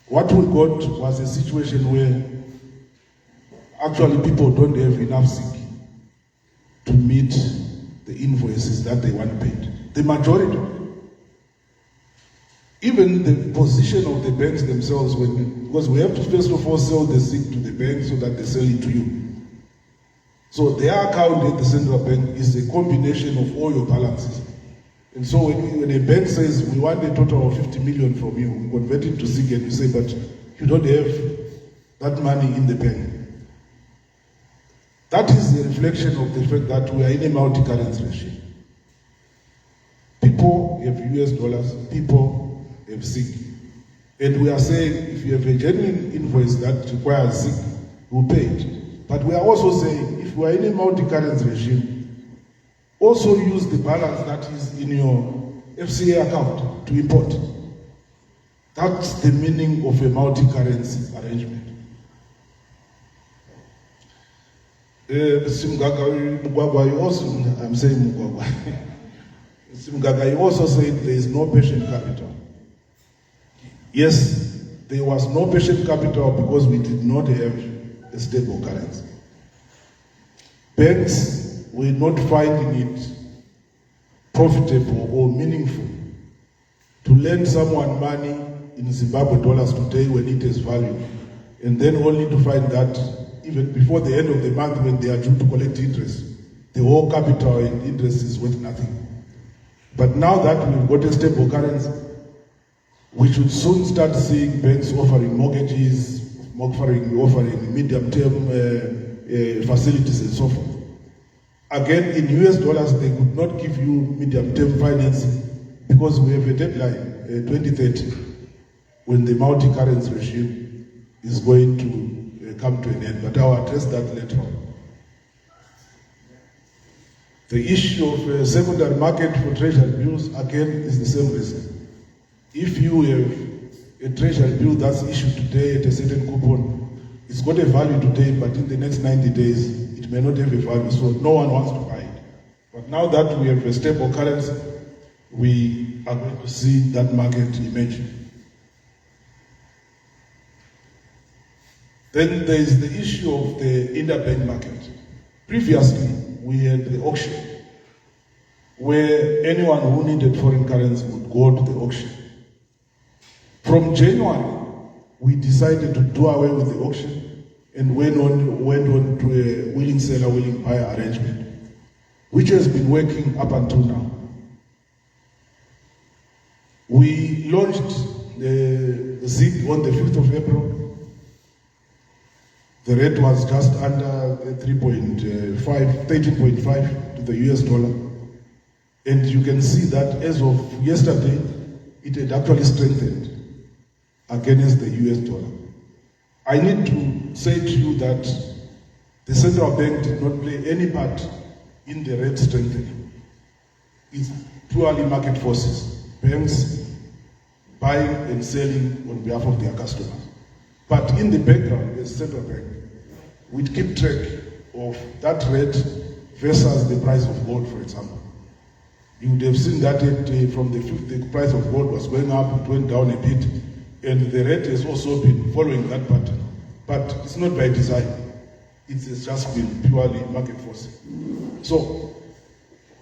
Speaker 10: What we got was a situation where actually people don't have enough ZIG to meet the invoices that they want paid. The majority. Even the position of the banks themselves, because we have to first of all sell the ZIG to the bank so that they sell it to you. So their account at the central bank is a combination of all your balances. And so when a bank says, we want a total of 50 million from you, we convert it to ZIG and we say, but you don't have that money in the bank. That is a reflection of the fact that we are in a multi-currency regime. People have US dollars, people have ZIG. And we are saying, if you have a genuine invoice that requires ZIG, we'll pay it. But we are also saying, if we are in a multi-currency regime, also use the balance that is in your FCA account to import. That's the meaning of a multi-currency arrangement. Simgaga also, I'm saying Mugwagwa. Simgaga also said there is no patient capital. Yes, there was no patient capital because we did not have a stable currency. Banks were not finding it profitable or meaningful to lend someone money in Zimbabwe dollars today when it has value, and then only to find that even before the end of the month when they are due to collect interest, the whole capital and interest is worth nothing. But now that we've got a stable currency, we should soon start seeing banks offering mortgages, offering medium-term facilities and so forth. Again, in US dollars, they could not give you medium-term financing because we have a deadline, 2030, when the multi-currency regime is going to come to an end, but I'll address that later on. The issue of a secondary market for treasury bills, again, is the same reason. If you have a treasury bill that's issued today at a certain coupon, it's got a value today, but in the next 90 days, it may not have a value, so no one wants to buy it. But now that we have a stable currency, we are going to see that market emerging. Then there is the issue of the interbank market. Previously, we had the auction, where anyone who needed foreign currency would go to the auction. From January, we decided to do away with the auction and went on to a willing seller, willing buyer arrangement, which has been working up until now. We launched the ZIG on the 5th of April. The rate was just under 13.5 to the US dollar. And you can see that as of yesterday, it had actually strengthened against the US dollar. I need to say to you that the central bank did not play any part in the rate strengthening. It's purely market forces, banks buying and selling on behalf of their customers. But in the background, as central bank, we keep track of that rate versus the price of gold, for example. You would have seen that from the 5th, the price of gold was going up, it went down a bit, and the rate has also been following that pattern. But it's not by design. It has just been purely market forces. So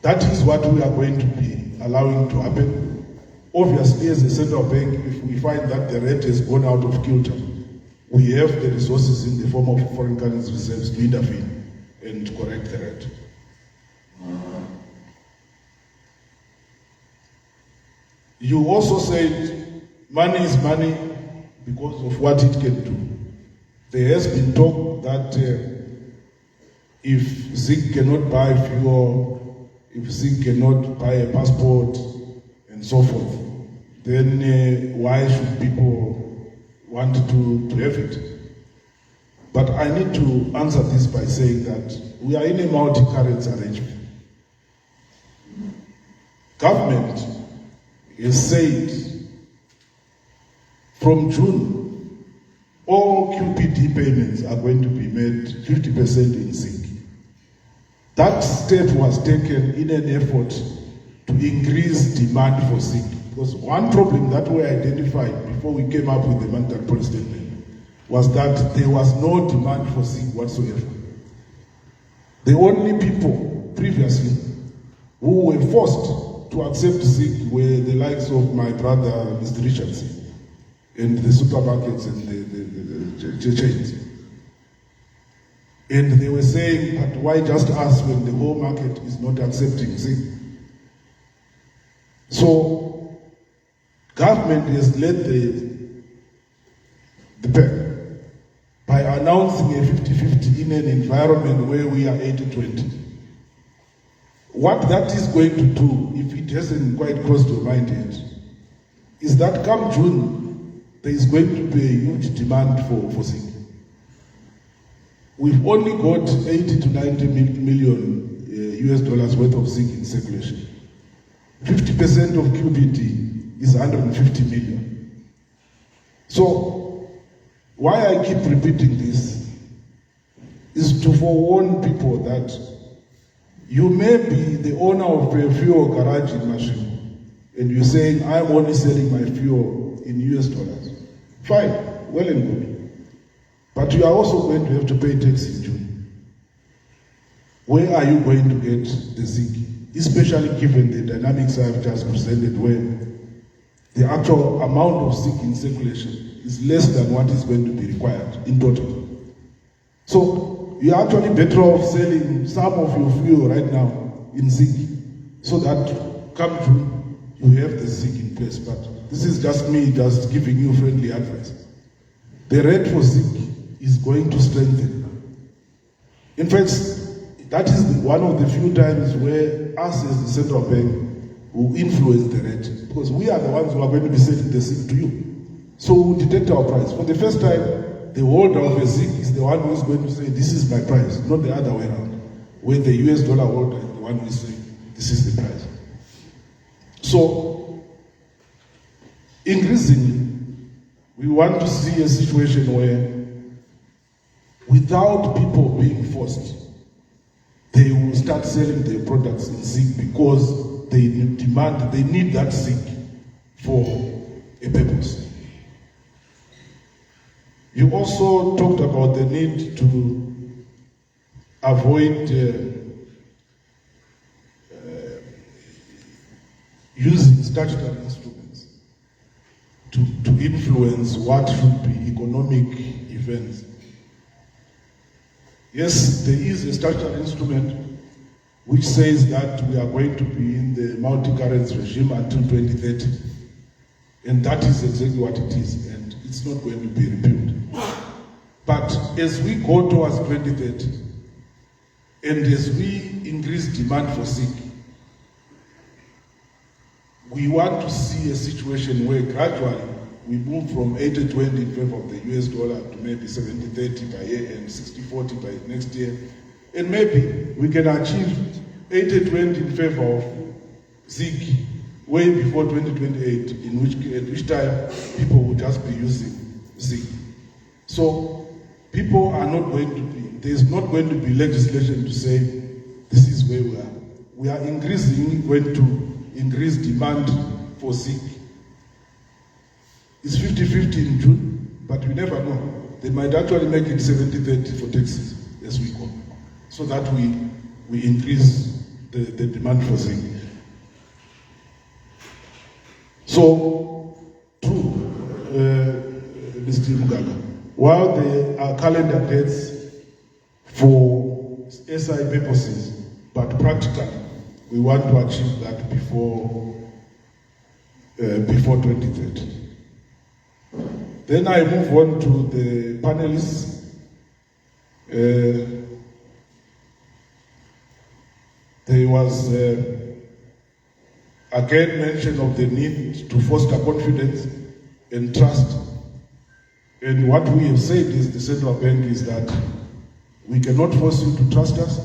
Speaker 10: that is what we are going to be allowing to happen. Obviously, as a central bank, if we find that the rate has gone out of kilter, we have the resources in the form of foreign currency reserves to intervene and to correct the rate. You also said money is money because of what it can do. There has been talk that if ZIG cannot buy fuel, if ZIG cannot buy a passport, and so forth, then why should people want to have it? But I need to answer this by saying that we are in a multi-currency arrangement. Government has said from June, all QPD payments are going to be made 50% in ZIG. That step was taken in an effort to increase demand for ZIG. Because one problem that we identified before we came up with the monetary policy statement was that there was no demand for ZIG whatsoever. The only people previously who were forced to accept ZIG were the likes of my brother, Mr. Richardson, and the supermarkets and the chains. And they were saying, but why just us when the whole market is not accepting ZIG? So, government has led the pack by announcing a 50-50 in an environment where we are 80-20. What that is going to do, if it hasn't quite crossed your mind yet, is that come June, there is going to be a huge demand for ZIG. We've only got 80 to 90 million US dollars worth of ZIG in circulation. 50% of QBD is 150 million. So, why I keep repeating this is to forewarn people that you may be the owner of a fuel garage in Masvingo, and you're saying, I'm only selling my fuel in US dollars. Fine, well and good. But you are also going to have to pay tax in June. Where are you going to get the ZIG? Especially given the dynamics I've just presented, where the actual amount of ZIG in circulation is less than what is going to be required in total. So you're actually better off selling some of your fuel right now in ZIG, so that come June you have the ZIG in place. But this is just me just giving you friendly advice. The rate for ZIG is going to strengthen. In fact, that is one of the few times where us as the central bank will influence the rate, because we are the ones who are going to be selling the ZIG to you. So we'll detect our price. For the first time, the holder of a ZIG is the one who is going to say, this is my price, not the other way around, where the US dollar holder is the one who is saying, this is the price. So, increasingly, we want to see a situation where, without people being forced, they will start selling their products in ZIG because they need that ZIG for a purpose. You also talked about the need to avoid using statutory instruments to influence what should be economic events. Yes, there is a statutory instrument which says that we are going to be in the multi-currency regime until 2030. And that is exactly what it is, and it's not going to be repealed. But as we go towards 2030, and as we increase demand for ZIG, we want to see a situation where gradually we move from 80-20 in favor of the US dollar to maybe 70-30 by year and 60-40 by next year. And maybe we can achieve 80-20 in favor of ZIG way before 2028, at which time people will just be using ZIG. So people are not going to be, there's not going to be legislation to say this is where we are. We are increasingly going to increase demand for ZIG. It's 50-50 in June, but we never know. They might actually make it 70-30 for taxes as we go, so that we increase the demand for ZIG. So, true, Mr. Mugaga, while there are calendar dates for SI purposes, but practically, we want to achieve that before 2030. Then I move on to the panelists. There was again mention of the need to foster confidence and trust. And what we have said is the central bank is that we cannot force you to trust us,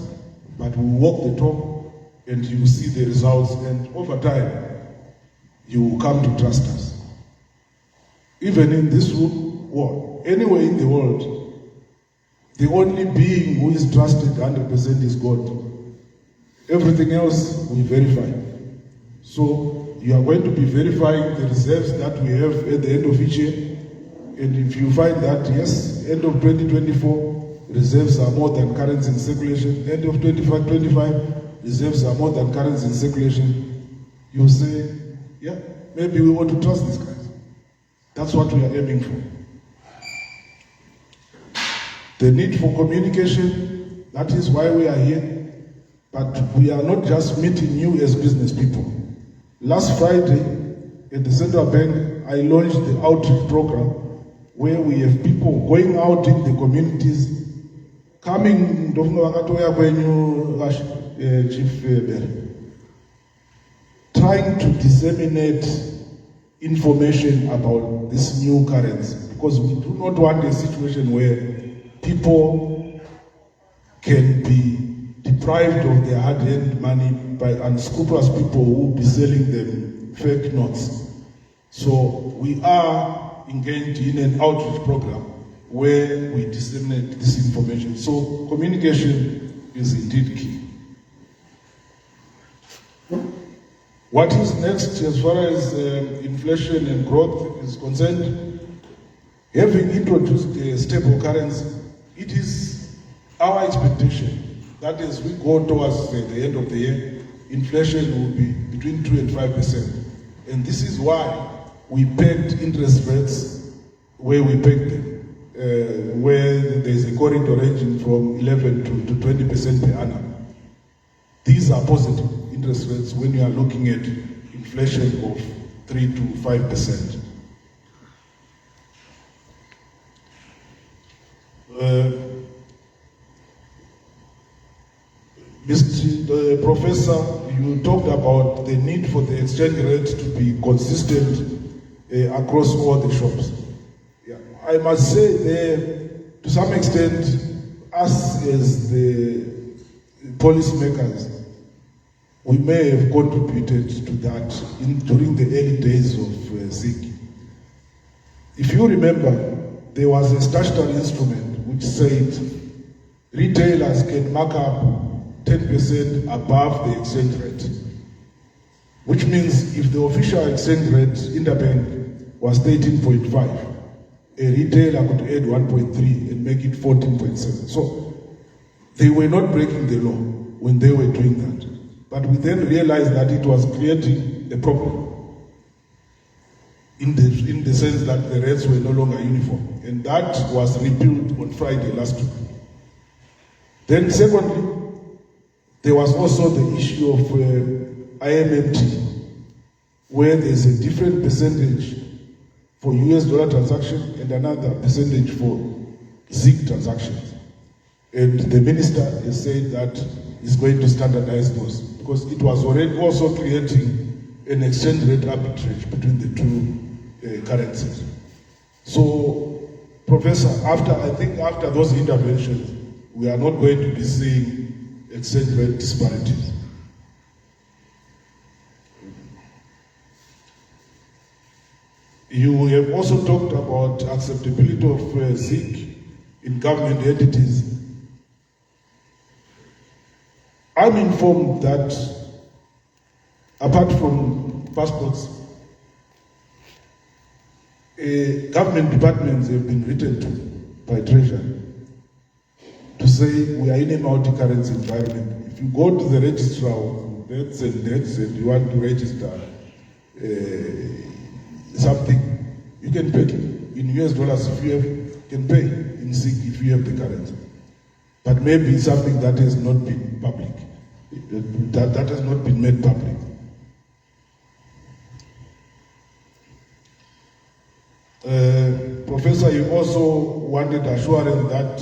Speaker 10: but we walk the talk and you will see the results, and over time you will come to trust us. Even in this room or anywhere in the world, the only being who is trusted 100% is God. Everything else we verify. So you are going to be verifying the reserves that we have at the end of each year. And if you find that, yes, end of 2024, reserves are more than currency in circulation, end of 2025, reserves are more than currency in circulation, you say, yeah, maybe we want to trust these guys. That's what we are aiming for. The need for communication, that is why we are here. But we are not just meeting you as business people. Last Friday, at the Central Bank, I launched the outreach program where we have people going out in the communities, coming, Chief trying to disseminate information about this new currency, because we do not want a situation where people can be deprived of their hard-earned money by unscrupulous people who will be selling them fake notes. So we are engaged in an outreach program where we disseminate this information. So communication is indeed key. What is next as far as inflation and growth is concerned? Having introduced a stable currency, it is our expectation that as we go towards the end of the year, inflation will be between 2 and 5%. And this is why we pegged interest rates where we pegged them, where there's a corridor ranging from 11 to 20% per annum. These are positive interest rates when you are looking at inflation of 3 to 5%. Mr. Professor, you talked about the need for the exchange rate to be consistent across all the shops. Yeah. I must say there, to some extent, us as the policymakers, we may have contributed to that during the early days of ZIG. If you remember, there was a statutory instrument which said retailers can mark up 10% above the exchange rate, which means if the official exchange rate interbank was 13.5, a retailer could add 1.3 and make it 14.7. So they were not breaking the law when they were doing that. But we then realized that it was creating a problem in the sense that the rates were no longer uniform. And that was repealed on Friday last week. Then secondly, there was also the issue of IMFT, where there's a different percentage for US dollar transaction and another percentage for ZIG transactions. And the minister has said that he's going to standardize those, because it was already also creating an exchange rate arbitrage between the two currencies. So, Professor, after those interventions, we are not going to be seeing exchange rate disparities. You have also talked about acceptability of ZIG in government entities. I'm informed that apart from passports, government departments have been written to by Treasury to say we are in a multi-currency environment. If you go to the registrar of debts and you want to register something, you can pay in US dollars if you have, can pay in ZIG if you have the currency. But maybe it's something that has not been public, that has not been made public. Professor, you also wanted assurance that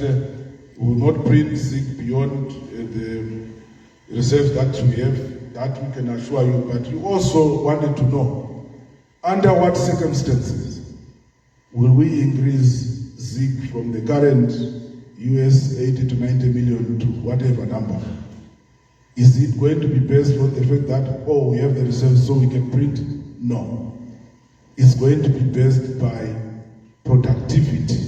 Speaker 10: we will not print ZIG beyond the reserves that we have, that we can assure you. But you also wanted to know, under what circumstances will we increase ZIG from the current US 80 to 90 million to whatever number? Is it going to be based on the fact that, oh, we have the reserves so we can print? No. It's going to be based by productivity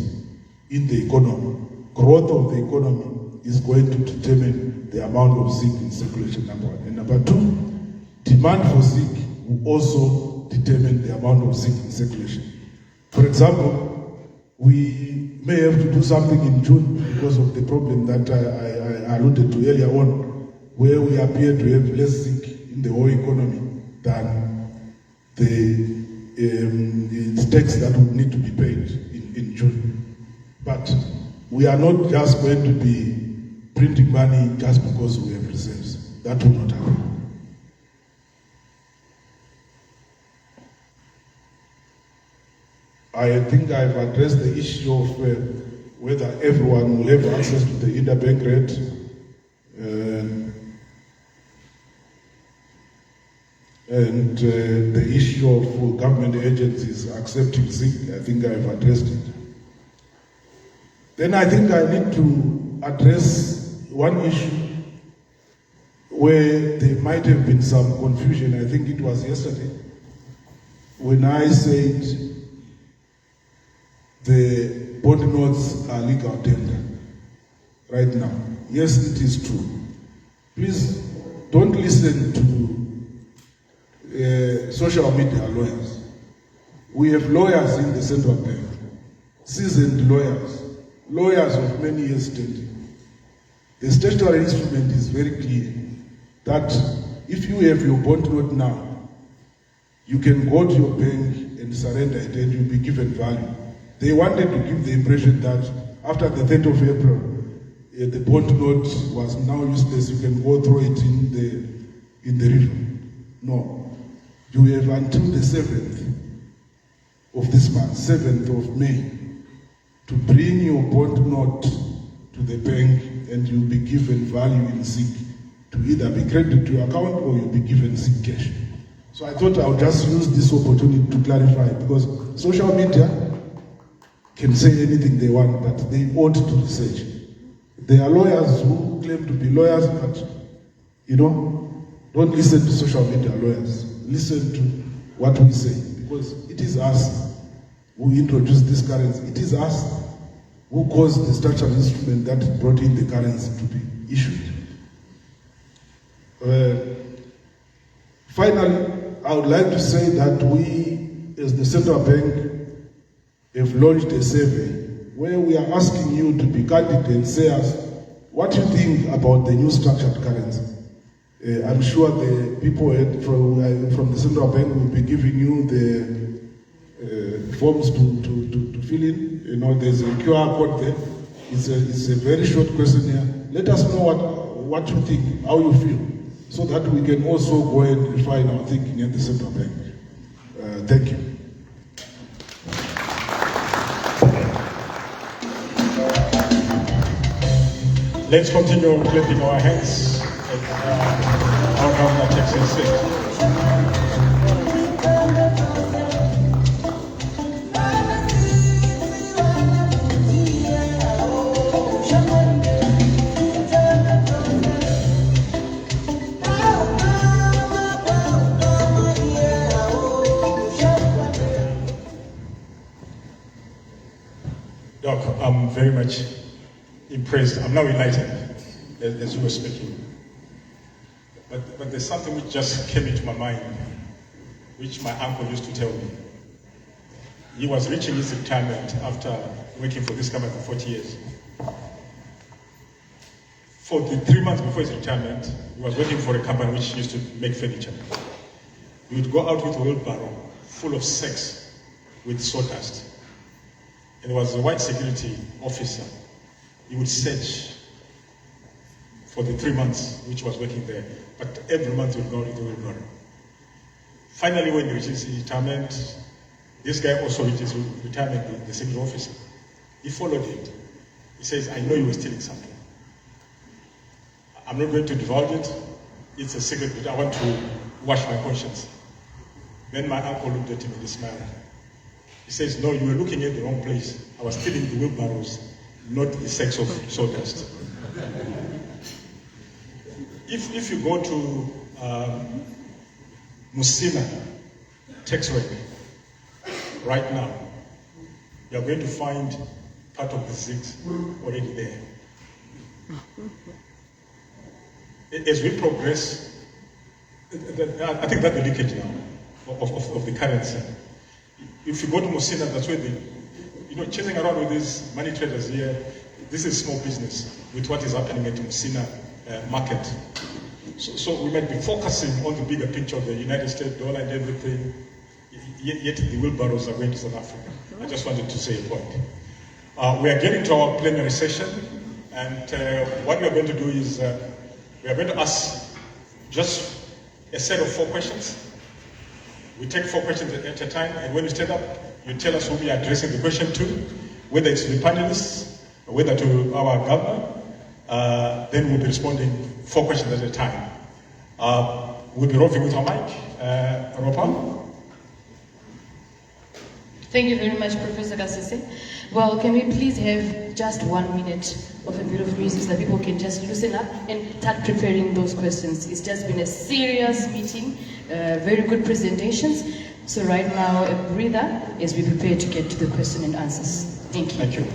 Speaker 10: in the economy. Growth of the economy is going to determine the amount of ZIG in circulation, number one. And number two, demand for ZIG will also determine the amount of ZIG in circulation. For example, we may have to do something in June because of the problem that I alluded to earlier on, where we appear to have less ZIG in the whole economy than the tax that would need to be paid in June. But we are not just going to be printing money just because we have reserves. That will not happen. I think I've addressed the issue of whether everyone will have access to the interbank rate. And the issue of government agencies accepting ZIG, I think I've addressed it. Then I think I need to address one issue where there might have been some confusion. I think it was yesterday when I said the bond notes are legal tender right now. Yes, it is true. Please don't listen to social media lawyers. We have lawyers in the central bank, seasoned lawyers, lawyers of many years standing. The statutory instrument is very clear that if you have your bond note now, you can go to your bank and surrender it and you'll be given value. They wanted to give the impression that after the 3rd of April, the bond note was now useless, you can go throw it in the river. No. You have until the 7th of this month, 7th of May, to bring your bond note to the bank and you'll be given value in ZIG to either be credited to your account or you'll be given ZIG cash. So I thought I'll just use this opportunity to clarify, because social media can say anything they want, but they ought to research. There are lawyers who claim to be lawyers, but don't listen to social media lawyers. Listen to what we say, because it is us who introduced this currency. It is us who caused the structural instrument that brought in the currency to be issued. Finally, I would like to say that we, as the central bank, have launched a survey where we are asking you to be candid and say us what you think about the new structured currency. I'm sure the people from the central bank will be giving you the forms to fill in. There's a QR code there. It's a very short questionnaire. Let us know what you think, how you feel, so that we can also go and refine our thinking at the central bank. Thank you.
Speaker 2: Let's continue clapping our hands. Our governor takes his seat. Doc, I'm very much impressed. I'm now enlightened as you were speaking. But there's something which just came into my mind, which my uncle used to tell me. He was reaching his retirement after working for this company for 40 years. For the 3 months before his retirement, he was working for a company which used to make furniture. He would go out with a wheelbarrow full of sacks with sawdust. And there was a white security officer. He would search for the 3 months which was working there, but every month he would go with the wheelbarrow. Finally, when he reached his retirement, this guy also reached his retirement, the security officer. He followed it. He says, I know you were stealing something. I'm not going to divulge it. It's a secret, but I want to wash my conscience. Then my uncle looked at him and he smiled. He says, no, you were looking at the wrong place. I was stealing the wheelbarrows, not the sacks of sawdust. If you go to Musina tax rate right now, you are going to find part of the ZIGs already there. As we progress, I think that's the leakage now of the currency. If you go to Musina, that's where chasing around with these money traders here, this is small business with what is happening at Musina market. So we might be focusing on the bigger picture of the United States dollar and everything, yet the wheelbarrows are going to South Africa. I just wanted to say a point. We are getting to our plenary session, and what we are going to do is we are going to ask just a set of 4 questions. We take 4 questions at a time, and when you stand up, you tell us who we are addressing the question to, whether it's the panelists, or whether to our governor. Then we'll be responding 4 questions at a time. We'll be roving with our mic. Ropa?
Speaker 1: Thank you very much, Professor Kasese. Well, can we please have just 1 minute of a bit of music so that people can just loosen up and start preparing those questions? It's just been a serious meeting, very good presentations. So right now, a breather as we prepare to get to the question and answers. Thank you.
Speaker 2: Thank you.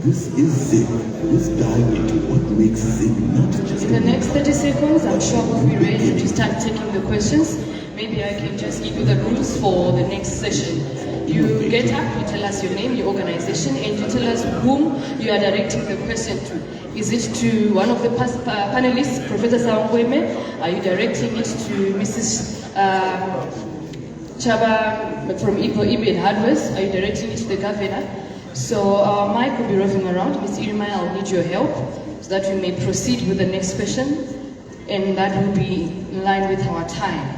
Speaker 11: This is ZIG. Let's dive into what makes ZIG not just...
Speaker 1: In the next 30 seconds, I'm sure we'll be ready to start taking the questions. Maybe I can just give you the rules for the next session. You get up, you tell us your name, your organization, and you tell us whom you are directing the question to. Is it to one of the panelists, Professor Sawangweme? Are you directing it to Mrs. Chaba from Ibe and Hardwares? Are you directing it to the governor? So our mic will be roving around. Ms. Irma, I'll need your help so that we may proceed with the next question, and that will be in line with our time.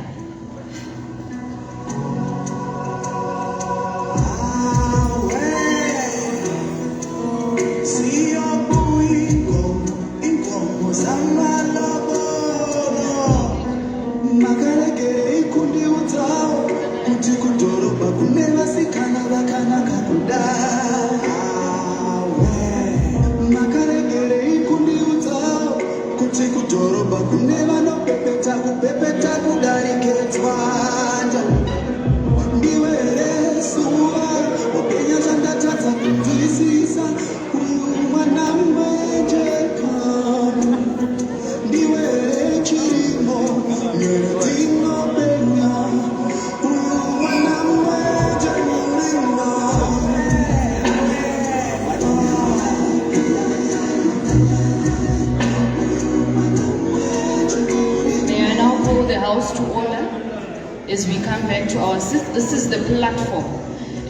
Speaker 1: As we come back to our, this is the platform.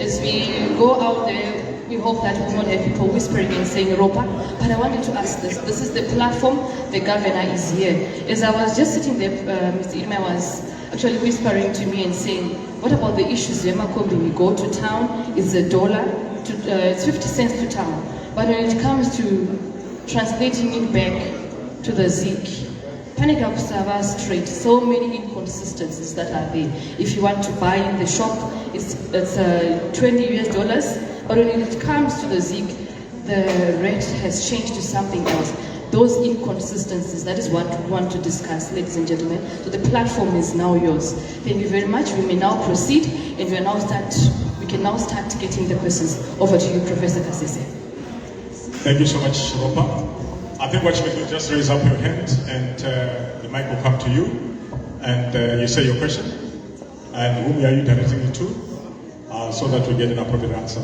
Speaker 1: As we go out there, we hope that we will not have people whispering and saying Ropa. But I wanted to ask this. This is the platform. The governor is here. As I was just sitting there, Mr. Irma was actually whispering to me and saying, what about the issues when we go to town? It's $1, it's 50 cents to town. But when it comes to translating it back to the ZIG, Panic Observer Street, so many inconsistencies that are there. If you want to buy in the shop, it's $20 US. But when it comes to the ZIG, the rate has changed to something else. Those inconsistencies, that is what we want to discuss, ladies and gentlemen. So the platform is now yours. Thank you very much. We may now proceed, and we can now start getting the questions. Over to you, Professor Kasese.
Speaker 2: Thank you so much, Ropa. I think what you can do, just raise up your hand, and the mic will come to you, and you say your question, and whom are you directing it to, so that we get an appropriate answer.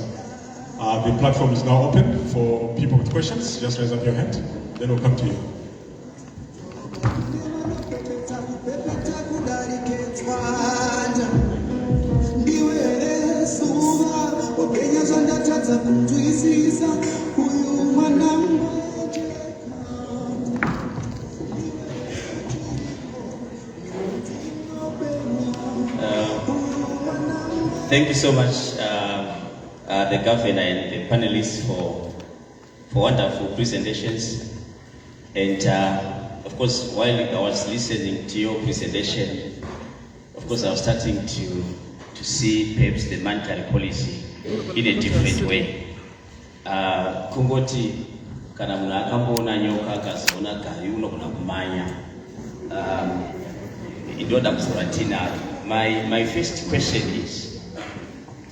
Speaker 2: The platform is now open for people with questions. Just raise up your hand, then we'll come to you.
Speaker 12: Thank you so much, the governor and the panelists for wonderful presentations. And of course, while I was listening to your presentation, of course, I was starting to see perhaps the monetary policy in a different way. Kungoti kana muna akamboona nyoka akazoona gari unogona kumanya. Indoda kuzoratina. My first question is,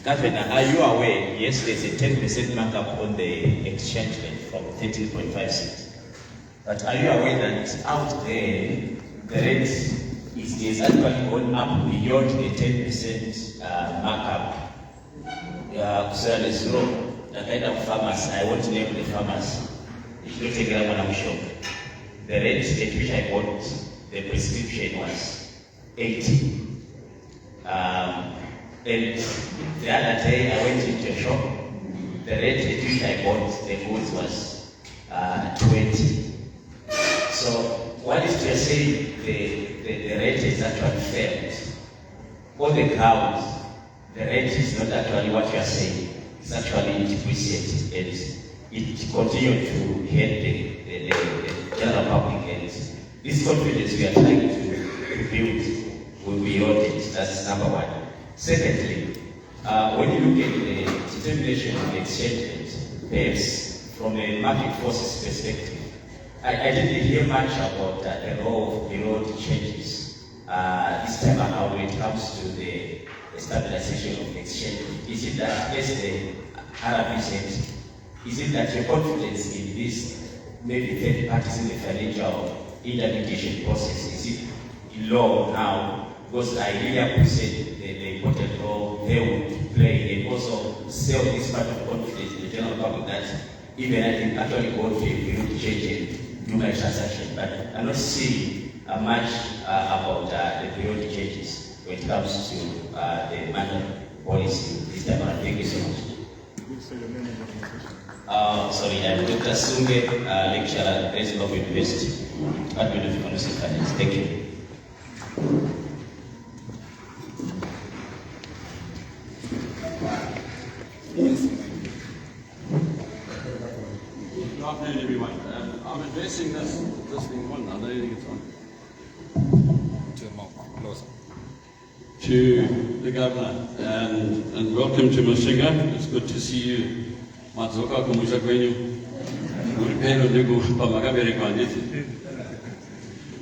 Speaker 12: Governor, are you aware, yes, there's a 10% markup on the exchange rate from 13.56. But are you aware that out there, the rate is actually gone up beyond the 10% markup? The kind of farmers, I won't name the farmers, the rate at which I bought the prescription was 80. And the other day I went into a shop, the rate at which I bought the goods was 20. So what is to say the rate is actually fair? On the ground, the rate is not actually what you are saying, it's actually depreciated, and it continues to hurt the general public, and this confidence we are trying to build will be eroded. That's number one. Secondly, when you look at the determination of the exchange rate, perhaps from a market forces perspective, I didn't hear much about the role of the road changes this time around when it comes to the stabilization of the exchange rate. Is it that, as the RBZ, is it that your confidence in this, maybe third parties in the financial intermediation process, is it low now? Because I really appreciate the important role they would play, and also sell this part of confidence in the general public that even I can actually go to a period change and do my transaction. But I'm not seeing much about the periodic changes when it comes to the money policy this time around. Thank you so much. Sorry, I'm Dr. Sunge, lecturer at RBZ Governor University, Department of Economics and Finance. Thank you.
Speaker 13: Good afternoon, everyone. I'm addressing this thing one. I don't think it's on. To the governor, and welcome to Mushayavanhu. It's good to see you. Matzoka kumusha kwenyu.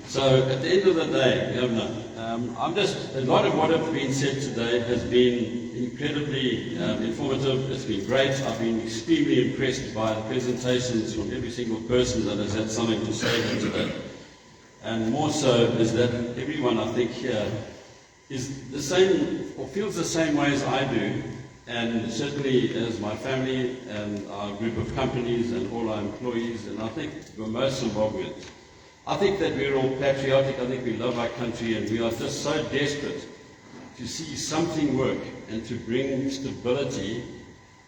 Speaker 13: So at the end of the day, Governor, a lot of what has been said today has been incredibly informative. It's been great. I've been extremely impressed by the presentations from every single person that has had something to say here today. And more so is that everyone, I think, here is the same, or feels the same way as I do, and certainly as my family and our group of companies and all our employees, and I think we're most Zimbabweans. I think that we're all patriotic. I think we love our country, and we are just so desperate to see something work and to bring stability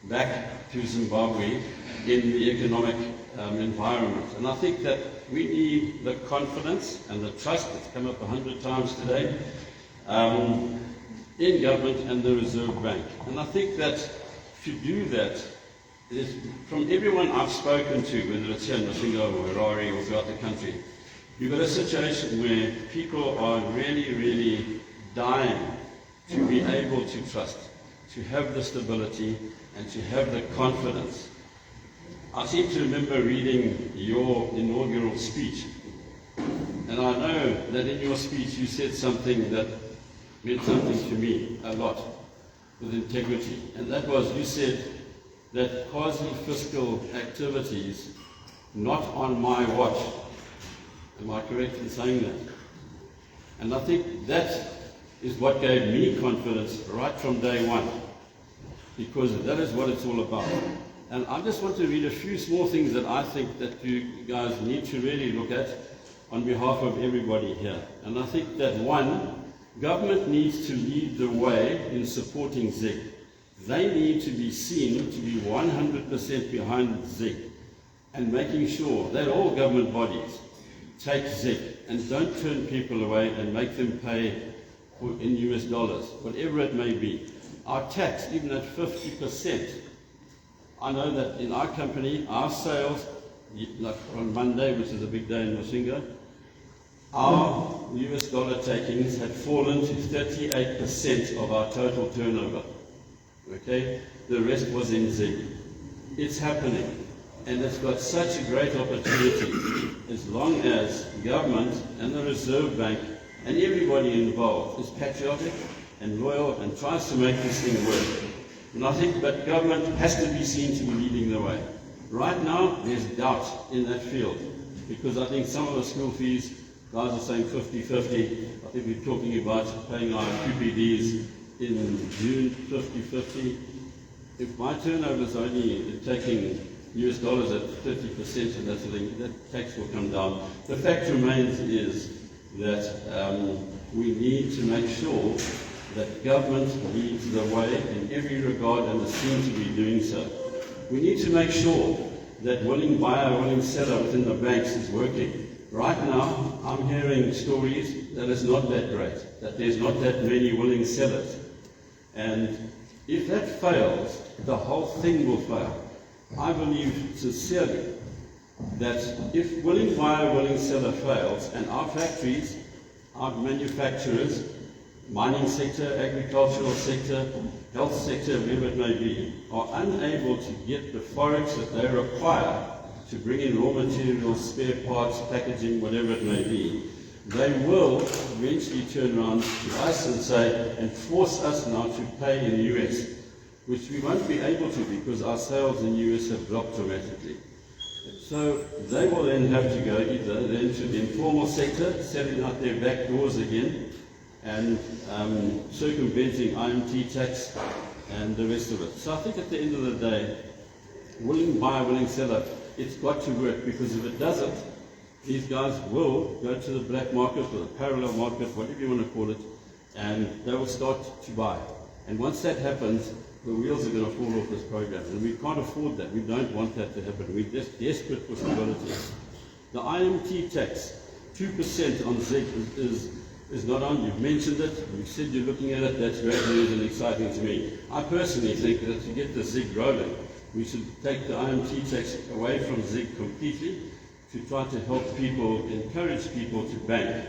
Speaker 13: back to Zimbabwe in the economic environment. And I think that we need the confidence and the trust that's come up 100 times today in government and the Reserve Bank. And I think that to do that, from everyone I've spoken to, whether it's here in Masvingo or Harare or throughout the country, you've got a situation where people are really, really dying to be able to trust, to have the stability, and to have the confidence. I seem to remember reading your inaugural speech, and I know that in your speech you said something that meant something to me a lot, with integrity, and that was, you said that quasi-fiscal activities not on my watch. Am I correct in saying that? And I think that is what gave me confidence right from day one, because that is what it's all about. And I just want to read a few small things that I think that you guys need to really look at on behalf of everybody here. And I think that one, government needs to lead the way in supporting ZIG. They need to be seen to be 100% behind ZIG and making sure that all government bodies take ZIG and don't turn people away and make them pay in US dollars, whatever it may be. Our tax, even at 50%, I know that in our company, our sales, like on Monday, which is a big day in Masvingo, our US dollar takings had fallen to 38% of our total turnover. Okay? The rest was in ZIG. It's happening. And it's got such a great opportunity as long as government and the Reserve Bank and everybody involved is patriotic and loyal and tries to make this thing work. And I think that government has to be seen to be leading the way. Right now, there's doubt in that field, because I think some of the school fees, guys are saying 50-50. I think we're talking about paying our QPDs in June 50-50. If my turnover is only taking US dollars at 30% and that sort of thing, that tax will come down. The fact remains is that we need to make sure that government leads the way in every regard and is seen to be doing so. We need to make sure that willing buyer, willing seller within the banks is working. Right now, I'm hearing stories that it's not that great, that there's not that many willing sellers. And if that fails, the whole thing will fail. I believe sincerely that if willing buyer, willing seller fails, and our factories, our manufacturers, mining sector, agricultural sector, health sector, wherever it may be, are unable to get the forex that they require to bring in raw materials, spare parts, packaging, whatever it may be, they will eventually turn around to us and say, and force us now to pay in US, which we won't be able to because our sales in US have dropped dramatically. So they will then have to go either then to the informal sector, selling out their back doors again, and circumventing IMT tax and the rest of it. So I think at the end of the day, willing buyer, willing seller, it's got to work, because if it doesn't, these guys will go to the black market or the parallel market, whatever you want to call it, and they will start to buy. And once that happens, the wheels are going to fall off this program, and we can't afford that. We don't want that to happen. We're just desperate for stability. The IMT tax, 2% on ZIG is not on. You've mentioned it. You said you're looking at it. That's great news and exciting to me. I personally think that to get the ZIG rolling, we should take the IMT tax away from ZIG completely to try to help people, encourage people to bank.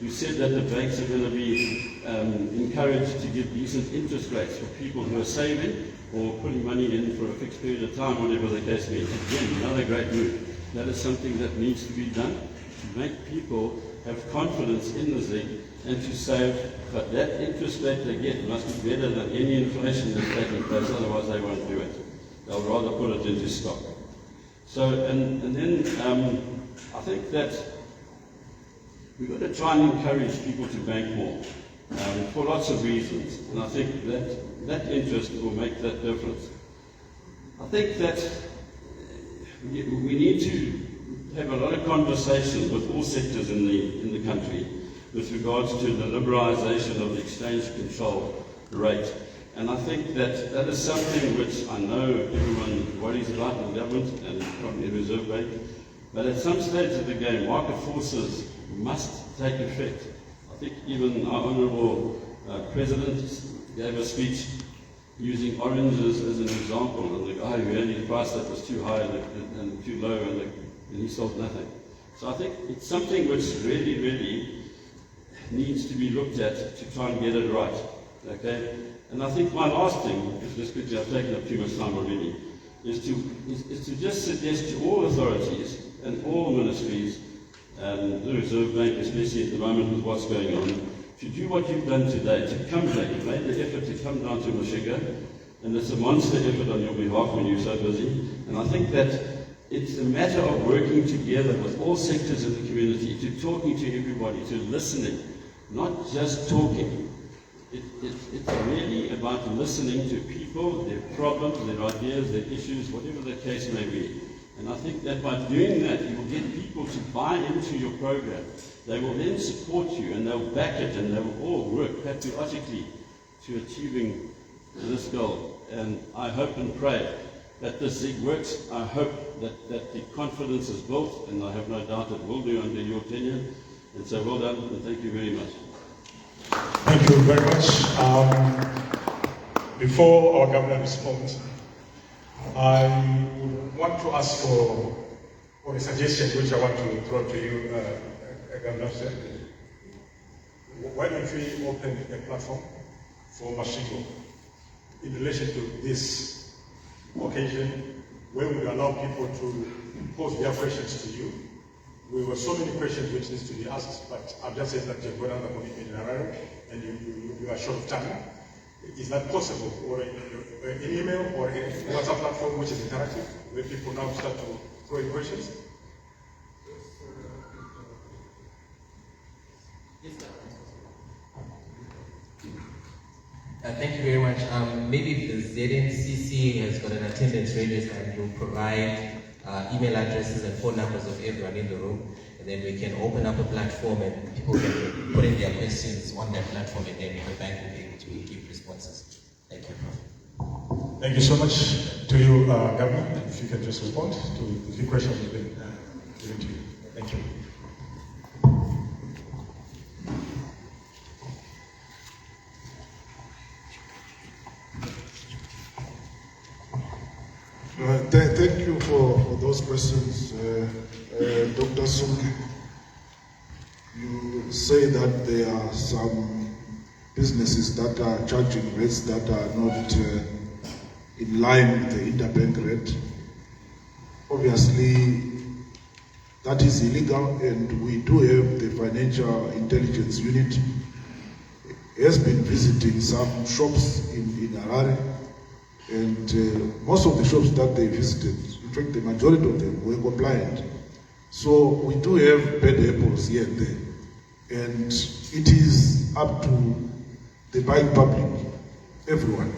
Speaker 13: You said that the banks are going to be encouraged to give decent interest rates for people who are saving or putting money in for a fixed period of time, whatever the case may be. Again, another great move. That is something that needs to be done to make people have confidence in the ZIG and to save, but that interest rate they get must be better than any inflation that's taking place, otherwise they won't do it. They'll rather put it into stock. So, and then I think that we've got to try and encourage people to bank more for lots of reasons, and I think that interest will make that difference. I think that we need to have a lot of conversation with all sectors in the country with regards to the liberalisation of the exchange control rate. And I think that is something which I know everyone worries about in government and probably the Reserve Bank. But at some stage of the game, market forces must take effect. I think even our Honourable President gave a speech using oranges as an example, and the guy who had the price that was too high and too low, and he sold nothing. So I think it's something which really, really needs to be looked at to try and get it right. Okay? And I think one last thing, is just quickly, I've taken up too much time already, is to just suggest to all authorities and all ministries, the Reserve Bank, especially at the moment with what's going on, to do what you've done today, to come down. You've made the effort to come down to Mushayavanhu, and it's a monster effort on your behalf when you're so busy. And I think that it's a matter of working together with all sectors of the community, to talking to everybody, to listening, not just talking. It's really about listening to people, their problems, their ideas, their issues, whatever the case may be. And I think that by doing that, you will get people to buy into your program. They will then support you, and they'll back it, and they will all work patriotically to achieving this goal. And I hope and pray that this ZIG works. I hope that the confidence is built, and I have no doubt it will do under your tenure. And so well done, and thank you very much.
Speaker 2: Thank you very much. Before our governor responds, I would want to ask for a suggestion which I want to throw to you, Governor. Why don't we open a platform for Masvingo in relation to this occasion, where we allow people to pose their questions to you. We were so many questions which needs to be asked, but I've just said that you've got another commitment in Harare and you are short of time. Is that possible? Or an email or a WhatsApp platform which is interactive, where people now start to throw in questions?
Speaker 14: Thank you very much. Maybe the ZNCC has got an attendance register and you'll provide email addresses and phone numbers of everyone in the room, and then we can open up a platform and people can put in their questions on that platform, and then the bank will be able to give responses. Thank you.
Speaker 2: Thank you so much to you, Governor. If you can just respond to the few questions we've been given to you. Thank you.
Speaker 10: Thank you for those questions, Dr. Sunke. You say that there are some businesses that are charging rates that are not in line with the interbank rate. Obviously, that is illegal, and we do have the Financial Intelligence Unit has been visiting some shops in Harare. And most of the shops that they visited, in fact the majority of them were compliant. So we do have bad apples here and there. And it is up to the buying public, everyone,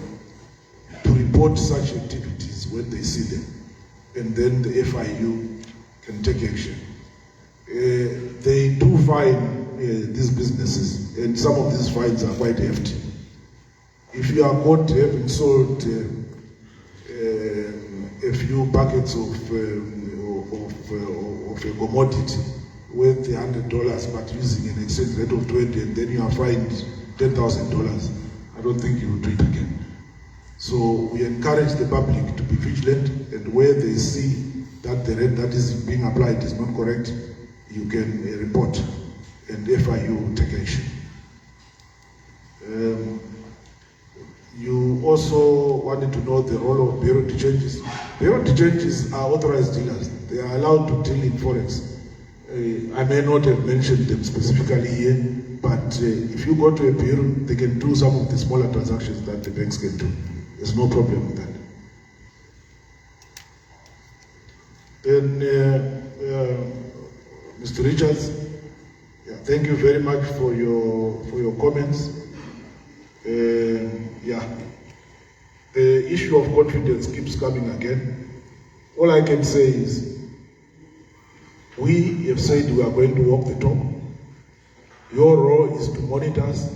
Speaker 10: to report such activities when they see them. And then the FIU can take action. They do fine these businesses, and some of these fines are quite hefty. If you are caught having sold a few buckets of a commodity worth $100, but using an exchange rate of 20, and then you are fined $10,000, I don't think you will do it again. So we encourage the public to be vigilant, and where they see that the rate that is being applied is not correct, you can report, and FIU will take action. You also wanted to know the role of bureau de changes. Bureau de changes are authorized dealers. They are allowed to deal in forex. I may not have mentioned them specifically here, but if you go to a bureau, they can do some of the smaller transactions that the banks can do. There's no problem with that. Then, Mr. Richards, thank you very much for your comments. The issue of confidence keeps coming again. All I can say is, we have said we are going to walk the talk. Your role is to monitor us.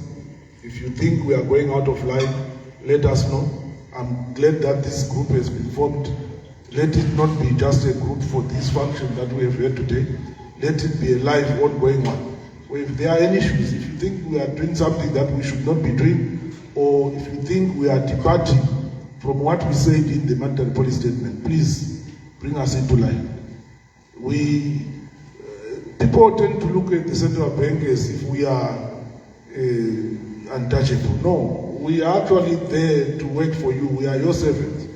Speaker 10: If you think we are going out of line, let us know. I'm glad that this group has been formed. Let it not be just a group for this function that we have here today. Let it be a live, ongoing one. So if there are any issues, if you think we are doing something that we should not be doing, or if you think we are departing from what we said in the monetary policy statement, please bring us into line. People tend to look at the central bank as if we are untouchable. No, we are actually there to work for you. We are your servants.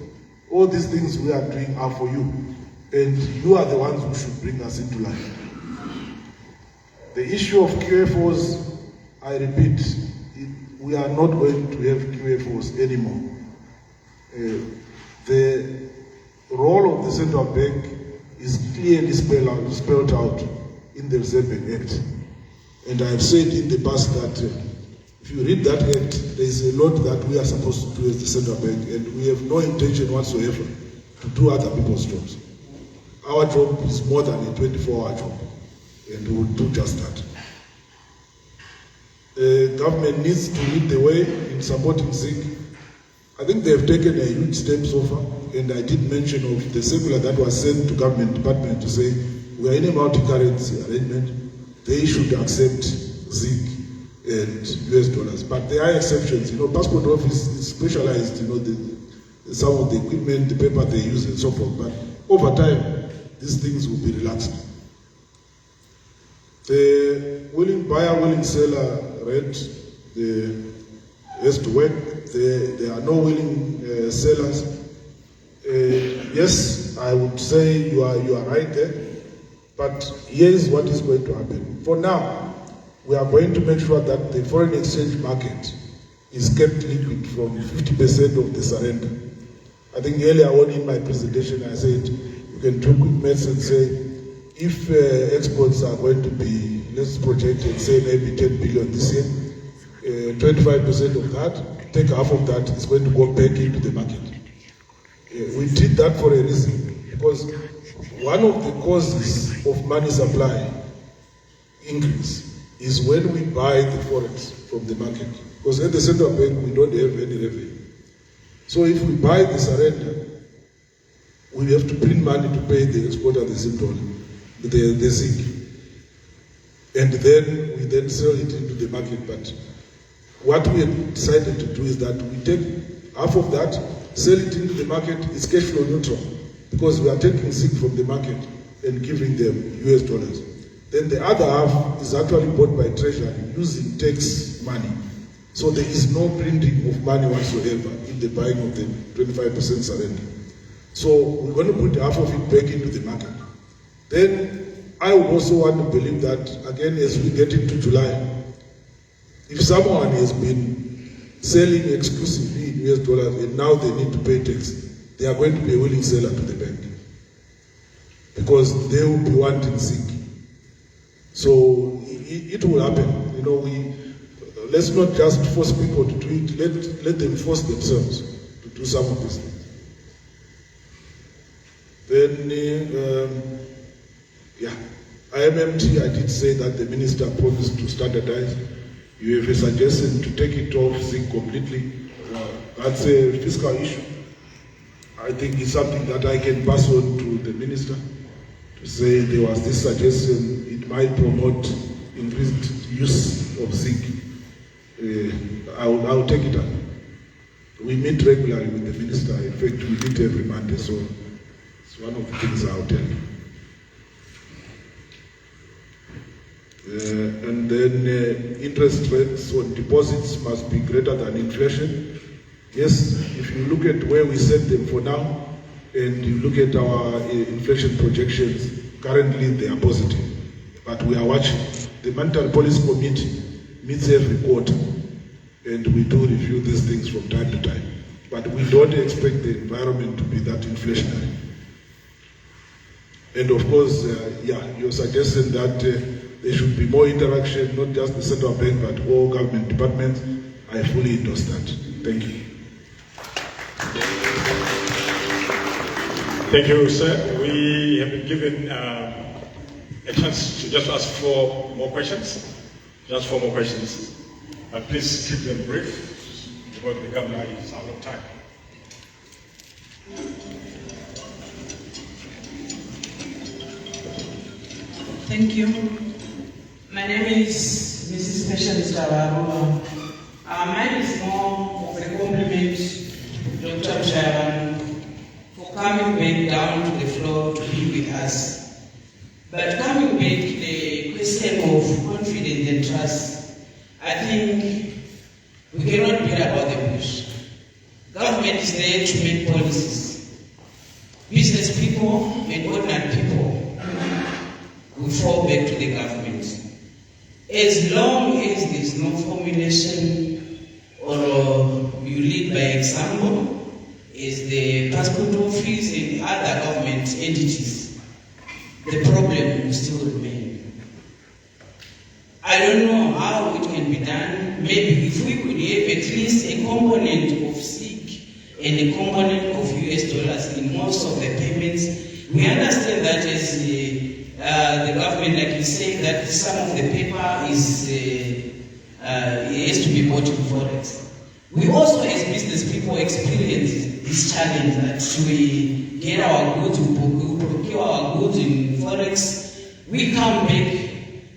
Speaker 10: All these things we are doing are for you. And you are the ones who should bring us into life. The issue of QFOs, I repeat, we are not going to have QFOs anymore. The role of the central bank is clearly spelled out in the Reserve Bank Act. And I have said in the past that if you read that act, there is a lot that we are supposed to do as the central bank, and we have no intention whatsoever to do other people's jobs. Our job is more than a 24-hour job, and we will do just that. The government needs to lead the way in supporting ZIG. I think they have taken a huge step so far, and I did mention of the circular that was sent to government department to say we are in a multi-currency arrangement. They should accept ZIG and US dollars, but there are exceptions. Passport office is specialized. Some of the equipment, the paper they use, and so forth. But over time, these things will be relaxed. The willing buyer, willing seller rate has to work. There are no willing sellers. Yes, I would say you are right there. But here is what is going to happen. For now, we are going to make sure that the foreign exchange market is kept liquid from 50% of the surrender. I think earlier on in my presentation I said you can do quick maths and say if exports are going to be, let's project and say maybe 10 billion this year, 25% of that, take half of that, is going to go back into the market. We did that for a reason, because one of the causes of money supply increase is when we buy the forex from the market. Because at the central bank, we don't have any revenue. So if we buy the surrender, we have to print money to pay the exporter the ZIG, the ZIG. And then we then sell it into the market. But what we have decided to do is that we take half of that, sell it into the market, it's cash flow neutral. Because we are taking ZIG from the market and giving them US dollars. Then the other half is actually bought by Treasury using tax money. So there is no printing of money whatsoever in the buying of the 25% surrender. So we're going to put half of it back into the market. Then I would also want to believe that, again, as we get into July, if someone has been selling exclusively in US dollars and now they need to pay tax, they are going to be a willing seller to the bank. Because they will be wanting ZIG. So it will happen. Let's not just force people to do it. Let them force themselves to do some of these things. Then, IMMT, I did say that the minister promised to standardize. You have a suggestion to take it off ZIG completely. That's a fiscal issue. I think it's something that I can pass on to the minister to say there was this suggestion. It might promote increased use of ZIG. I'll take it up. We meet regularly with the minister. In fact, we meet every Monday, so it's one of the things I'll tell you. And then interest rates on deposits must be greater than inflation. Yes, if you look at where we set them for now, and you look at our inflation projections, currently they are positive. But we are watching. The Monetary Policy Committee meets every quarter, and we do review these things from time to time. But we don't expect the environment to be that inflationary. And of course, your suggestion that there should be more interaction, not just the central bank, but all government departments, I fully endorse that. Thank you.
Speaker 2: Thank you, sir. We have been given a chance to just ask 4 more questions. Just 4 more questions. Please keep them brief, because the governor is out of time.
Speaker 15: Thank you. My name is Mrs. Specialist Awarua. Mine is more of a compliment to Dr. Mushayavanhu for coming back down to the floor to be with us. But coming back to the question of confidence and trust, I think we cannot be about the the government. As long as there's no formulation or you lead by example, as the passport office and other government entities, the problem will still remain. I don't know how it can be done. Maybe if we could have at least a component of ZIG and a component of US dollars in most of the payments. We understand that as the government, like you say, that some of the paper is has to be bought in forex. We also, as business people, experience this challenge that we get our goods, we procure our goods in forex. We come back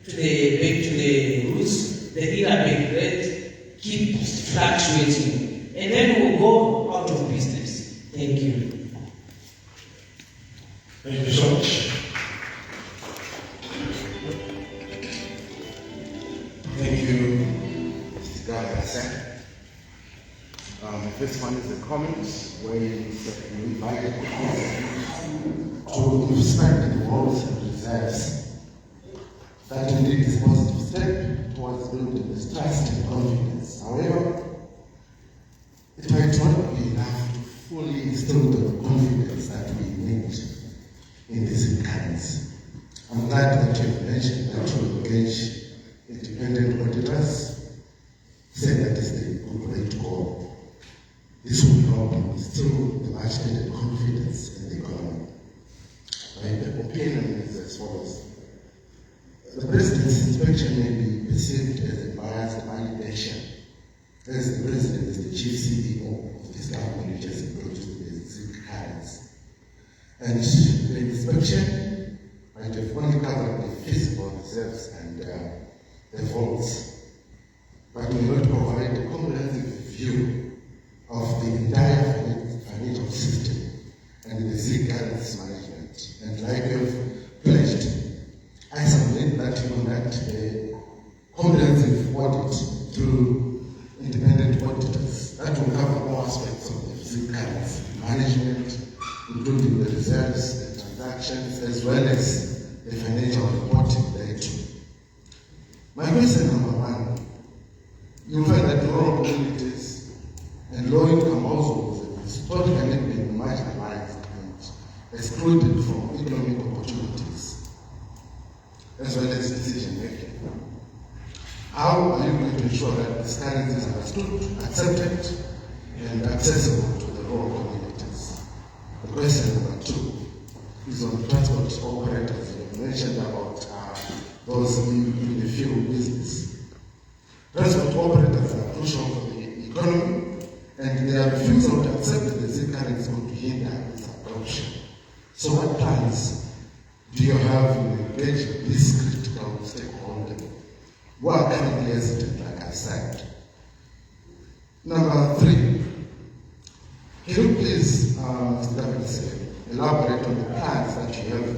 Speaker 15: to the roots, the interbank rate keeps fluctuating, and then we'll go out of business. Thank you.
Speaker 2: Thank you so much.
Speaker 16: Thank you, Mr. Governor. The first one is a comment where you invited to respect the roles and reserves. That indeed is a positive step towards building this trust and confidence. However, it might not be enough to fully instill the confidence that we need in these currency. I'm glad that you have mentioned that you engage independent auditors, say that is the good way to go. This will help instill the much-needed confidence in the economy. My opinion is as follows. The President's inspection may be perceived as a biased validation, as the President is the chief CEO of this government which has introduced the ZIG currency. And the inspection might have only covered the physical reserves and the vaults, but may not provide a comprehensive view of the entire financial system and the ZIG currency management. And like you have pledged, I submit that you conduct a comprehensive audit through independent auditors that will cover all aspects of the ZIG currency management, including the reserves, the transactions, as well as the financial reporting thereto. My question number one, you'll find that rural communities and low-income households have historically been marginalized and excluded from economic opportunities, as well as decision-making. How are you going to ensure that this currency is understood, accepted, and accessible to the rural communities? The question number two is on transport operators. You mentioned about those in the fuel business. Transport operators are crucial for the economy, and their refusal to accept the ZIG currency would hinder its adoption. So what plans do you have in engaging this critical stakeholder who are currently hesitant, like I said? Number three, can you please, Mr. Governor, elaborate on the plans that you have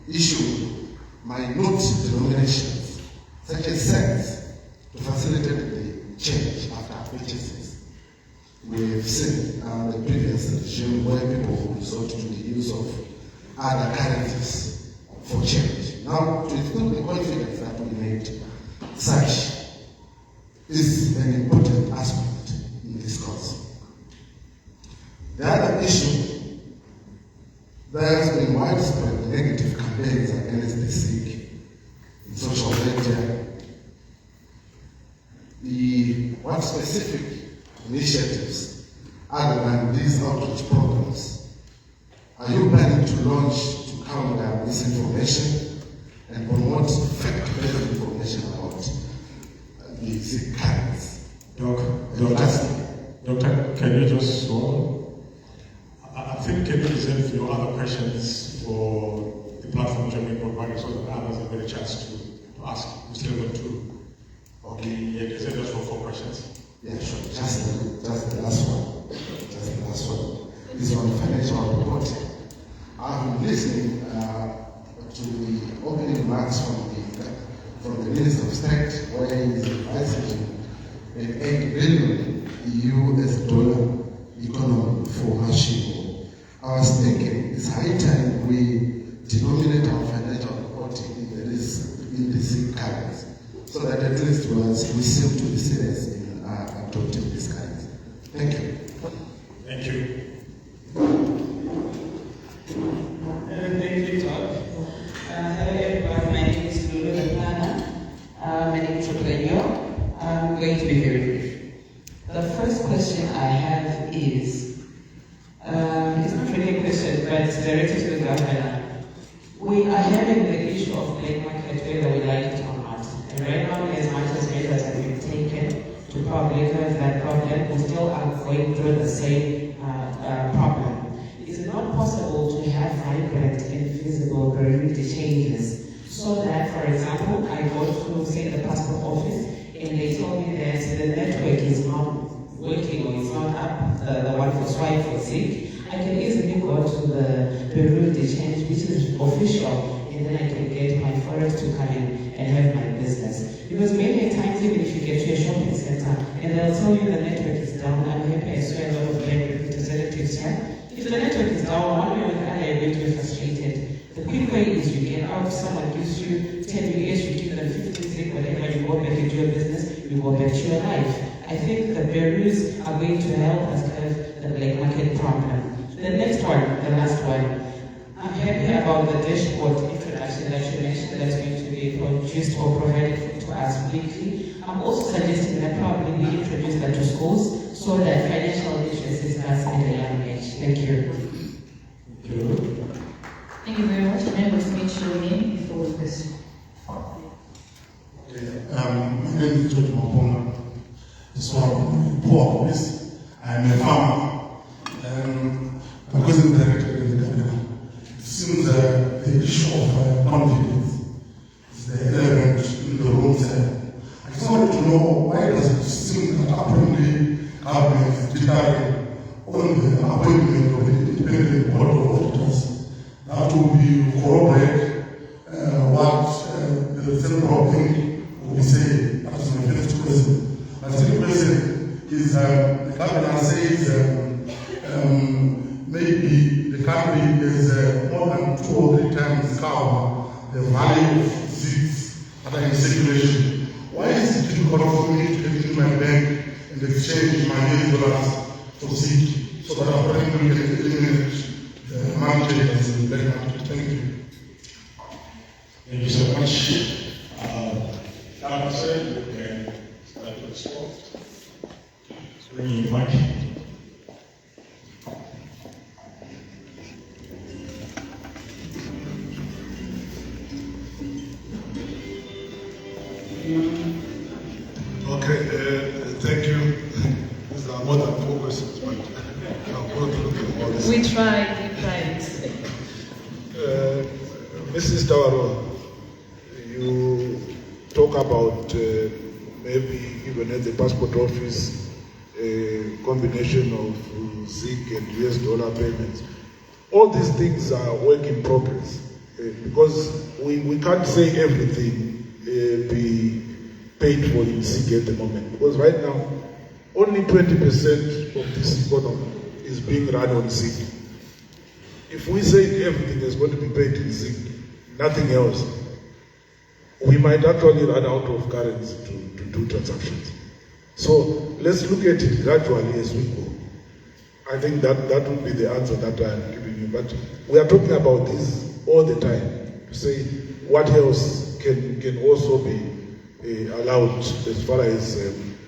Speaker 16: issued minute denominations, such as cents, to facilitate the change after purchases? We've seen the previous regime where people would resort to the use of other currencies for change. Now, to instill the confidence that we need, such is an important aspect in this cause. The other issue, there has been widespread negative campaigns against the ZIG in social media. What specific initiatives other than these outreach programs are you planning to launch to counter misinformation and promote fact-based information about the ZIG currency?
Speaker 2: Doctor, can you just hold? I think can you reserve your other questions for the platform which we provided so that others have a chance to ask? We still got two. Okay, yeah, is it just for 4 questions?
Speaker 16: Yeah, sure. Just the last one. Just the last one. This one, financial reporting. I've been listening to the opening remarks from the Minister of State, where he is advising an 8 billion US dollar economy for Masvingo. I was thinking it's high time we denominate our financial reporting in the ZIG currency, so that at least we seem to be serious in adopting this currency. Thank you.
Speaker 2: Thank you.
Speaker 15: Thank you, Todd. Hello everyone, my name is Lulu Laplana. I'm an entrepreneur. I'm going to be very brief. The first question I have is, it's not really a question, but it's directed to the governor. We are having the issue of black market whether we like it or not. And right now, as much as measures have been taken to publicize that problem, we still are going through the same problem. Is it not possible to have vibrant and visible priority changes so that, for example, I go to, say, the passport office and they told me that the network is not working or it's not up, the one for swipe for ZIG, I can easily go to the priority change, which is official, and then I can get my forex to come in and have my business. Because many times, even if you get to a shopping center and they'll tell you the network is down, I'm happy I saw a lot of bank representatives here. If the network is down, one way or the other, you're going to be frustrated. The quick way is you get out, someone gives you 10 US, you give them 50 ZIG, whatever, you go back into your business, you go back to your life. I think the barriers are going to help us curb the black market problem. The next one, the last one, I'm happy about the dashboard introduction that you mentioned that's going to be produced or provided to us weekly. I'm also suggesting that probably we introduce that to schools so that financial literacy starts at a young age. Thank you.
Speaker 1: Thank you very much. And I will state your name before the question.
Speaker 17: My name is George Maponga. So I'm poor office. I'm a farmer. My question is directed to the governor. It seems the issue of confidence is the element in the room there. I just wanted to know why does it seem that apparently government is deterring on the appointment of an independent board of auditors that will be corroborate what the central bank will be saying. That is my first question. My second question is the governor says maybe the country is more than 2 or 3 times cover the value of ZIGs that are in circulation. Why is it difficult for me to get into my bank and exchange my $8 for ZIG so that apparently we can eliminate the money traders in the black market? Thank you.
Speaker 2: Thank you so much. Now, sir, you can start to respond. Bring your mic.
Speaker 17: Okay, thank you. These are more than 4 questions, but I'll go through them all.
Speaker 1: We tried.
Speaker 10: Mrs. Tawaro, you talk about maybe even at the passport office, a combination of ZIG and US dollar payments. All these things are work in progress because we can't say everything be paid for in ZIG at the moment, because right now only 20% of this economy is being run on ZIG. If we say everything is going to be paid in ZIG, nothing else, we might actually run out of currency to do transactions. So let's look at it gradually as we go. I think that would be the answer that I'm giving you. But we are talking about this all the time to say what else can also be allowed as far as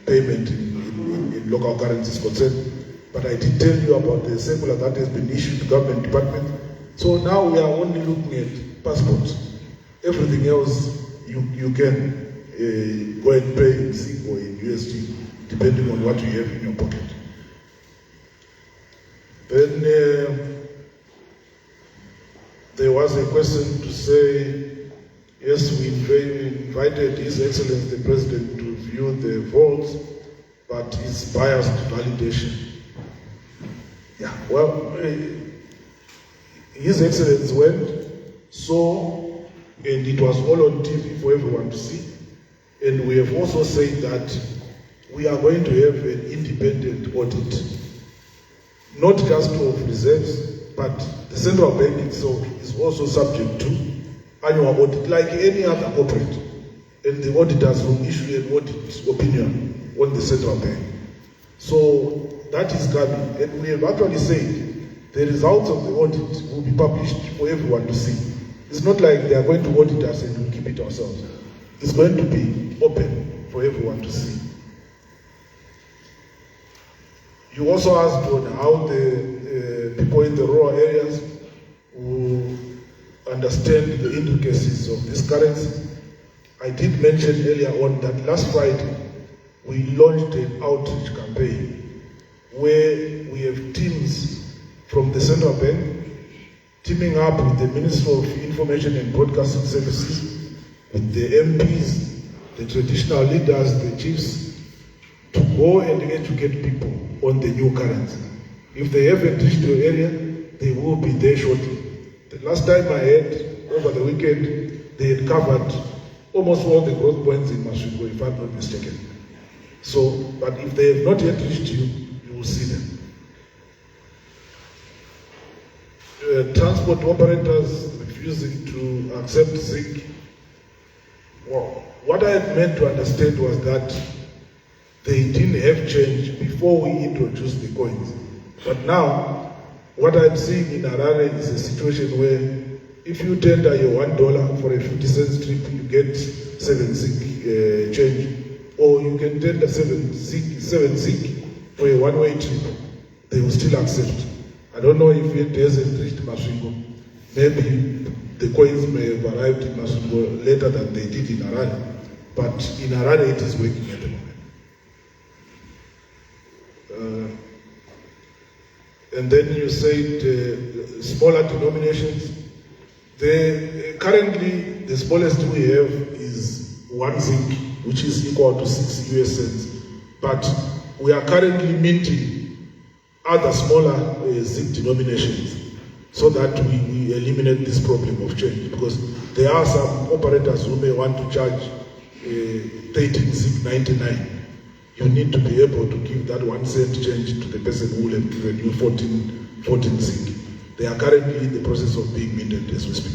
Speaker 10: payment in local currency is concerned. But I did tell you about the circular that has been issued to government department. So now we are only looking at passports. Everything else you can go and pay in ZIG or in USD, depending on what you have in your pocket. Then there was a question to say, yes, we invited His Excellency the President to view the votes, but it's biased validation. Yeah, well, His Excellency went, saw, and it was all on TV for everyone to see. And we have also said that we are going to have an independent audit, not just of reserves, but the central bank itself is also subject to annual audit like any other corporate. and the auditors will issue an audit opinion on the central bank. So that is coming, and we have actually said the results of the audit will be published for everyone to see. It's not like they are going to audit us and we'll keep it ourselves. It's going to be open for everyone to see. You also asked on how the people in the rural areas will understand the intricacies of this currency. I did mention earlier on that last Friday we launched an outreach campaign where we have teams from the central bank teaming up with the Ministry of Information and Broadcasting Services, with the MPs, the traditional leaders, the chiefs, to go and educate people on the new currency. If they haven't reached your area, they will be there shortly. The last time I had, over the weekend, they had covered almost all the growth points in Masvingo, if I'm not mistaken. So, but if they have not yet reached you, you will see them. Transport operators refusing to accept ZIG. Well, what I had meant to understand was that they didn't have change before we introduced the coins. But now, what I'm seeing in Harare is a situation where if you tender your $1 for a 50-cent trip, you get 7 ZIG change. Or you can tender 7 ZIG for a one-way trip. They will still accept. I don't know if it hasn't reached Masvingo. Maybe the coins may have arrived in Masvingo later than they did in Harare. But in Harare it is working at the moment. And then you said smaller denominations. Currently, the smallest we have is 1 ZIG, which is equal to 6 US cents. But we are currently minting other smaller ZIG denominations so that we eliminate this problem of change, because there are some operators who may want to charge 13 ZIG 99. You need to be able to give that 1 cent change to the person who will have given you 14 ZIG. They are currently in the process of being minted as we speak.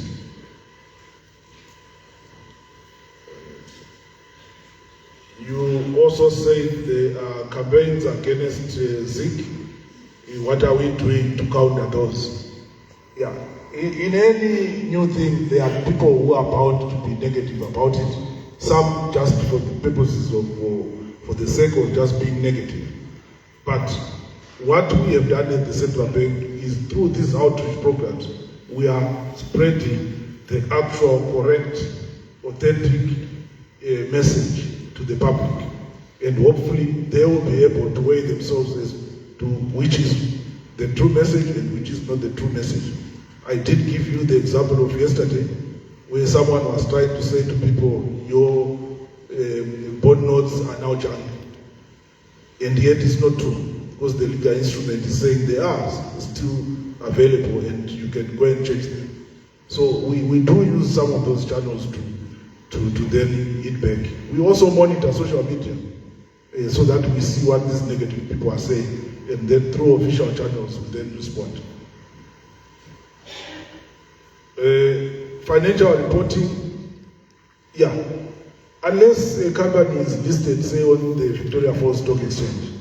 Speaker 10: You also said there are campaigns against ZIG. What are we doing to counter those? Yeah, in any new thing, there are people who are bound to be negative about it. Some just for the purposes of, for the sake of just being negative. But what we have done at the central bank is through these outreach programs, we are spreading the actual, correct, authentic message to the public. And hopefully they will be able to weigh themselves as to which is the true message and which is not the true message. I did give you the example of yesterday where someone was trying to say to people, your bond notes are now junk. And yet it's not true, because the legal instrument is saying they are still available and you can go and change them. So we do use some of those channels to then hit back. We also monitor social media so that we see what these negative people are saying, and then through official channels we then respond. Financial reporting, yeah. Unless a company is listed, say, on the Victoria Falls Stock Exchange,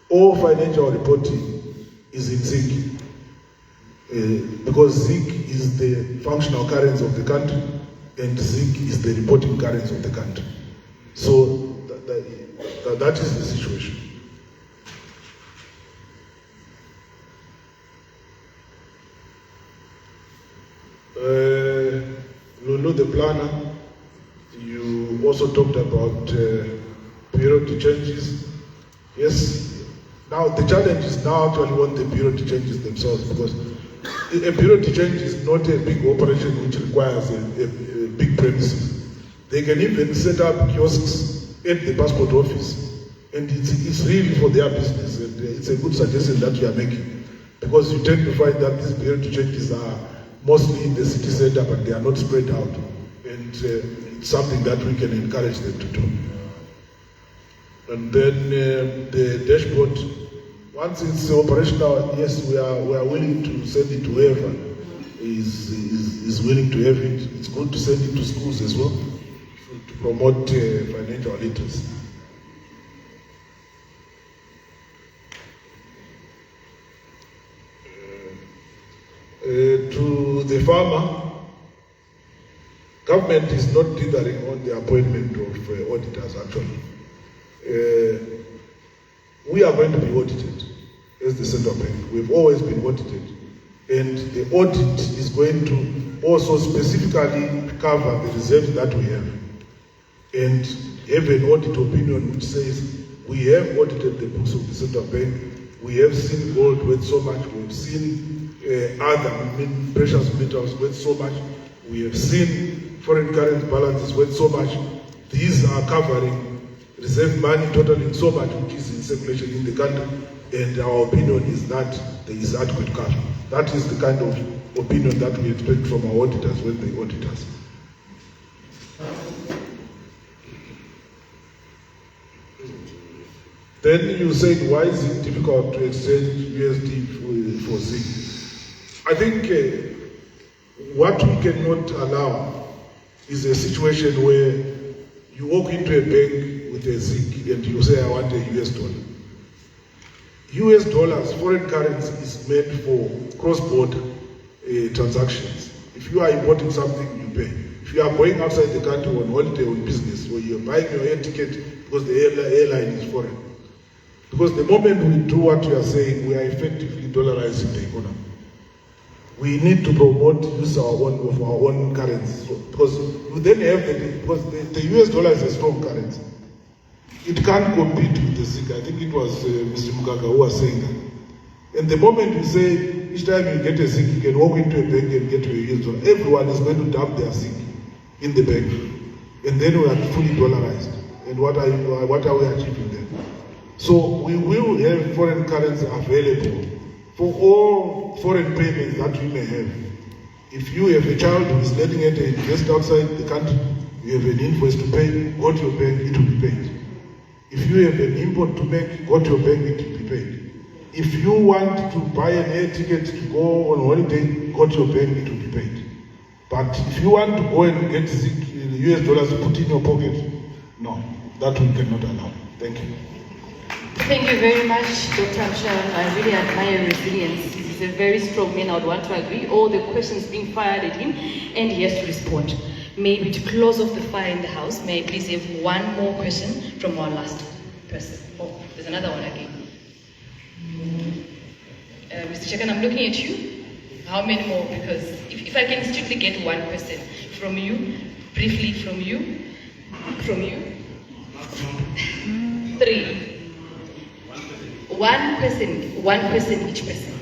Speaker 10: all financial reporting is in ZIG. Because ZIG is the functional currency of the country, and ZIG is the reporting currency of the country. So that is the situation. Lulu, the planner, you also talked about periodic changes. Yes, now the challenge is now actually on the periodic changes themselves, because a periodic change is not a big operation which requires a big premises. They can even set up kiosks at the passport office, and it's really for their business, and it's a good suggestion that you are making, because you tend to find that these periodic changes are mostly in the city center, but they are not spread out, and it's something that we can encourage them to do. And then the dashboard, once it's operational, yes, we are willing to send it to whoever is willing to have it. It's good to send it to schools as well, to promote financial literacy. To the farmer, government is not dithering on the appointment of auditors actually. We are going to be audited as the central bank. We've always been audited. And the audit is going to also specifically cover the reserves that we have. And have an audit opinion which says we have audited the books of the central bank, we have seen gold worth so much, we've seen other precious metals worth so much, we have seen foreign currency balances worth so much. These are covering reserve money totaling so much which is in circulation in the country, and our opinion is that there is adequate cover. That is the kind of opinion that we expect from our auditors when they audit us. Then you said, why is it difficult to exchange USD for ZIG? I think what we cannot allow is a situation where you walk into a bank with a ZIG and you say, I want a US dollar. US dollars, foreign currency, is meant for cross-border transactions. If you are importing something, you pay. If you are going outside the country on holiday or business, or you're buying your air ticket because the airline is foreign. Because the moment we do what we are saying, we are effectively dollarizing the economy. We need to promote use of our own currency. Because we then have because the US dollar is a strong currency. It can't compete with the ZIG. I think it was Mr. Mugaga who was saying that. And the moment you say, each time you get a ZIG, you can walk into a bank and get to a US dollar, everyone is going to dump their ZIG in the bank. And then we are fully dollarized. And what are we achieving then? So we will have foreign currency available for all foreign payments that we may have. If you have a child who is letting it invest outside the country, you have an invoice to pay, go to your bank, it will be paid. If you have an import to make, go to your bank, it will be paid. If you want to buy an air ticket to go on holiday, go to your bank, it will be paid. But if you want to go and get US dollars to put in your pocket, no, that we cannot allow. Thank you.
Speaker 1: Thank you very much, Dr. Mushayavanhu. I really admire your resilience. He's a very strong man. I would want to agree. All the questions being fired at him, and he has to respond. Maybe to close off the fire in the house, may I please have one more question from our last person? Oh, there's another one again. Mr. Chekan, I'm looking at you. How many more? Because if I can strictly get one person from you, briefly from you, three. One person, each person.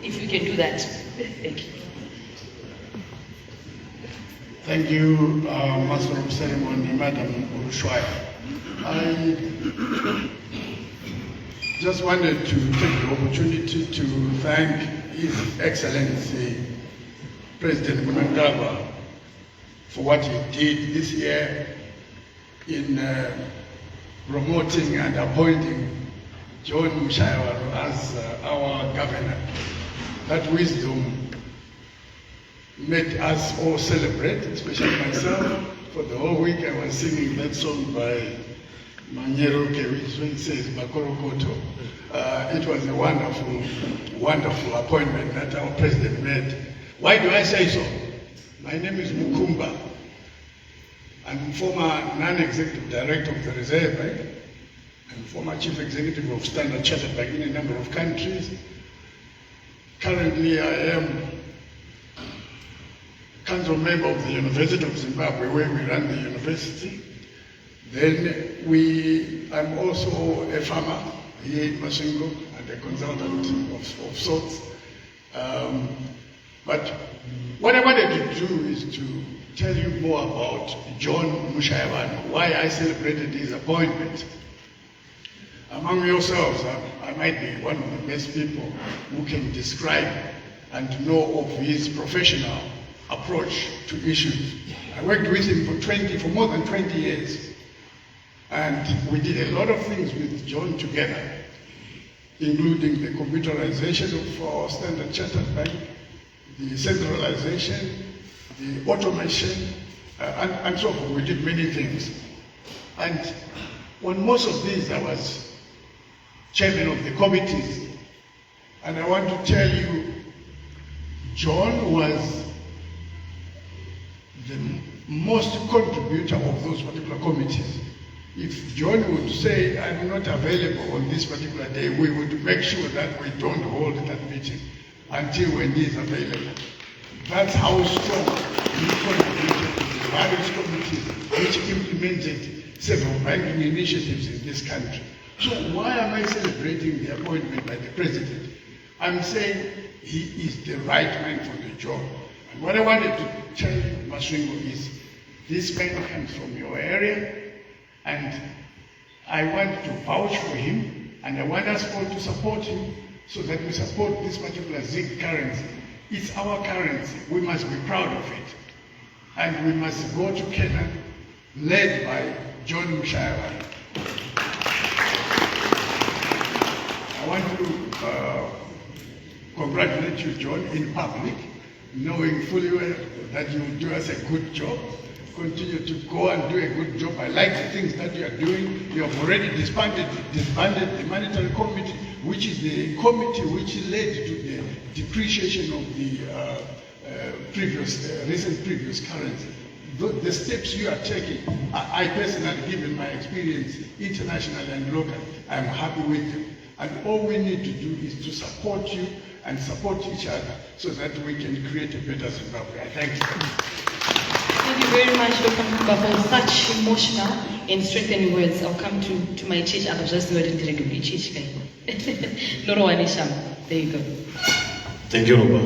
Speaker 1: If you can do that, thank you.
Speaker 17: Thank you, Master of Ceremony, Madam Mushayavanhu. I just wanted to take the opportunity to thank His Excellency President Dr for what he did this year in promoting and appointing John Mushayavanhu as our governor. That wisdom made us all celebrate, especially myself. For the whole week I was singing that song by Manyero Kewich when it says Makorokoto. It was a wonderful, wonderful appointment that our president made. Why do I say so? My name is Mukumba. I'm former non-executive director of the Reserve Bank. I'm former chief executive of Standard Chartered Bank in a number of countries. Currently I am council member of the University of Zimbabwe, where we run the university. Then I'm also a farmer here in Masvingo and a consultant of sorts. But what I wanted to do is to tell you more about John Mushayavanhu, why I celebrated his appointment. Among yourselves, I might be one of the best people who can describe and know of his professional approach to issues. I worked with him for more than 20 years. And we did a lot of things with John together, including the computerization of our Standard Chartered Bank, the centralization, the automation, and so forth. We did many things.
Speaker 18: And on most of these, I was chairman of the committees. And I want to tell you, John was the most contributor of those particular committees. If John would say, I'm not available on this particular day, we would make sure that we don't hold that meeting until when he is available. That's how strong he contributed to the various committees which implemented several banking initiatives in this country. So why am I celebrating the appointment by the president? I'm saying he is the right man for the job. And what I wanted to tell you, Masvingo, is this man comes from your area, and I want to vouch for him, and I want us all to support him so that we support this particular ZIG currency. It's our currency. We must be proud of it. And we must go to Kenya, led by John Mushayavanhu. I want to congratulate you, John, in public, knowing fully well that you do us a good job. Continue to go and do a good job. I like the things that you are doing. You have already disbanded the monetary committee, which is the committee which led to the depreciation of the recent previous currency. The steps you are taking, I personally, given my experience internationally and locally, I'm happy with them. And all we need to do is to support you and support each other so that we can create a better Zimbabwe. I thank you.
Speaker 1: Thank you very much, Dr. Mkuba, for such emotional and strengthening words. I'll come to my church. I'll just word in the church. There you go.
Speaker 19: Thank you, Roba.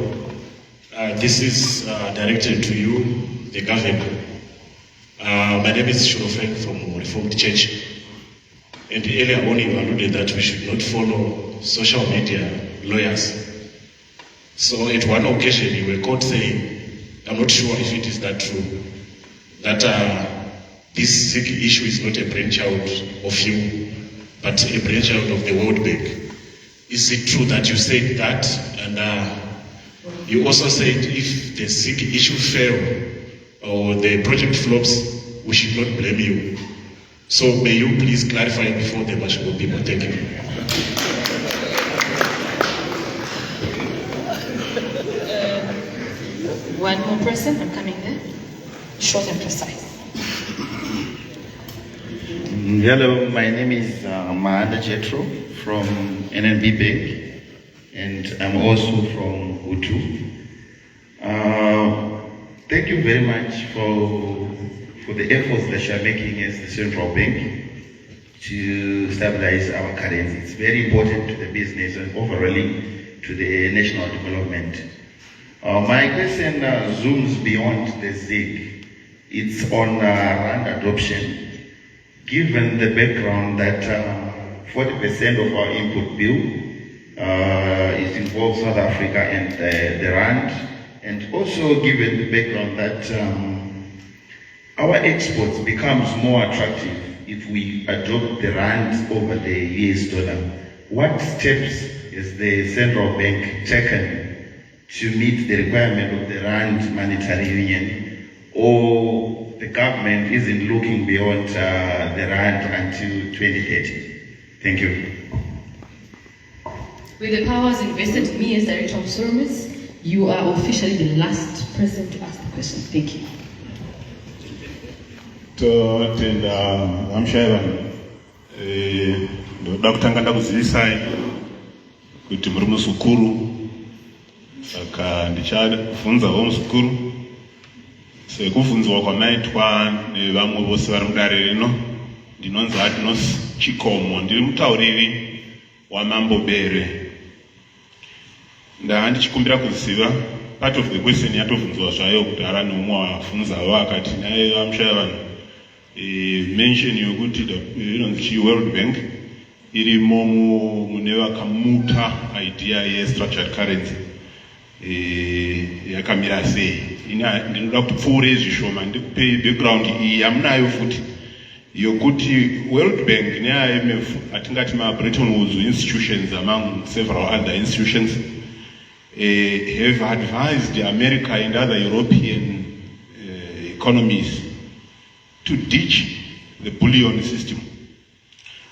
Speaker 19: This is directed to you, the governor. My name is Shurofeng from Reformed Church. And earlier on you alluded that we should not follow social media lawyers. So at one occasion you were caught saying, I'm not sure if it is that true, that this ZIG issue is not a brainchild of you, but a brainchild of the World Bank. Is it true that you said that? And you also said if the ZIG issue fails or the project flops, we should not blame you. So may you please clarify before the Masvingo people. Thank you.
Speaker 1: One more person, I'm coming there. Short and precise.
Speaker 20: Hello, my name is Mahanda Jetro from NNB Bank, and I'm also from Hutu. Thank you very much for the efforts that you are making as the central bank to stabilize our currency. It's very important to the business and overall to the national development. My question zooms beyond the ZIG. It's on RAND adoption. Given the background that 40% of our input bill is involves South Africa and the RAND, and also given the background that our exports becomes more attractive if we adopt the RAND over the US dollar. What steps has the central bank taken to meet the requirement of the RAND monetary union, or the government isn't looking beyond the RAND until 2030? Thank you.
Speaker 1: With the powers invested in me as Director of Service, you are officially the last person to ask the question. Thank you.
Speaker 21: Ndoda kutanga ndakuzivisa kuti muri musukuru, saka ndichibvunzawo musukuru sekubvunzwa kwamaitwa nevamwe vose vari mudare rino. Ndinonzi Adnos Chikomo, ndiri mutauriri waMambo Bere. Ndichikumbira kuziva part of the question yatobvunzwa zvayo kuti ara neumwe wabvunzawo akati naye Mushayavanhu mention yokuti inonzi World Bank irimo mune vakamuta idea yestructured currency yakamira sei. Ndinoda kupfuure zvishoma ndikupe background iyi yamunayo futi yokuti World Bank neIMF atingati ma-Bretton Woods institutions among several other institutions have advised America and other European economies to ditch the bullion system.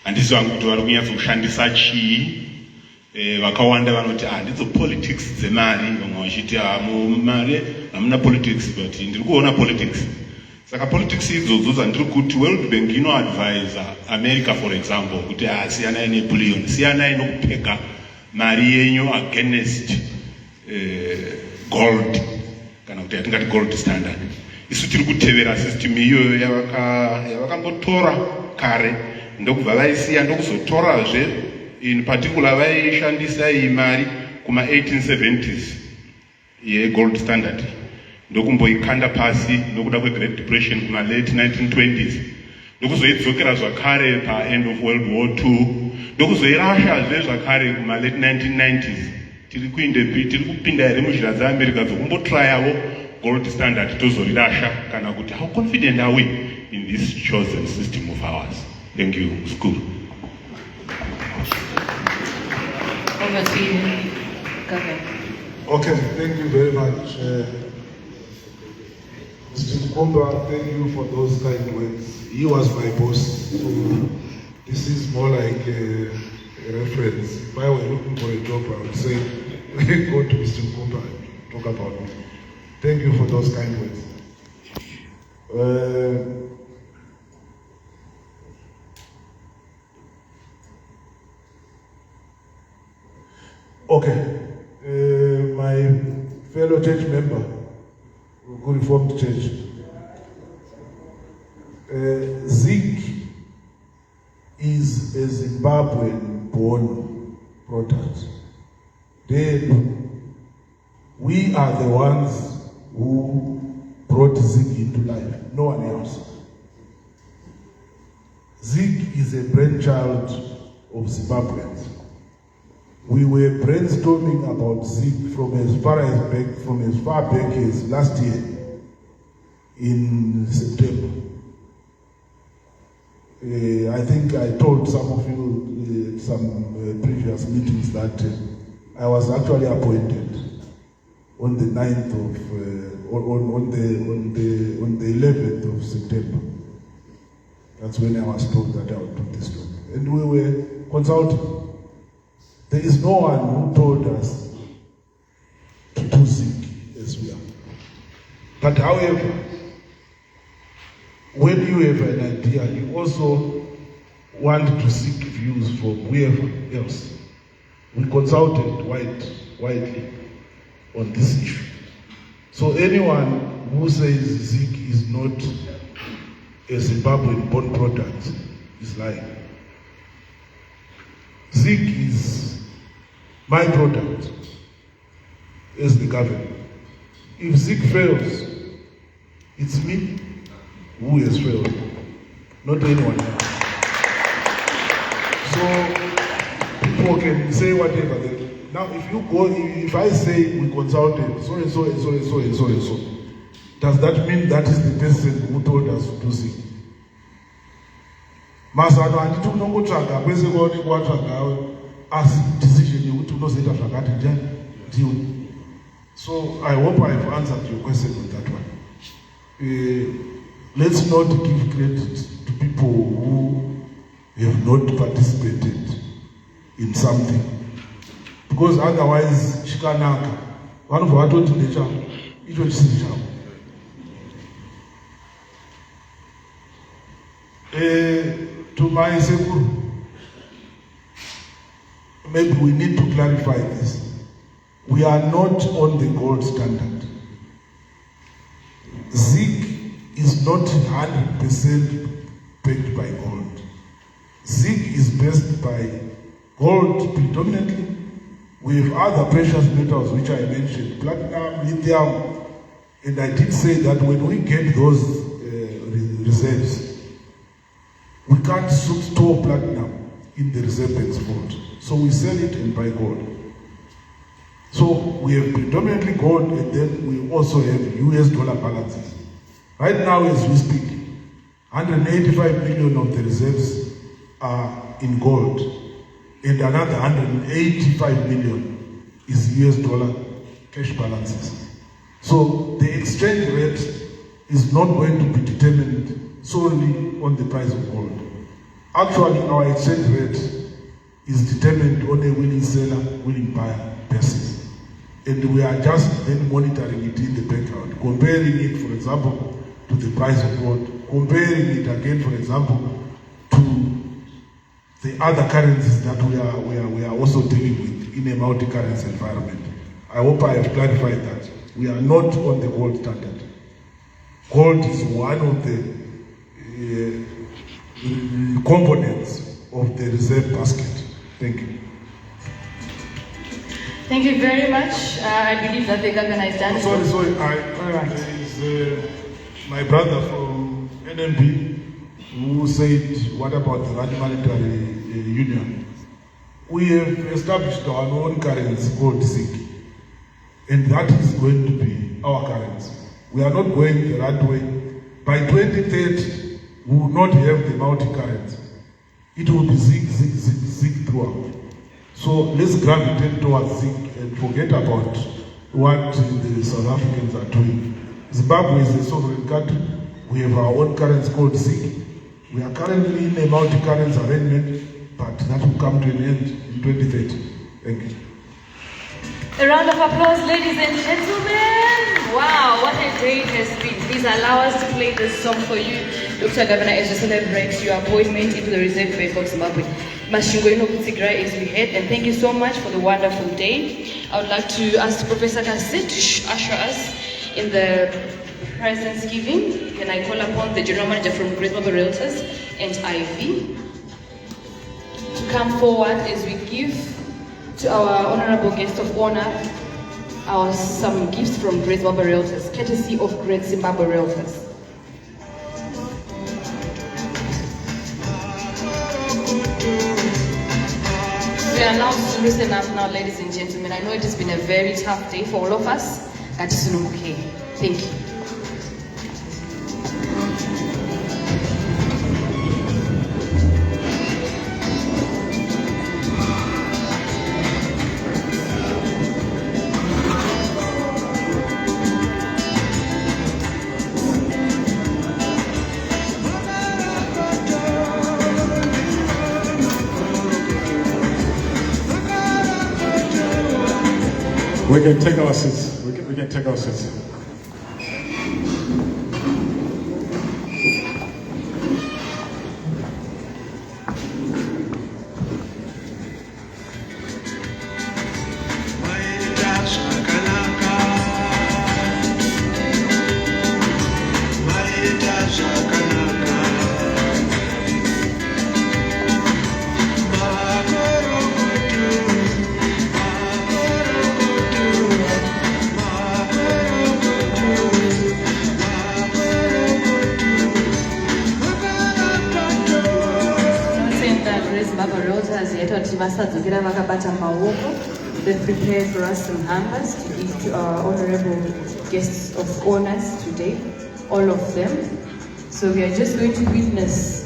Speaker 21: Handisi vangu kuti vari kunyatsa kushandisa chii, vakawanda vanoti handitso politics dzemari, vamwe vachiti mari hamuna politics, but ndiri kuona politics. Saka politics idzodzo dzandiri kuti World Bank inoadvisa America for example kuti siyanai nebullion, siyanai nokupeka mari yenyu against gold, kana kuti yatingati gold standard. Isu tiri kutevera system iyoyo yavakambotora kare ndokubva vaisiya ndokuzotorazve in particular vaishandisa iyi mari kuma 1870s yegold standard ndokumboikanda pasi nokuda kweGreat Depression kuma late 1920s ndokuzoidzokera zvakare paend of World War II ndokuzoirashazve zvakare kuma late 1990s. Tiri kupinda here muzhira dzaAmerica dzokumbotrayavo gold standard tozorirasha kana kuti how confident are we in this chosen system of ours? Thank you, school.
Speaker 1: Over to you, Governor.
Speaker 10: Okay, thank you very much. Mr. Nkumba, thank you for those kind words. He was my boss, so this is more like a reference. If I were looking for a job, I would say, go to Mr. Nkumba and talk about it. Thank you for those kind words. Okay, my fellow church member, Good Reformed Church, ZIG is a Zimbabwean-born product. Then we are the ones who brought ZIG into life, no one else. ZIG is a brainchild of Zimbabweans. We were brainstorming about ZIG from as far back as last year in September. I think I told some of you at some previous meetings that I was actually appointed on the 9th of on the 11th of September. That's when I was told that I would do this job, and we were consulting. There is no one who told us to do ZIG as we are. But however, when you have an idea, you also want to seek views from whoever else. We consulted widely on this issue. So anyone who says ZIG is not a Zimbabwean-born product is lying. ZIG is my product as the governor. If ZIG fails, it's me who has failed, not anyone else. So people can say whatever. Now if I say we consulted so and so and so and so and so and so, does that mean that is the person who told us to do ZIG? Mazano handiti unongotsvaga kwese kwaoneka watsvaga asi decision yekuti unozoita zvakati ndiyo. So I hope I have answered your question on that one. Let's not give credit to people who have not participated in something, because otherwise chikanaka vanobva vatoti nechavo icho chisiri chavo. To my sekuru, maybe we need to clarify this. We are not on the gold standard. ZIG is not 100% backed by gold. ZIG is based by gold predominantly. We have other precious metals which I mentioned, platinum, lithium, and I did say that when we get those reserves, we can't store platinum in the reserve bank's vault. So we sell it and buy gold. So we have predominantly gold, and then we also have US dollar balances. Right now as we speak, 185 million of the reserves are in gold, and another 185 million is US dollar cash balances. So the exchange rate is not going to be determined solely on the price of gold. Actually, our exchange rate is determined on a willing seller, willing buyer basis. And we are just then monitoring it in the background, comparing it, for example, to the price of gold, comparing it again, for example, to the other currencies that we are also dealing with in a multi-currency environment. I hope I have clarified that. We are not on the gold standard. Gold is one of the components of the reserve basket. Thank you.
Speaker 1: Thank you very much. I believe that the governor is done.
Speaker 10: Sorry. There is my brother from NMB who said, what about the Rand Monetary Union? We have established our own currency called ZIG, and that is going to be our currency. We are not going the right way. By 2030, we will not have the multi-currency. It will be ZIG throughout. So let's gravitate towards ZIG and forget about what the South Africans are doing. Zimbabwe is a sovereign country. We have our own currency called ZIG. We are currently in a multi-currency arrangement, but that will come to an end in 2030. Thank you.
Speaker 1: A round of applause, ladies and gentlemen. Wow, what a day it has been. Please allow us to play this song for you, Dr. Governor, as we celebrate your appointment into the Reserve Bank of Zimbabwe. Masvingo is we head, and thank you so much for the wonderful day. I would like to ask Professor Kasset to usher us in the presence giving. Can I call upon the General Manager from Zimbabwe Realtors and IV to come forward as we give to our honorable guest of honor some gifts from Great Zimbabwe Realtors, courtesy of Great Zimbabwe Realtors. We are now to listen up now, ladies and gentlemen. I know it has been a very tough day for all of us. Thank you.
Speaker 2: We can take our seats. We can take our seats.
Speaker 1: They've prepared for us some hampers to give to our honorable guests of honors today, all of them. So we are just going to witness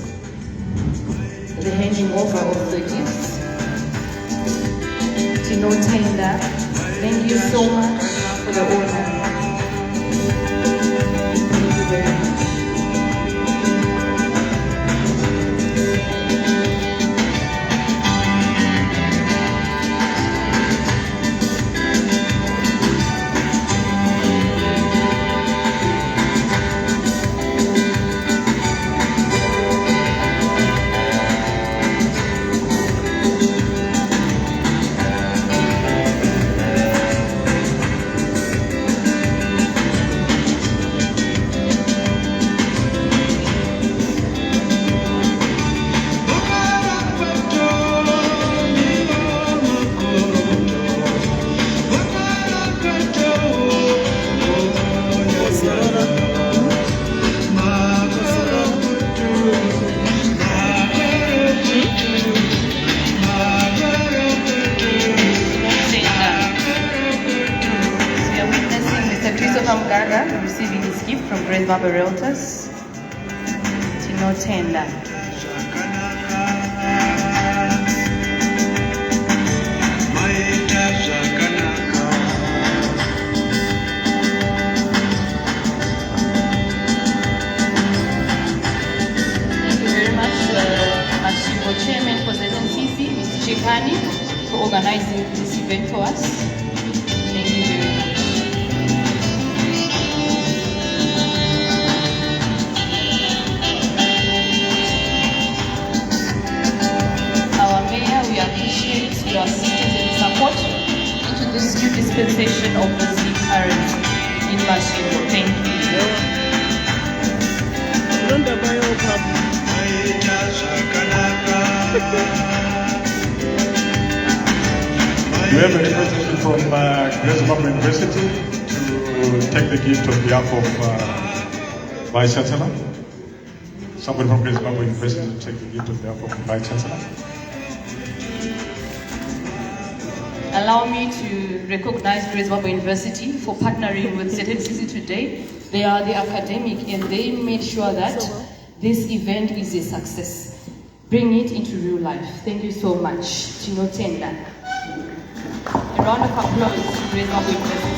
Speaker 1: the handing over of the gifts. Tino Tenda, thank you so much for the honor. Thank you very much. Receiving his gift from Great Zimbabwe Realtors. Tino Tenda. organizing this event for us. Thank you very much. Our Mayor, we appreciate your assistance and support into this new dispensation of the ZIG currency in Masvingo. Thank you.
Speaker 2: We have a representative from Zimbabwe University to take the gift on behalf of Vice Chancellor. Somebody from Zimbabwe University to take the gift on behalf of the Vice Chancellor.
Speaker 1: Allow me to recognize Zimbabwe University for partnering with ZNCC today. They are the academic and they made sure that this event is a success. Bring it into real life. Thank you so much. Tinotenda. A round of applause to Zimbabwe University.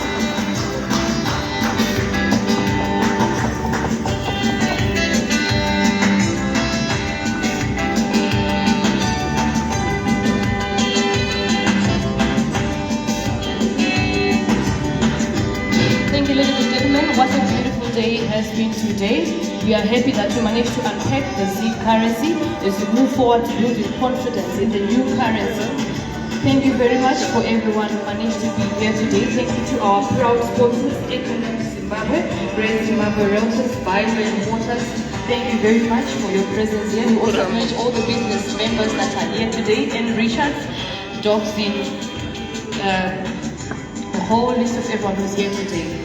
Speaker 1: Thank you, ladies and gentlemen. What a beautiful day it has been today. We are happy that we managed to unpack the ZIG currency as we move forward to building confidence in the new currency. Thank you very much for everyone who managed to be here today. Thank you to our proud sponsors, Economic Zimbabwe, RBZ Zimbabwe Realtors, Bio and Motors. Thank you very much for your presence here. We also acknowledge all the business members that are here today, and Richard, Dobson, the whole list of everyone who's here today.